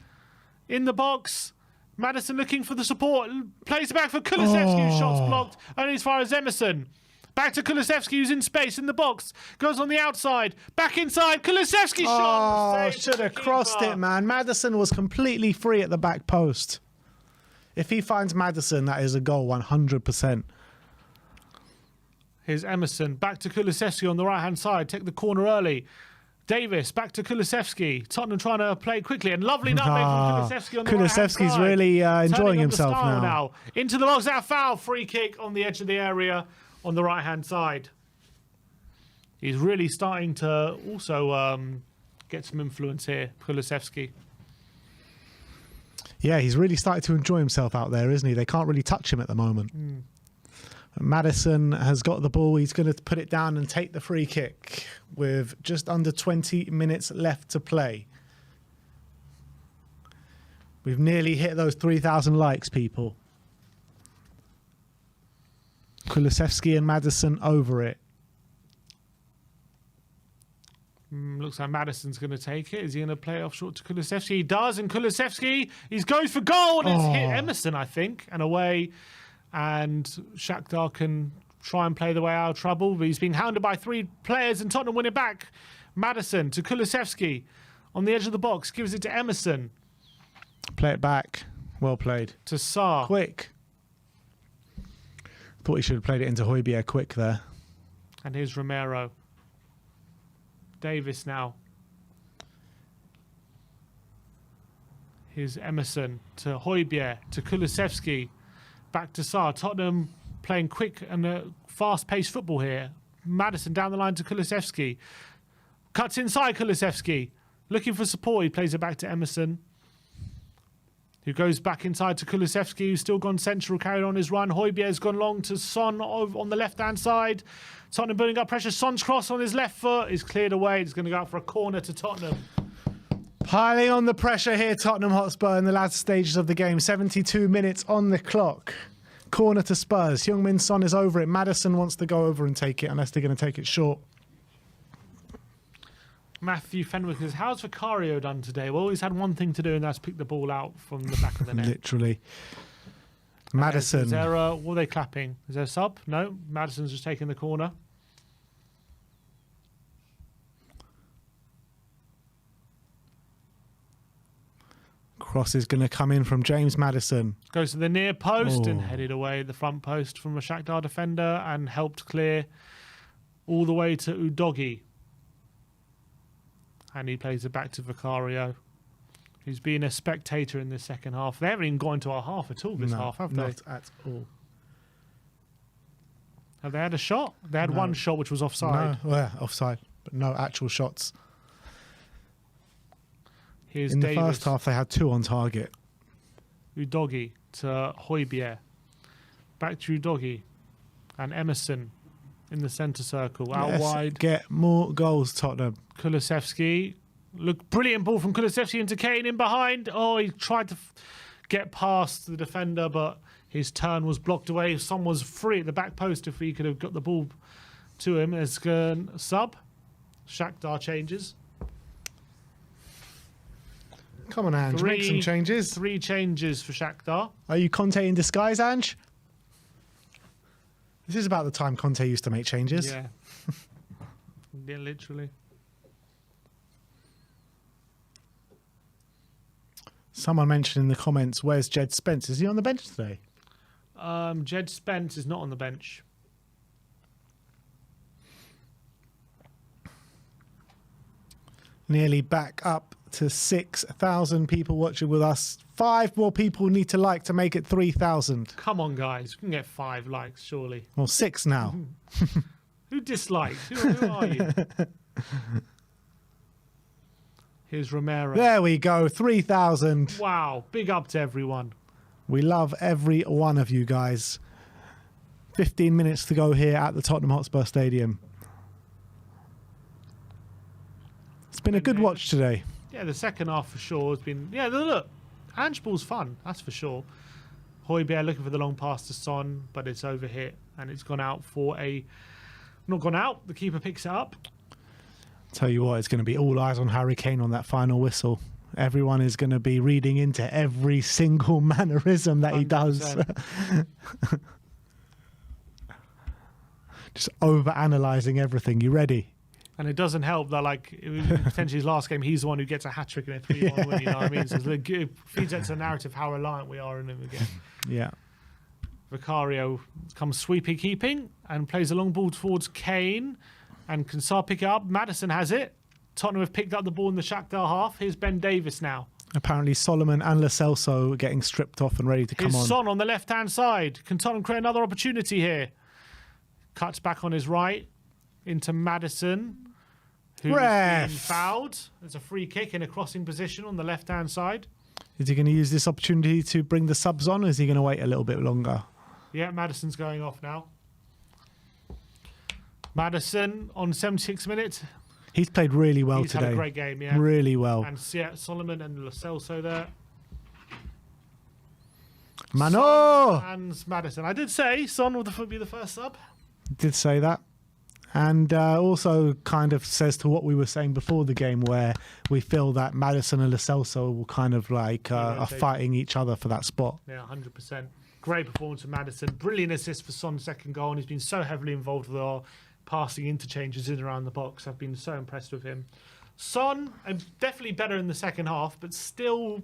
In the box. Maddison looking for the support. Plays it back for Kulusevski, whose shot's blocked. Only as far as Emerson. Back to Kulusevski, who's in space in the box. Goes on the outside. Back inside. Kulusevski shot. Oh, should have crossed it, man. Maddison was completely free at the back post. If he finds Maddison, that is a goal, 100%. Here's Emerson. Back to Kulusevski on the right-hand side. Take the corner early. Davis, back to Kulusevski. Tottenham trying to play quickly. And lovely nutmeg from Kulusevski on the right-hand side. Kulusevski's really enjoying himself now. Into the box. That foul. Free kick on the edge of the area on the right-hand side. He's really starting to also get some influence here, Kulusevski. Yeah, he's really started to enjoy himself out there, isn't he? They can't really touch him at the moment. Maddison has got the ball. He's going to put it down and take the free kick with just under 20 minutes left to play. We've nearly hit those 3,000 likes, people. Kulusevski and Maddison over it. Looks like Maddison's going to take it. Is he going to play it off short to Kulusevski? He does, and Kulusevski, he goes for goal, and it's hit Emerson, I think, and away. And Shakhtar can try and play the way out of trouble, but he's being hounded by three players, and Tottenham win it back. Maddison to Kulusevski on the edge of the box, gives it to Emerson. Play it back. Well played. To Sarr. Quick. Thought he should have played it into Højbjerg quick there. And here's Romero. Davis now. Here's Emerson to Højbjerg to Kulusevski. Back to Sarr. Tottenham playing quick and fast-paced football here. Maddison down the line to Kulusevski. Cuts inside Kulusevski. Looking for support. He plays it back to Emerson, who goes back inside to Kulusevski, who's still gone central, carried on his run. Højbjerg's gone long to Son on the left-hand side. Tottenham building up pressure. Son's cross on his left foot is cleared away. It's going to go out for a corner to Tottenham. Piling on the pressure here, Tottenham Hotspur in the last stages of the game. 72 minutes on the clock. Corner to Spurs. Heung-min Son is over it. Maddison wants to go over and take it, unless they're going to take it short. Matthew Fenwick says, how's Vicario done today? Well, he's had one thing to do, and that's pick the ball out from the back of the net. Literally. Maddison. Is there what are they clapping? Is there a sub? No. Maddison's just taking the corner. Cross is going to come in from James Maddison. Goes to the near post and headed away at the front post from a Shakhtar defender and helped clear all the way to Udogi. And he plays it back to Vicario, who's been a spectator in this second half. They haven't even got into our half at all this half, have they? Not at all. Have they had a shot? They had one shot, which was offside. No, well, offside, but no actual shots. Here's in the Davis. first half, they had 2 on target. Udogi to Højbjerg. Back to Udogi. And Emerson in the centre circle. Out wide. Get more goals, Tottenham. Kulusevski. Look, brilliant ball from Kulusevski into Kane in behind. Oh, he tried to get past the defender, but his turn was blocked away. Son was free at the back post if he could have got the ball to him. As sub. Shakhtar changes. Come on, Ange, make some changes. 3 changes for Shakhtar. Are you Conte in disguise, Ange? This is about the time Conte used to make changes. Yeah. Yeah, literally. Someone mentioned in the comments, where's Jed Spence? Is he on the bench today? Jed Spence is not on the bench. Nearly back up to 6,000 people watching with us. 5 more people need to like to make it 3,000. Come on, guys. We can get 5 likes, surely. Well, 6 now. Who dislikes? Who are you? Here's Romero. There we go, 3,000. Wow. Big up to everyone. We love every one of you guys. 15 minutes to go here at the Tottenham Hotspur Stadium. It's been a good watch today. Yeah, the second half for sure has been... Yeah, look. Handball's fun, that's for sure. Højbjerg looking for the long pass to Son, but it's overhit and it's gone out for a... Not gone out. The keeper picks it up. Tell you what, it's going to be all eyes on Harry Kane on that final whistle. Everyone is going to be reading into every single mannerism that 100%. He does. Just over-analysing everything. You ready? And it doesn't help that, like, potentially his last game, he's the one who gets a hat-trick in a 3-1 win, you know what I mean? So it feeds into the narrative how reliant we are on him again. Yeah. Vicario comes sweeping, keeping, and plays a long ball towards Kane. And can Sarr pick it up? Maddison has it. Tottenham have picked up the ball in the Shakhtar half. Here's Ben Davis now. Apparently Solomon and Lo Celso getting stripped off and ready to come on. Here's Son on the left-hand side. Can Tottenham create another opportunity here? Cuts back on his right into Maddison, who's been fouled. There's a free kick in a crossing position on the left-hand side. Is he going to use this opportunity to bring the subs on, or is he going to wait a little bit longer? Yeah, Maddison's going off now. Maddison on 76 minutes. He's played really well today. He's had a great game, yeah. Really well. And yeah, Solomon and Lo Celso there. Mano! And Maddison. I did say Son would be the first sub. Did say that. And also kind of says to what we were saying before the game, where we feel that Maddison and Lo Celso will kind of like are fighting each other for that spot. Yeah, 100%. Great performance from Maddison. Brilliant assist for Son's second goal. And he's been so heavily involved with our passing interchanges in and around the box. I've been so impressed with him. Son, definitely better in the second half, but still,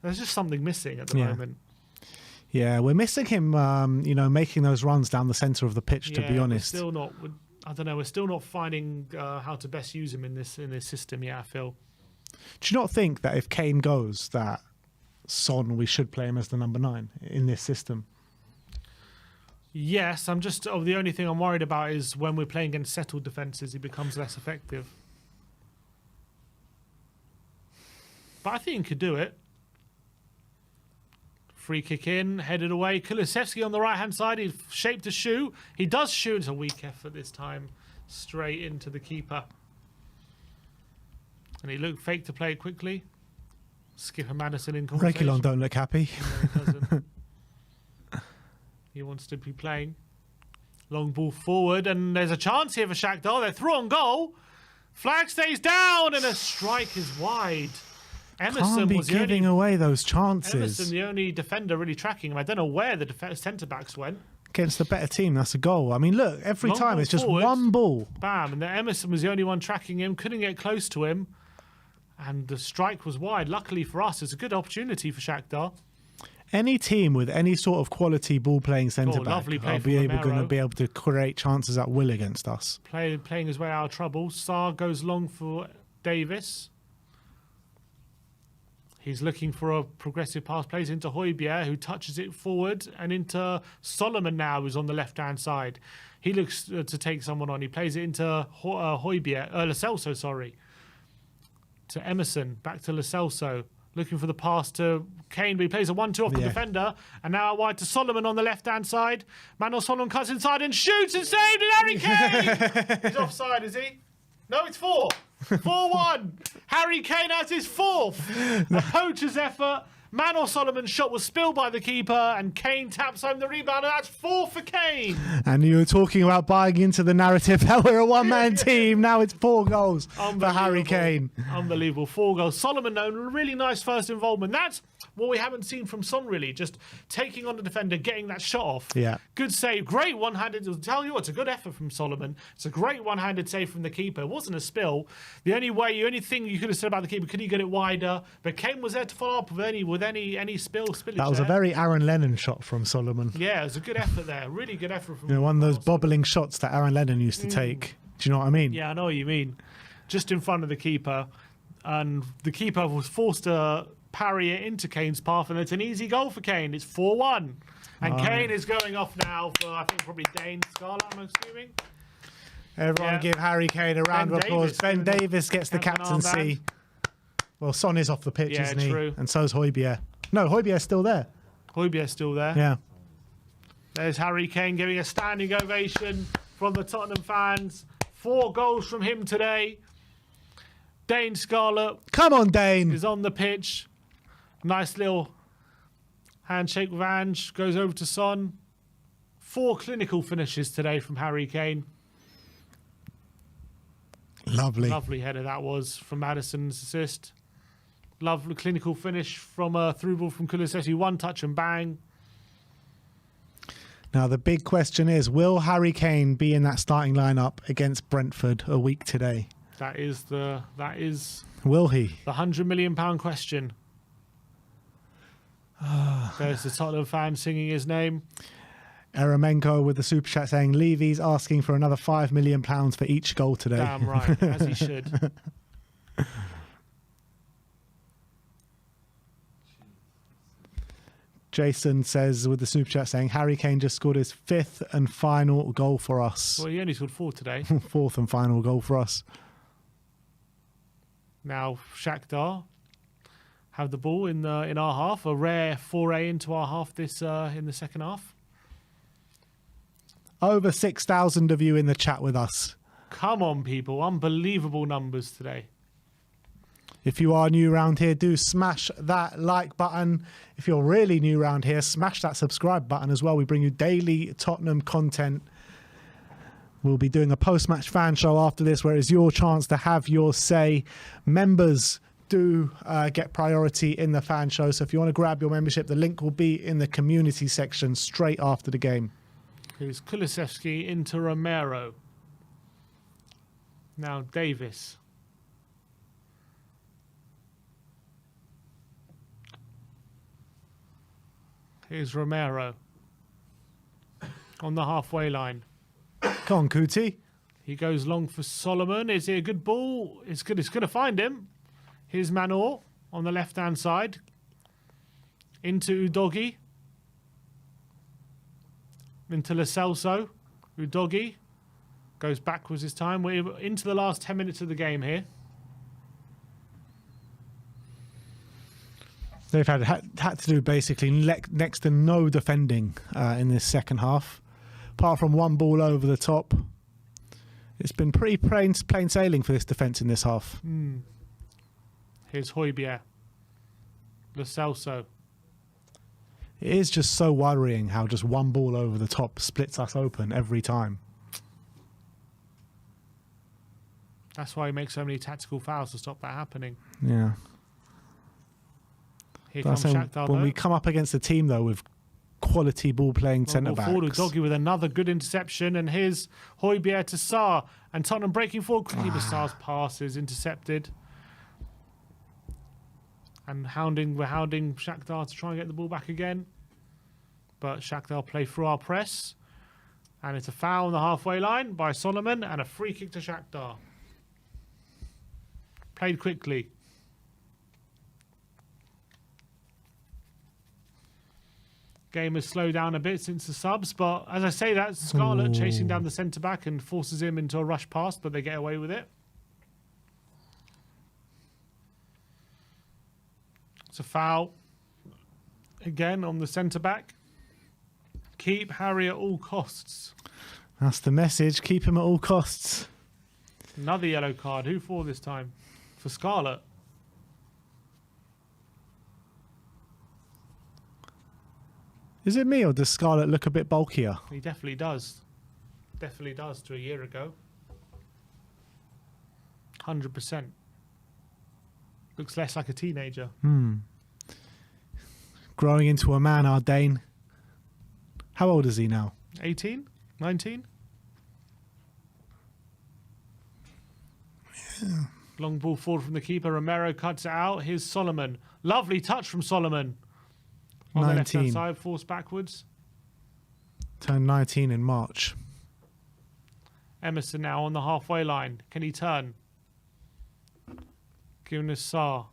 there's just something missing at the moment. Yeah, we're missing him, making those runs down the centre of the pitch, to be honest. We're still not, I don't know, we're still not finding how to best use him in this system yet, I feel. Do you not think that if Kane goes, that Son, we should play him as the number 9 in this system? Yes, the only thing I'm worried about is when we're playing against settled defences, he becomes less effective. But I think he could do it. Free kick in, headed away. Kulusevski on the right-hand side. He's shaped to shoot. He does shoot. It's a weak effort this time. Straight into the keeper. And he looked fake to play it quickly. Skipper Maddison in conversation. Reguilon don't look happy. No, he doesn't. He wants to be playing. Long ball forward, and there's a chance here for Shakhtar. They're through on goal. Flag stays down and a strike is wide. Emerson Can't be was the giving only, away those chances. Emerson, the only defender really tracking him. I don't know where the centre-backs went. Against the better team, that's a goal. I mean, look, every Long time ball it's just forward. one ball. Bam. And then Emerson was the only one tracking him. Couldn't get close to him. And the strike was wide. Luckily for us, it's a good opportunity for Shakhtar. Any team with any sort of quality ball-playing centre-back lovely play are from going Romero. to be able to create chances at will against us. Playing his way out of trouble. Sarr goes long for Davis. He's looking for a progressive pass, plays into Højbjerg, who touches it forward, and into Solomon now, who's on the left-hand side. He looks to take someone on. He plays it into Højbjerg, Lo Celso, sorry. To Emerson, back to Lo Celso. Looking for the pass to Kane, but he plays a 1-2 off the defender. And now out wide to Solomon on the left-hand side. Manuel Solomon cuts inside and shoots and saved, and Harry Kane! He's offside, is he? No, it's 4. 4-1. Harry Kane has his 4th. A poacher's effort. Manuel Solomon's shot was spilled by the keeper, and Kane taps home the rebound, and that's 4 for Kane. And you were talking about buying into the narrative that we're a one-man team. Now it's 4 goals for Harry Kane. Unbelievable. 4 goals. Solomon, though, really nice first involvement. That's what we haven't seen from Son, really. Just taking on the defender, getting that shot off. Yeah. Good save. Great one-handed. I'll tell you what, it's a good effort from Solomon. It's a great one-handed save from the keeper. It wasn't a spill. The only thing you could have said about the keeper, could he get it wider? But Kane was there to follow up with any spillage. That was a very Aaron Lennon shot from Solomon. Yeah, it was a good effort there. Really good effort from One of those bobbling shots that Aaron Lennon used to take. Do you know what I mean? Yeah, I know what you mean. Just in front of the keeper. And the keeper was forced to parry it into Kane's path, and it's an easy goal for Kane. It's 4-1. And Kane is going off now for, I think, probably Dane Scarlett, I'm assuming. Everyone give Harry Kane a round of applause. Ben Davis gets the captaincy. Well, Son is off the pitch, isn't he? True. And so's Højbjerg. No, Højbjerg's still there. Højbjerg's still there. Yeah. There's Harry Kane giving a standing ovation from the Tottenham fans. 4 goals from him today. Dane Scarlett Come on, Dane. is on the pitch. Nice little handshake with Ange. Goes over to Son. 4 clinical finishes today from Harry Kane. Lovely. Lovely header that was from Maddison's assist. Lovely clinical finish from a through ball from Kulusevski. 1 touch and bang. Now, the big question is, will Harry Kane be in that starting lineup against Brentford a week today? That is the Will he? £100 million question. There's the Tottenham fan singing his name. Eremenko with the super chat saying Levy's asking for another £5 million for each goal today. Damn right, as he should. Jason says with the super chat saying Harry Kane just scored his 5th and final goal for us. Well, he only scored 4 today. 4th and final goal for us. Now Shakhtar have the ball in our half. A rare foray into our half this in the second half. Over 6,000 of you in the chat with us. Come on, people! Unbelievable numbers today. If you are new around here, do smash that like button. If you're really new around here, smash that subscribe button as well. We bring you daily Tottenham content. We'll be doing a post-match fan show after this, where it's your chance to have your say. Members do get priority in the fan show. So if you want to grab your membership, the link will be in the community section straight after the game. Here's Kulusevski into Romero. Now Davis. Here's Romero on the halfway line. Come on, Kuti. He goes long for Solomon. Is it a good ball? It's good. It's going to find him. Here's Manor on the left-hand side. Into Udogi. Into Lo Celso. Udogi goes backwards this time. We're into the last 10 minutes of the game here. They've had to do basically next to no defending in this second half. Apart from 1 ball over the top. It's been pretty plain sailing for this defence in this half. Here's Højbjerg. Lo Celso. It is just so worrying how just 1 ball over the top splits us open every time. That's why he makes so many tactical fouls to stop that happening. Yeah. Here But comes I'm saying, Shakhtar, when though. we come up against a team, though, with quality ball-playing Long ball forward with centre-backs. Doggy with another good interception, and here's Højbjerg to Sarr, and Tottenham breaking forward quickly, but Sarr's pass is intercepted. And we're hounding Shakhtar to try and get the ball back again. But Shakhtar play through our press. And it's a foul on the halfway line by Solomon and a free kick to Shakhtar. Played quickly. Game has slowed down a bit since the subs, but as I say that, Scarlett chasing down the centre-back and forces him into a rush pass, but they get away with it. It's a foul. Again on the centre-back. Keep Harry at all costs. That's the message. Keep him at all costs. Another yellow card. Who for this time? For Scarlett. Is it me, or does Scarlett look a bit bulkier? He definitely does. Definitely does to a year ago. 100%. Looks less like a teenager. Growing into a man, our Dane. How old is he now? 18? 19? Yeah. Long ball forward from the keeper. Romero cuts it out. Here's Solomon. Lovely touch from Solomon. On the left-hand 19. side, forced backwards. Turned 19 in March. Emerson now on the halfway line. Can he turn? Giving us Sarr.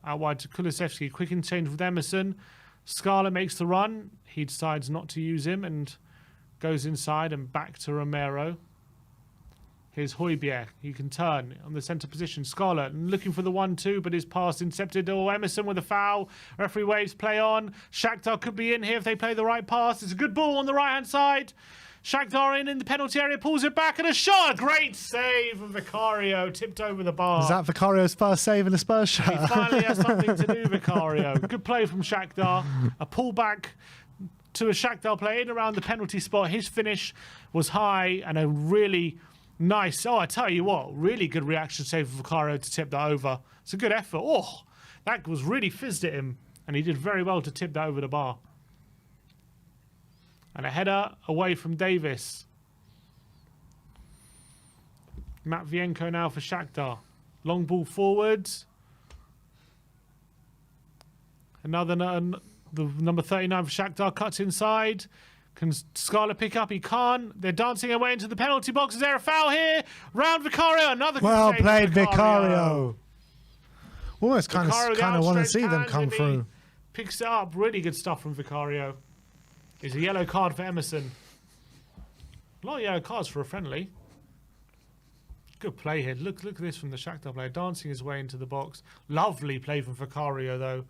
Out wide to Kulusevski. Quick interchange with Emerson. Scarlett makes the run. He decides not to use him and goes inside and back to Romero. Here's Højbjerg. He can turn on the centre position. Scarlett looking for the 1-2, but his pass intercepted. Oh, Emerson with a foul. Referee waves play on. Shakhtar could be in here if they play the right pass. It's a good ball on the right-hand side. Shakhtar in the penalty area, pulls it back and a shot. A great save from Vicario, tipped over the bar. Is that Vicario's first save in a Spurs He shirt? finally has something to do, Vicario. Good play from Shakhtar. A pullback to a Shakhtar player in around the penalty spot. His finish was high and a really nice, I tell you what, really good reaction save for Vicario to tip that over. It's a good effort. Oh, that was really fizzed at him. And he did very well to tip that over the bar. And a header away from Davis. Matvienko now for Shakhtar. Long ball forwards. Another, the number 39 for Shakhtar cuts inside. Can Scarlett pick up? He can't. They're dancing away into the penalty box. Is there a foul here? Round Vicario. Another good Well save played, from Vicario. Almost kind Vicario of want to see them outstretched come hand, and he through. Picks it up. Really good stuff from Vicario. It's a yellow card for Emerson. A lot of yellow cards for a friendly. Good play here. Look at this from the Shakhtar player. Dancing his way into the box. Lovely play from Vicario, though,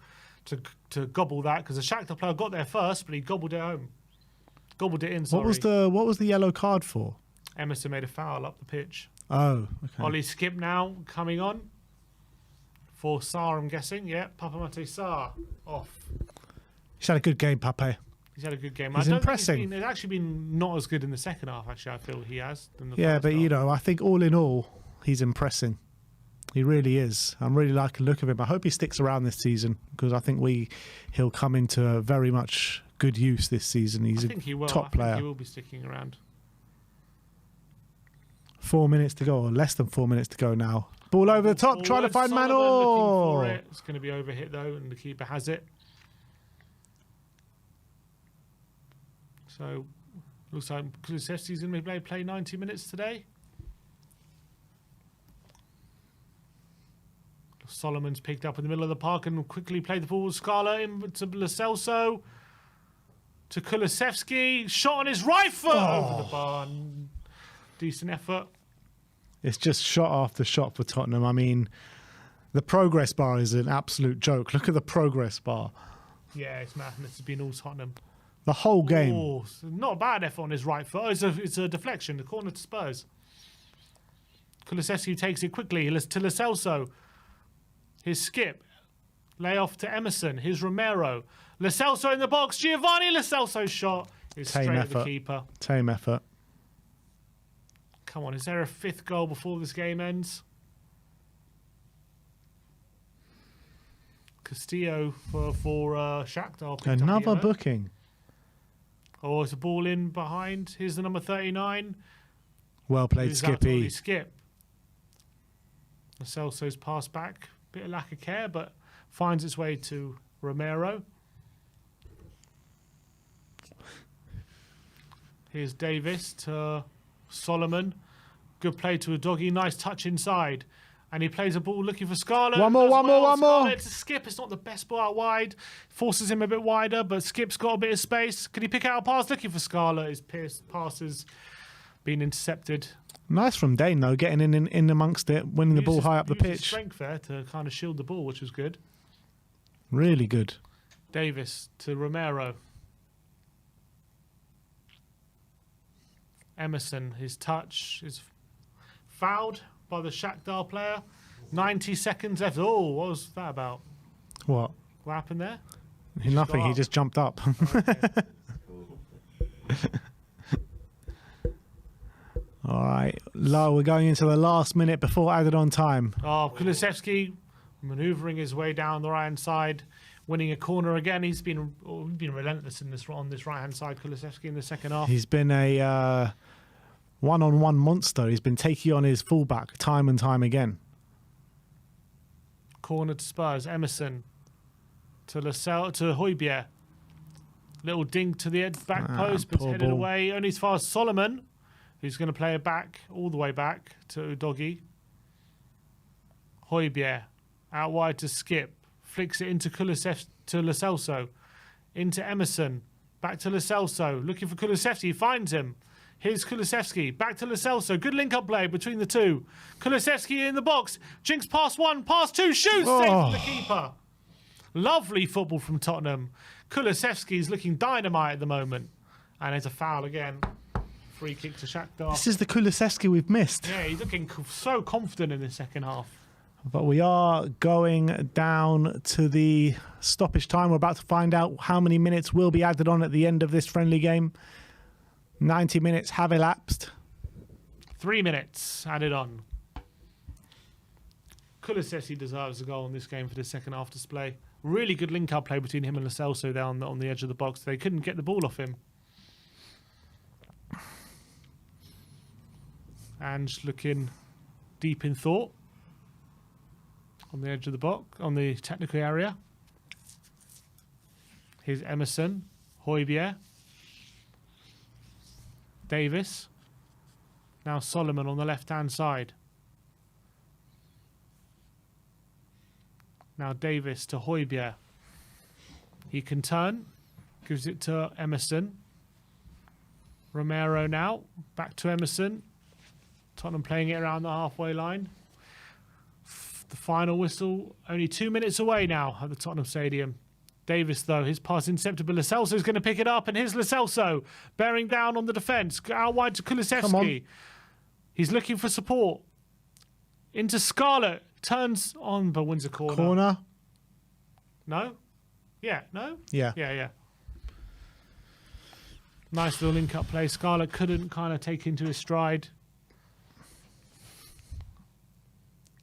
to gobble that. Because the Shakhtar player got there first, but he gobbled it home. Gobbled it in, sorry. What was the yellow card for? Emerson made a foul up the pitch. Oh, okay. Ollie Skip now coming on. For Sarr, I'm guessing. Yeah, Papamate Sarr off. He's had a good game, Pape. He's had a good game. He's impressing. He's actually been not as good in the second half, actually, I feel he has. Than the Yeah, first but half. you know, I think all in all, he's impressing. He really is. I'm really liking the look of him. I hope he sticks around this season because I think he'll come into very much good use this season. He's I think he will. top player. I think he will be sticking around. 4 minutes to go, or less than 4 minutes to go now. Ball over the top, trying to find Solomon looking for Manor. it. It's going to be overhit though, and the keeper has it. So, looks like Kulusevski's going to play 90 minutes today. Solomon's picked up in the middle of the park and quickly played the ball with Scala in to Lo Celso. To Kulusevski. Shot on his right foot over the bar. Decent effort. It's just shot after shot for Tottenham. I mean, the progress bar is an absolute joke. Look at the progress bar. Yeah, it's madness. It's been all Tottenham. The whole game. Oh, not a bad effort on his right foot. Oh, it's a deflection. The corner to Spurs. Kulusevski takes it quickly to Lo Celso. His skip. Lay off to Emerson. Here's Romero. Lo Celso in the box. Giovanni Lo Celso's shot is straight at the keeper. Tame effort. Come on, is there a fifth goal before this game ends? Castillo for Shakhtar. picked up a Another yellow. booking. Oh, it's a ball in behind. Here's the number 39. Well played, Who's that? Skippy. Skip. Lo Celso's pass back. Bit of lack of care, but finds its way to Romero. Here's Davis to Solomon. Good play to a doggy. Nice touch inside. And he plays a ball looking for Scarlett. One more. Scarlett to Skip. It's not the best ball out wide. Forces him a bit wider, but Skip's got a bit of space. Could he pick out a pass looking for Scarlett? His pass has been intercepted. Nice from Dane, though, getting in amongst it, winning the ball Used high up the used his pitch. strength there to kind of shield the ball, which was good. Really good. Davis to Romero. Emerson, his touch is fouled by the Shakhtar player. 90 seconds left. Oh, what was that about? What? What happened there? Nothing. He up. just jumped up. All right. Low, we're going into the last minute before added on time. Oh, Kulusevski manoeuvring his way down the right-hand side, winning a corner again. He's been relentless on this right-hand side, Kulusevski, in the second half. He's been a one-on-one monster. He's been taking on his fullback time and time again. Corner to Spurs. Emerson to Højbjerg. Little dink to the back post, but poor headed ball. away. Only as far as Solomon, who's going to play it back, all the way back to Udogi. Højbjerg out wide to Skip. Flicks it into to Lo Celso. Into Emerson. Back to Lo Celso. Looking for Kulusevski. He finds him. Here's Kulusevski. Back to Lo Celso. Good link-up play between the two. Kulusevski in the box. Jinks pass one, pass two. Shoots! Save from the keeper. Lovely football from Tottenham. Kulusevski is looking dynamite at the moment. And it's a foul again. Free kick to Shakhtar. This is the Kulusevski we've missed. Yeah, he's looking so confident in the second half. But we are going down to the stoppage time. We're about to find out how many minutes will be added on at the end of this friendly game. 90 minutes have elapsed. 3 minutes added on. Kulusevski deserves a goal in this game for the second half display. Really good link-up play between him and Lo Celso down on the edge of the box. They couldn't get the ball off him. Ange looking deep in thought on the edge of the box, on the technical area. Here's Emerson, Højbjerg, Davis. Now Solomon on the left-hand side. Now Davis to Højbjerg. He can turn. Gives it to Emerson. Romero now. Back to Emerson. Tottenham playing it around the halfway line. The final whistle. Only 2 minutes away now at the Tottenham Stadium. Davis, though, his pass intercepted, but Lo Celso is going to pick it up, and here's Lo Celso bearing down on the defence. Out wide to Kulusevski. He's looking for support. Into Scarlett. Turns on, but wins a corner. Corner. No? Yeah, no? Yeah. Yeah. Nice little link-up play. Scarlett couldn't kind of take into his stride.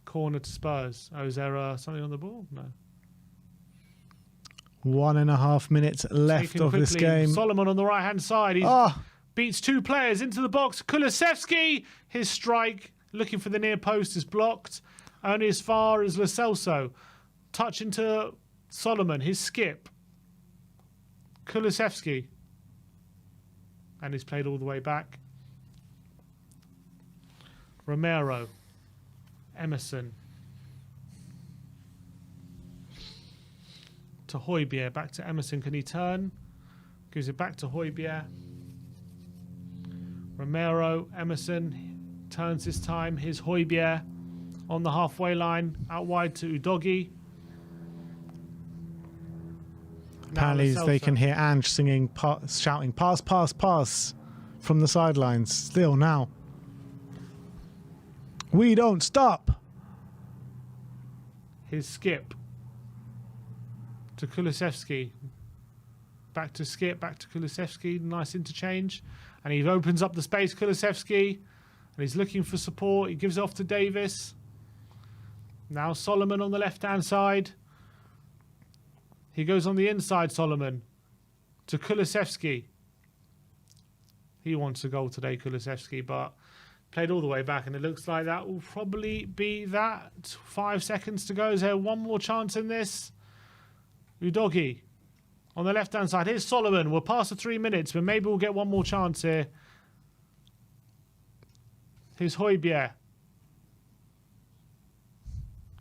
Corner to Spurs. Oh, is there something on the ball? No. 1.5 minutes left Taken of this quickly. game. Solomon on the right-hand side. He beats two players into the box. Kulusevski, his strike, looking for the near post, is blocked. Only as far as Lo Celso. Touch into Solomon, his skip. Kulusevski. And he's played all the way back. Romero. Emerson. To Højbjerg. Back to Emerson. Can he turn? Gives it back to Højbjerg. Romero. Emerson. Turns this time. Here's Højbjerg on the halfway line. Out wide to Udogi. Apparently they can hear Ange singing, shouting, pass, pass, pass from the sidelines. Still now. We don't stop. His skip to Kulusevski. Back to Skip, back to Kulusevski. Nice interchange. And he opens up the space, Kulusevski. And he's looking for support. He gives it off to Davis. Now Solomon on the left-hand side. He goes on the inside, Solomon, to Kulusevski. He wants a goal today, Kulusevski, but played all the way back, and it looks like that will probably be that. 5 seconds to go. Is there one more chance in this? Udogi on the left-hand side. Here's Solomon. We're past the 3 minutes, but maybe we'll get one more chance here. Here's Højbjerg.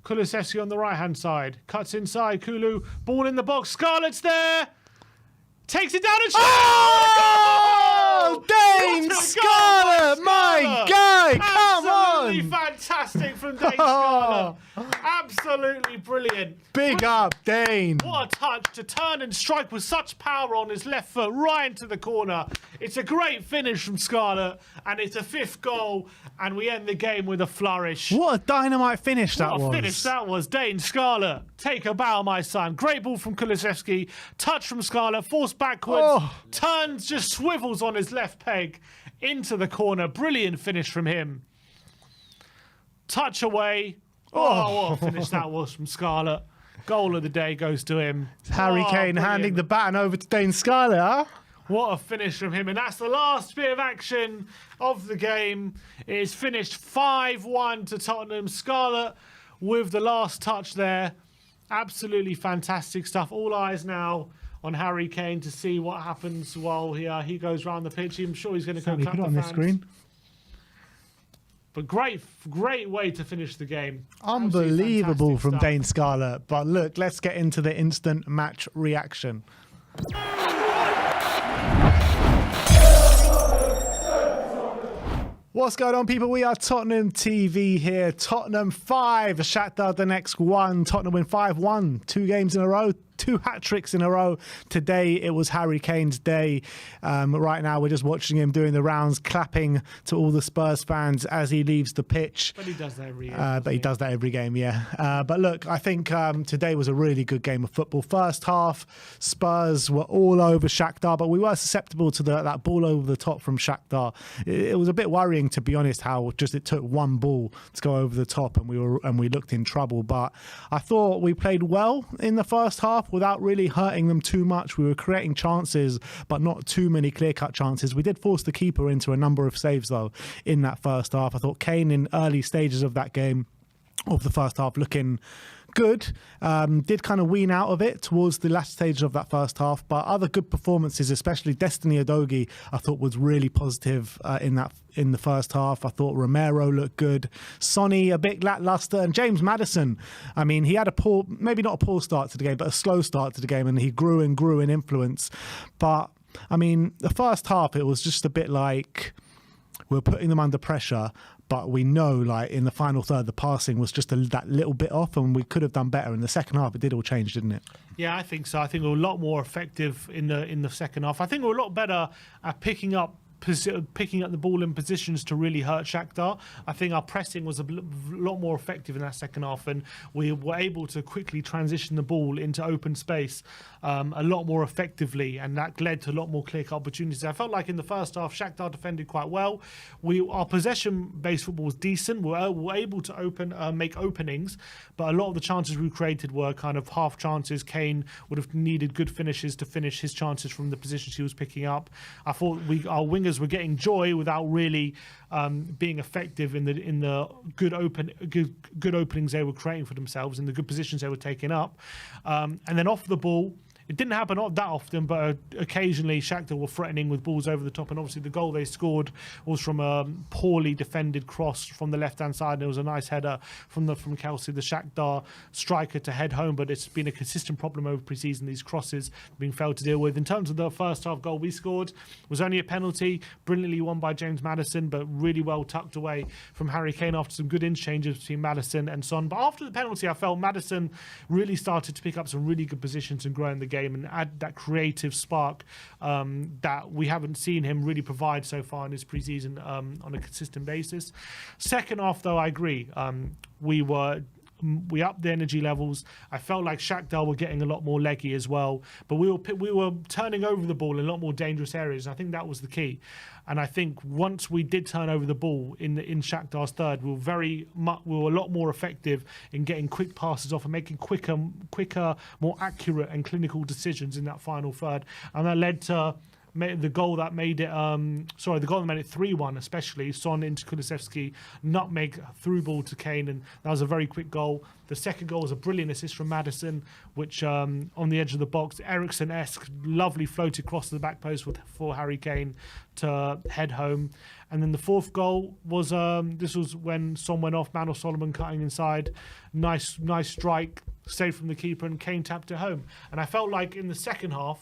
Kulusevski on the right-hand side. Cuts inside. Kulu. Ball in the box. Scarlett's there. Takes it down and shoots. Oh, Dane Scarlett, my guy, come Absolutely on. fantastic from Dane Scarlett. Absolutely brilliant. Big up, Dane. What a touch to turn and strike with such power on his left foot right into the corner. It's a great finish from Scarlett, and it's a 5th goal, and we end the game with a flourish. What a dynamite finish that What a was. finish that was. Dane Scarlett, take a bow, my son. Great ball from Kulusevski. Touch from Scarlett, forced backwards. Oh. Turns, just swivels on his left peg into the corner. Brilliant finish from him. Touch away. Oh, what a finish that was from Scarlett. Goal of the day goes to him. Harry Oh, Kane handing the brilliant. baton over to Dane Scarlett, huh? What a finish from him. And that's the last bit of action of the game. It is finished 5-1 to Tottenham. Scarlett with the last touch there. Absolutely fantastic stuff. All eyes now on Harry Kane to see what happens while he goes round the pitch. I'm sure he's going to go Sandy, clap put it the on this fans. screen. But great way to finish the game. Unbelievable Absolutely from fantastic Dane Scarlett. But look, let's get into the instant match reaction. What's going on, people? We are Tottenham TV here. Tottenham 5, Shakhtar Donetsk 1. Tottenham win 5-1. 2 games in a row. 2 hat-tricks in a row. Today, it was Harry Kane's day. Right now, we're just watching him doing the rounds, clapping to all the Spurs fans as he leaves the pitch. But he does that every year. But he does that every game, yeah. But look, I think today was a really good game of football. First half, Spurs were all over Shakhtar, but we were susceptible to that ball over the top from Shakhtar. It was a bit worrying, to be honest, how just it took one ball to go over the top, and we looked in trouble. But I thought we played well in the first half without really hurting them too much. We were creating chances, but not too many clear-cut chances. We did force the keeper into a number of saves, though, in that first half. I thought Kane, in early stages of that game, of the first half, looking good. Did kind of wean out of it towards the last stage of that first half, but other good performances, especially Destiny Udogie, I thought was really positive in the first half. I thought Romero looked good. Sonny a bit lackluster, and James Maddison, I mean, he had maybe not a poor start to the game, but a slow start to the game, and he grew in influence. But I mean, the first half, it was just a bit like we're putting them under pressure, but we know, like, in the final third, the passing was just that little bit off, and we could have done better. In the second half, it did all change, didn't it? Yeah, I think so. I think we were a lot more effective in the second half. I think we were a lot better at picking up the ball in positions to really hurt Shakhtar. I think our pressing was a lot more effective in that second half, and we were able to quickly transition the ball into open space a lot more effectively, and that led to a lot more clear-cut opportunities. I felt like in the first half, Shakhtar defended quite well. Our possession-based football was decent. We were able to make openings, but a lot of the chances we created were kind of half chances. Kane would have needed good finishes to finish his chances from the positions he was picking up. I thought our wingers were getting joy without really being effective in the good openings they were creating for themselves, in the good positions they were taking up, and then off the ball. It didn't happen that often, but occasionally Shakhtar were threatening with balls over the top, and obviously the goal they scored was from a poorly defended cross from the left-hand side, and it was a nice header from Kelsey, the Shakhtar striker, to head home, but it's been a consistent problem over pre-season, these crosses being failed to deal with. In terms of the first half goal we scored, was only a penalty, brilliantly won by James Maddison, but really well tucked away from Harry Kane after some good interchanges between Maddison and Son. But after the penalty, I felt Maddison really started to pick up some really good positions and grow in the game and add that creative spark that we haven't seen him really provide so far in his preseason on a consistent basis. Second half, though, I agree. We were We upped the energy levels. I felt like Shakhtar were getting a lot more leggy as well, but we were turning over the ball in a lot more dangerous areas. And I think that was the key. And I think once we did turn over the ball in Shakhtar's third, we were a lot more effective in getting quick passes off and making quicker, more accurate and clinical decisions in that final third. And that led to the goal that made it 3-1, especially Son into Kulusevski, nutmeg through ball to Kane, and that was a very quick goal. The second goal was a brilliant assist from Maddison, which on the edge of the box, Eriksen-esque, lovely float across the back post for Harry Kane to head home. And then the fourth goal was this was when Son went off, Manor Solomon cutting inside, nice strike, saved from the keeper, and Kane tapped it home. And I felt like in the second half,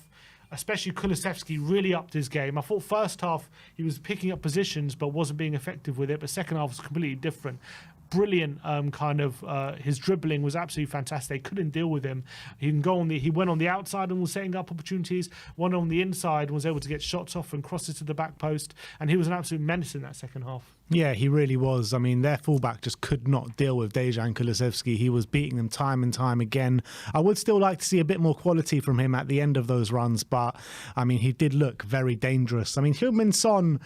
especially Kulusevski really upped his game. I thought first half he was picking up positions but wasn't being effective with it, but second half was completely different. Brilliant his dribbling was absolutely fantastic. They couldn't deal with him. He went on the outside and was setting up opportunities, one on the inside and was able to get shots off and crosses to the back post, and he was an absolute menace in that second half. Yeah, he really was. I mean, their fullback just could not deal with Dejan Kulusevski. He was beating them time and time again. I would still like to see a bit more quality from him at the end of those runs, but I mean, he did look very dangerous. I mean, Heung-min Son,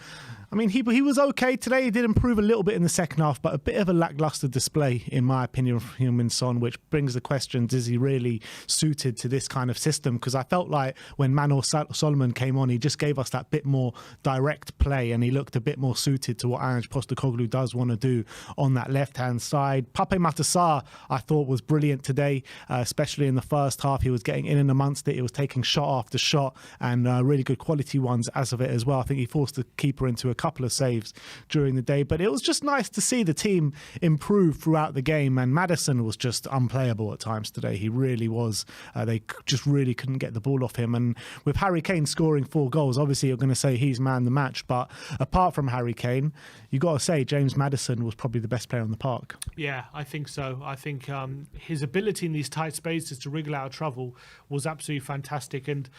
I mean, he was okay today. He did improve a little bit in the second half, but a bit of a lackluster display, in my opinion, from Heung-min Son, which brings the questions, is he really suited to this kind of system? Because I felt like when Manor Solomon came on, he just gave us that bit more direct play, and he looked a bit more suited to what Ange Postecoglou does want to do on that left-hand side. Pape Matar I thought was brilliant today, especially in the first half. He was getting in and amongst it. He was taking shot after shot, and really good quality ones as of it as well. I think he forced the keeper into a couple of saves during the day, but it was just nice to see the team improve throughout the game, and Maddison was just unplayable at times today. He really was. They just really couldn't get the ball off him, and with Harry Kane scoring 4 goals, obviously you're going to say he's man the match, but apart from Harry Kane, you got to say James Maddison was probably the best player on the park. Yeah, I think so. I think his ability in these tight spaces to wriggle out of trouble was absolutely fantastic, and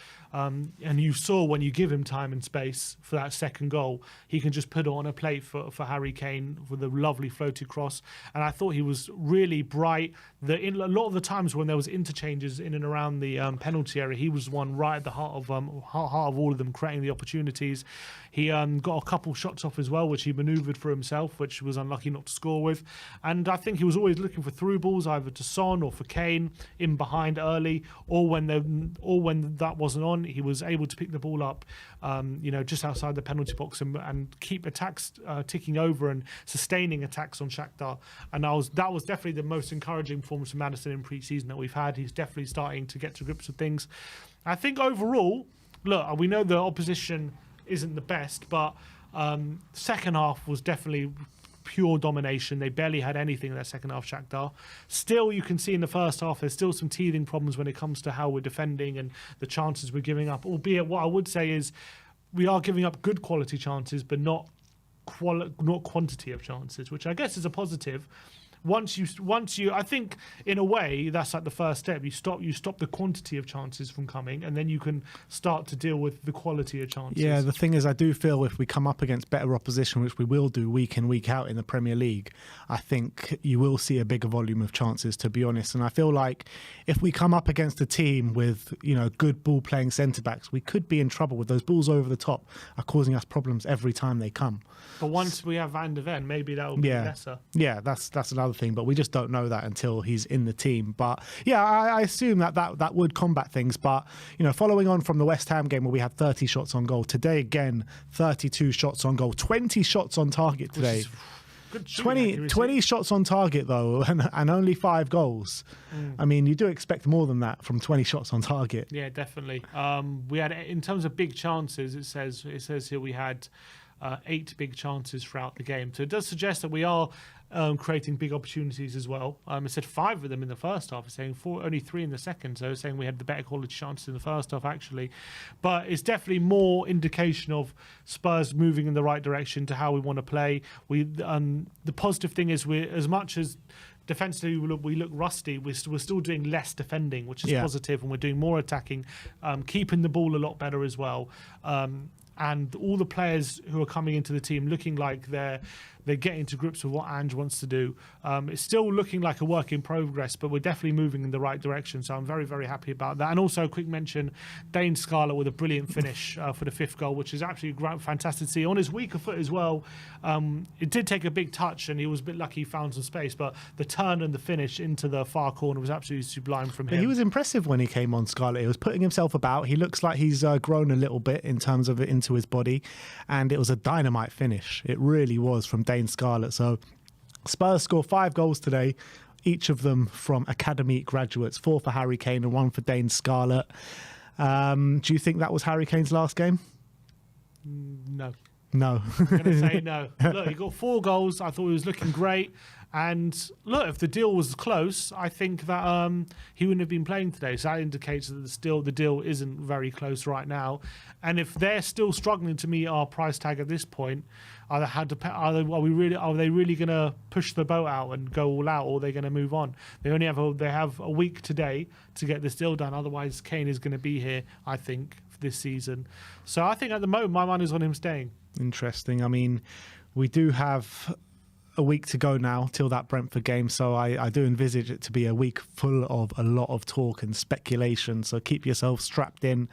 you saw when you give him time and space for that second goal, he can just put it on a plate for Harry Kane with a lovely floated cross. And I thought he was really bright. In a lot of the times when there was interchanges in and around the penalty area, he was one right at the heart of all of them, creating the opportunities. He got a couple shots off as well, which he manoeuvred for himself, which was unlucky not to score with. And I think he was always looking for through balls, either to Son or for Kane in behind early, or when that wasn't on, he was able to pick the ball up, just outside the penalty box and keep attacks ticking over and sustaining attacks on Shakhtar. And that was definitely the most encouraging performance from Maddison in pre-season that we've had. He's definitely starting to get to grips with things. I think overall, look, we know the opposition isn't the best, but second half was definitely pure domination. They barely had anything in that second half, Shakhtar. Still, you can see in the first half, there's still some teething problems when it comes to how we're defending and the chances we're giving up. Albeit, what I would say is we are giving up good quality chances, but not quantity of chances, which I guess is a positive. Once you, I think in a way that's like the first step. You stop the quantity of chances from coming, and then you can start to deal with the quality of chances. Yeah, the thing is, I do feel if we come up against better opposition, which we will do week in, week out in the Premier League, I think you will see a bigger volume of chances, to be honest. And I feel like if we come up against a team with, good ball playing centre backs, we could be in trouble. With those balls over the top are causing us problems every time they come. But once we have Van de Ven, maybe that will be lesser. Yeah, that's another thing, but we just don't know that until he's in the team. But yeah, I assume that would combat things. But following on from the West Ham game where we had 30 shots on goal, today again 32 shots on goal, 20 shots on target today. Good 20 shots on target though, and only 5 goals. I mean, you do expect more than that from 20 shots on target. Yeah, definitely. We had, in terms of big chances, it says here we had 8 big chances throughout the game. So it does suggest that we are creating big opportunities as well. It said 5 of them in the first half. It's saying only 3 in the second. So it's saying we had the better quality chances in the first half, actually. But it's definitely more indication of Spurs moving in the right direction to how we want to play. The positive thing is, as much as defensively we look rusty, we're still doing less defending, which is positive, and we're doing more attacking, keeping the ball a lot better as well. And all the players who are coming into the team looking like they're they're getting to grips with what Ange wants to do. It's still looking like a work in progress, but we're definitely moving in the right direction. So I'm very, very happy about that. And also a quick mention, Dane Scarlett with a brilliant finish for the 5th goal, which is absolutely fantastic to see. On his weaker foot as well, it did take a big touch and he was a bit lucky he found some space, but the turn and the finish into the far corner was absolutely sublime from him. He was impressive when he came on, Scarlett. He was putting himself about. He looks like he's grown a little bit in terms of it into his body, and it was a dynamite finish. It really was from Dane Scarlett. So Spurs score 5 goals today, each of them from academy graduates, 4 for Harry Kane and 1 for Dane Scarlett. Do you think that was Harry Kane's last game? No. No. I'm going to say no. Look, he got 4 goals. I thought he was looking great. And look, if the deal was close, I think that he wouldn't have been playing today. So that indicates that the deal isn't very close right now. And if they're still struggling to meet our price tag at this point, are they really going to push the boat out and go all out, or are they going to move on? They have a week today to get this deal done. Otherwise, Kane is going to be here, I think, for this season. So I think at the moment, my mind is on him staying. Interesting. I mean, we do have a week to go now till that Brentford game, so I do envisage it to be a week full of a lot of talk and speculation, so keep yourself strapped in.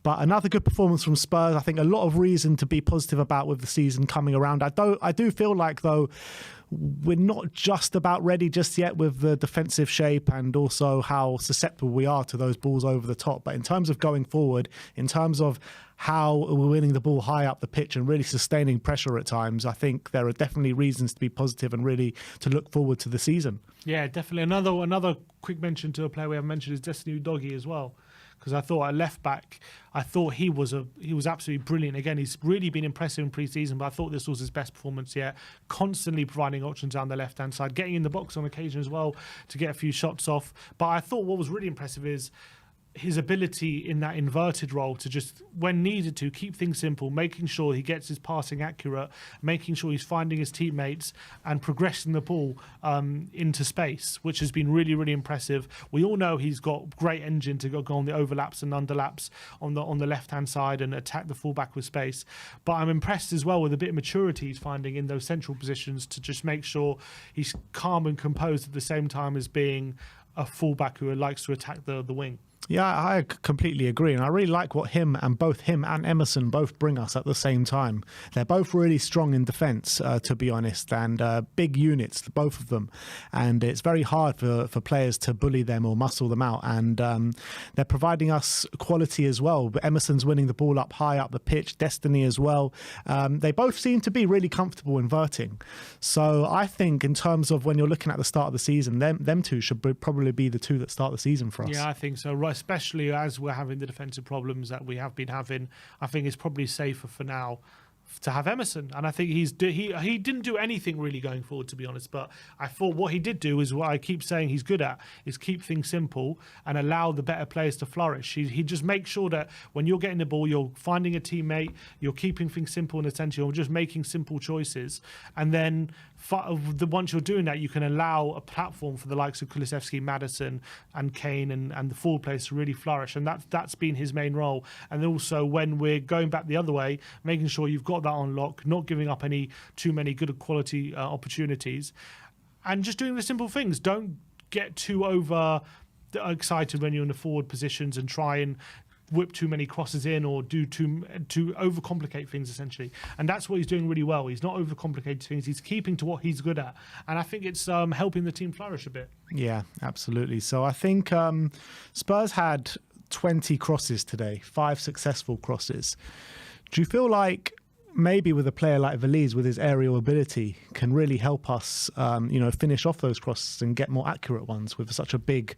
But another good performance from Spurs. I think a lot of reason to be positive about with the season coming around. I do feel like, though, we're not just about ready just yet with the defensive shape and also how susceptible we are to those balls over the top. But in terms of going forward, in terms of how we're winning the ball high up the pitch and really sustaining pressure at times, I think there are definitely reasons to be positive and really to look forward to the season. Yeah, definitely. Another quick mention to a player we haven't mentioned is Destiny Udogie as well. Because I thought at left back, I thought he was absolutely brilliant. Again, he's really been impressive in pre-season, but I thought this was his best performance yet. Constantly providing options down the left-hand side, getting in the box on occasion as well to get a few shots off. But I thought what was really impressive is his ability in that inverted role to just, when needed to, keep things simple, making sure he gets his passing accurate, making sure he's finding his teammates and progressing the ball into space, which has been really, really impressive. We all know he's got great engine to go on the overlaps and underlaps on the left-hand side and attack the fullback with space. But I'm impressed as well with the bit of maturity he's finding in those central positions to just make sure he's calm and composed at the same time as being a fullback who likes to attack the wing. Yeah, I completely agree. And I really like what both him and Emerson both bring us at the same time. They're both really strong in defence, to be honest, and big units, both of them. And it's very hard for players to bully them or muscle them out. And they're providing us quality as well. Emerson's winning the ball up high up the pitch, Destiny as well. They both seem to be really comfortable inverting. So I think in terms of when you're looking at the start of the season, them two should probably be the two that start the season for us. Yeah, I think so. Right, especially as we're having the defensive problems that we have been having, I think it's probably safer for now to have Emerson. And I think he didn't do anything really going forward, to be honest, but I thought what he did do is what I keep saying he's good at, is keep things simple and allow the better players to flourish. He just makes sure that when you're getting the ball, you're finding a teammate, you're keeping things simple and essential, you're just making simple choices, and then once you're doing that, you can allow a platform for the likes of Kulusevski, Maddison and Kane and the forward players to really flourish, and that's been his main role. And also when we're going back the other way, making sure you've got that on lock, not giving up too many good quality opportunities, and just doing the simple things. Don't get too over excited when you're in the forward positions and try and whip too many crosses in or do too overcomplicate things, essentially. And that's what he's doing really well. He's not overcomplicating things. He's keeping to what he's good at. And I think it's helping the team flourish a bit. Yeah, absolutely. So I think Spurs had 20 crosses today, 5 successful crosses. Do you feel like maybe with a player like Veliz, with his aerial ability, can really help us, finish off those crosses and get more accurate ones with such a big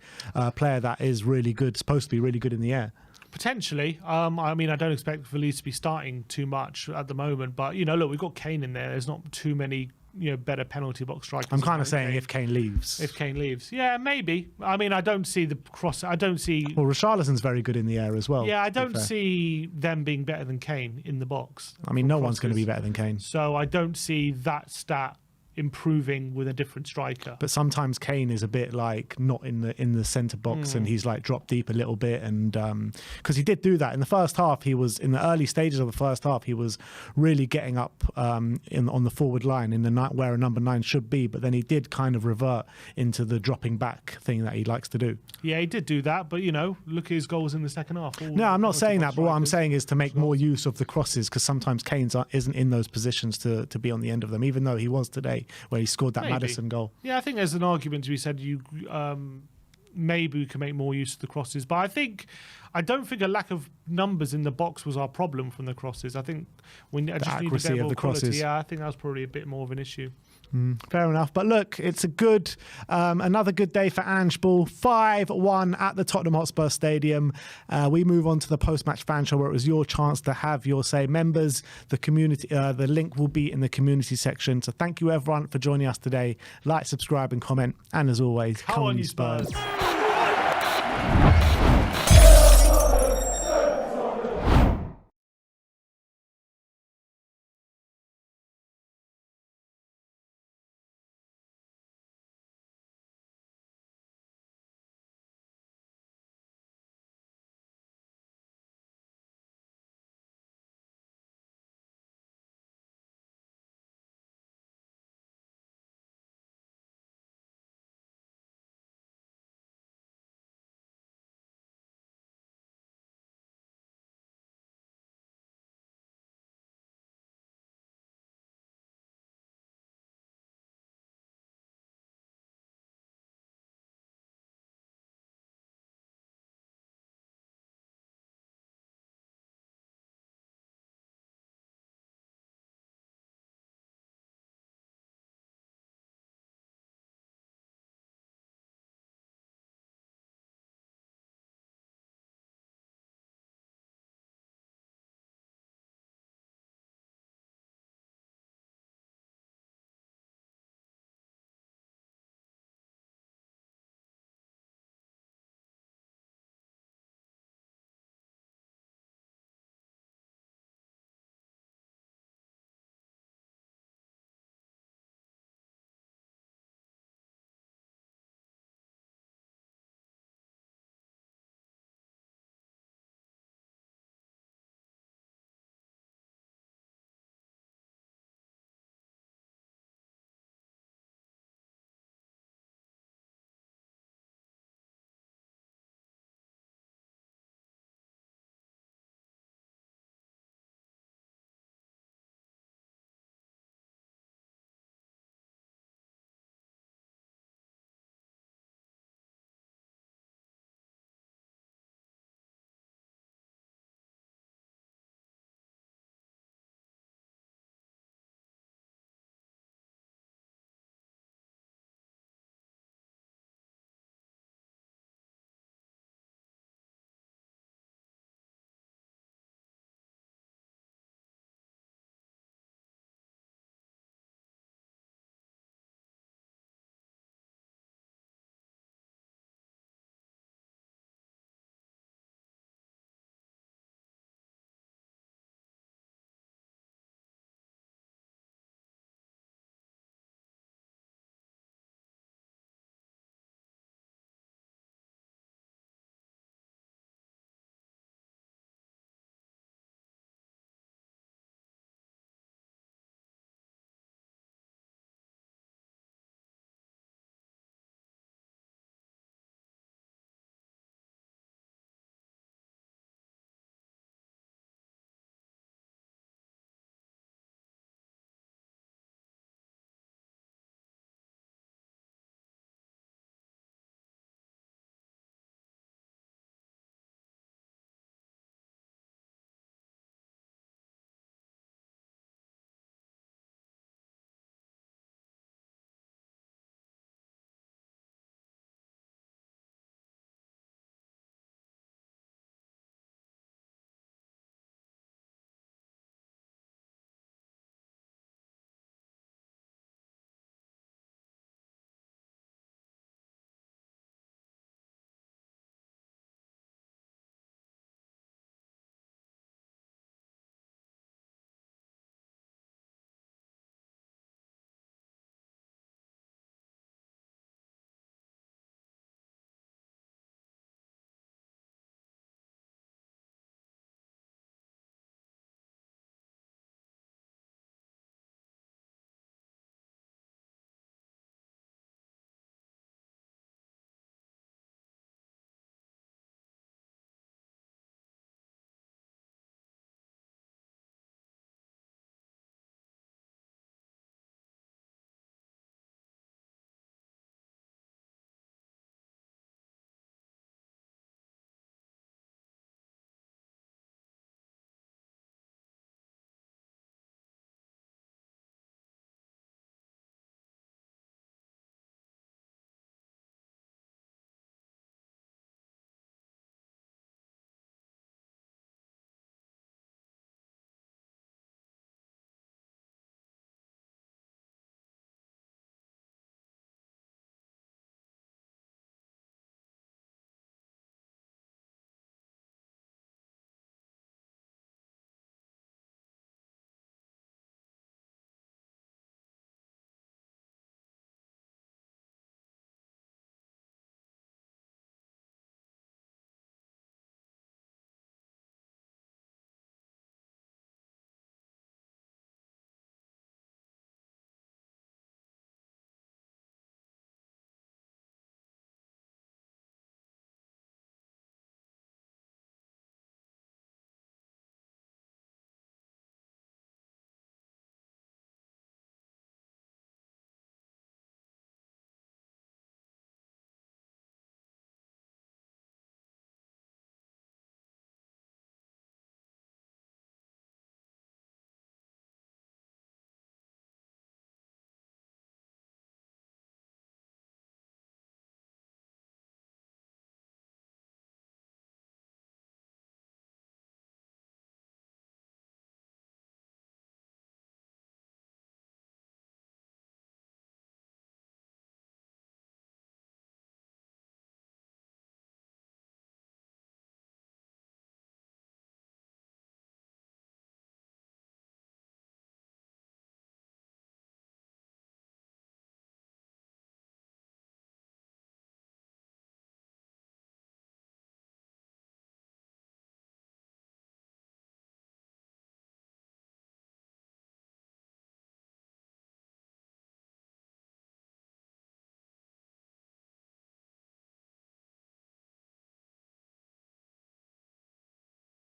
player that is really good, supposed to be really good in the air? Potentially. I mean, I don't expect Veliz to be starting too much at the moment, but, look, we've got Kane in there. There's not too many better penalty box strikers. I'm kind of saying if Kane leaves. If Kane leaves. Yeah, maybe. I mean, I don't see the cross. I don't see... Well, Richarlison's very good in the air as well. Yeah, I don't see them being better than Kane in the box. I mean, no one's going to be better than Kane. So I don't see that stat improving with a different striker. But sometimes Kane is a bit like not in the centre box, and he's like dropped deep a little bit, and because he did do that in the first half. He was in the early stages of the first half. He was really getting up on the forward line in the night where a number 9 should be. But then he did kind of revert into the dropping back thing that he likes to do. Yeah, he did do that, but look at his goals in the second half. No, I'm not saying that, but what I'm saying is to make more use of the crosses, because sometimes Kane isn't in those positions to be on the end of them, even though he was today where he scored that Maddison goal. Yeah, I think there's an argument to be said. Maybe we can make more use of the crosses, but I don't think a lack of numbers in the box was our problem from the crosses. I think we just need a bit more quality. Yeah, I think that was probably a bit more of an issue. Fair enough. But look, it's another good day for Ange Ball. 5-1 at the Tottenham Hotspur Stadium. We move on to the post-match fan show, where it was your chance to have your say. Members, the community, the link will be in the community section. So thank you everyone for joining us today. Like, subscribe and comment. And as always, come on you Spurs.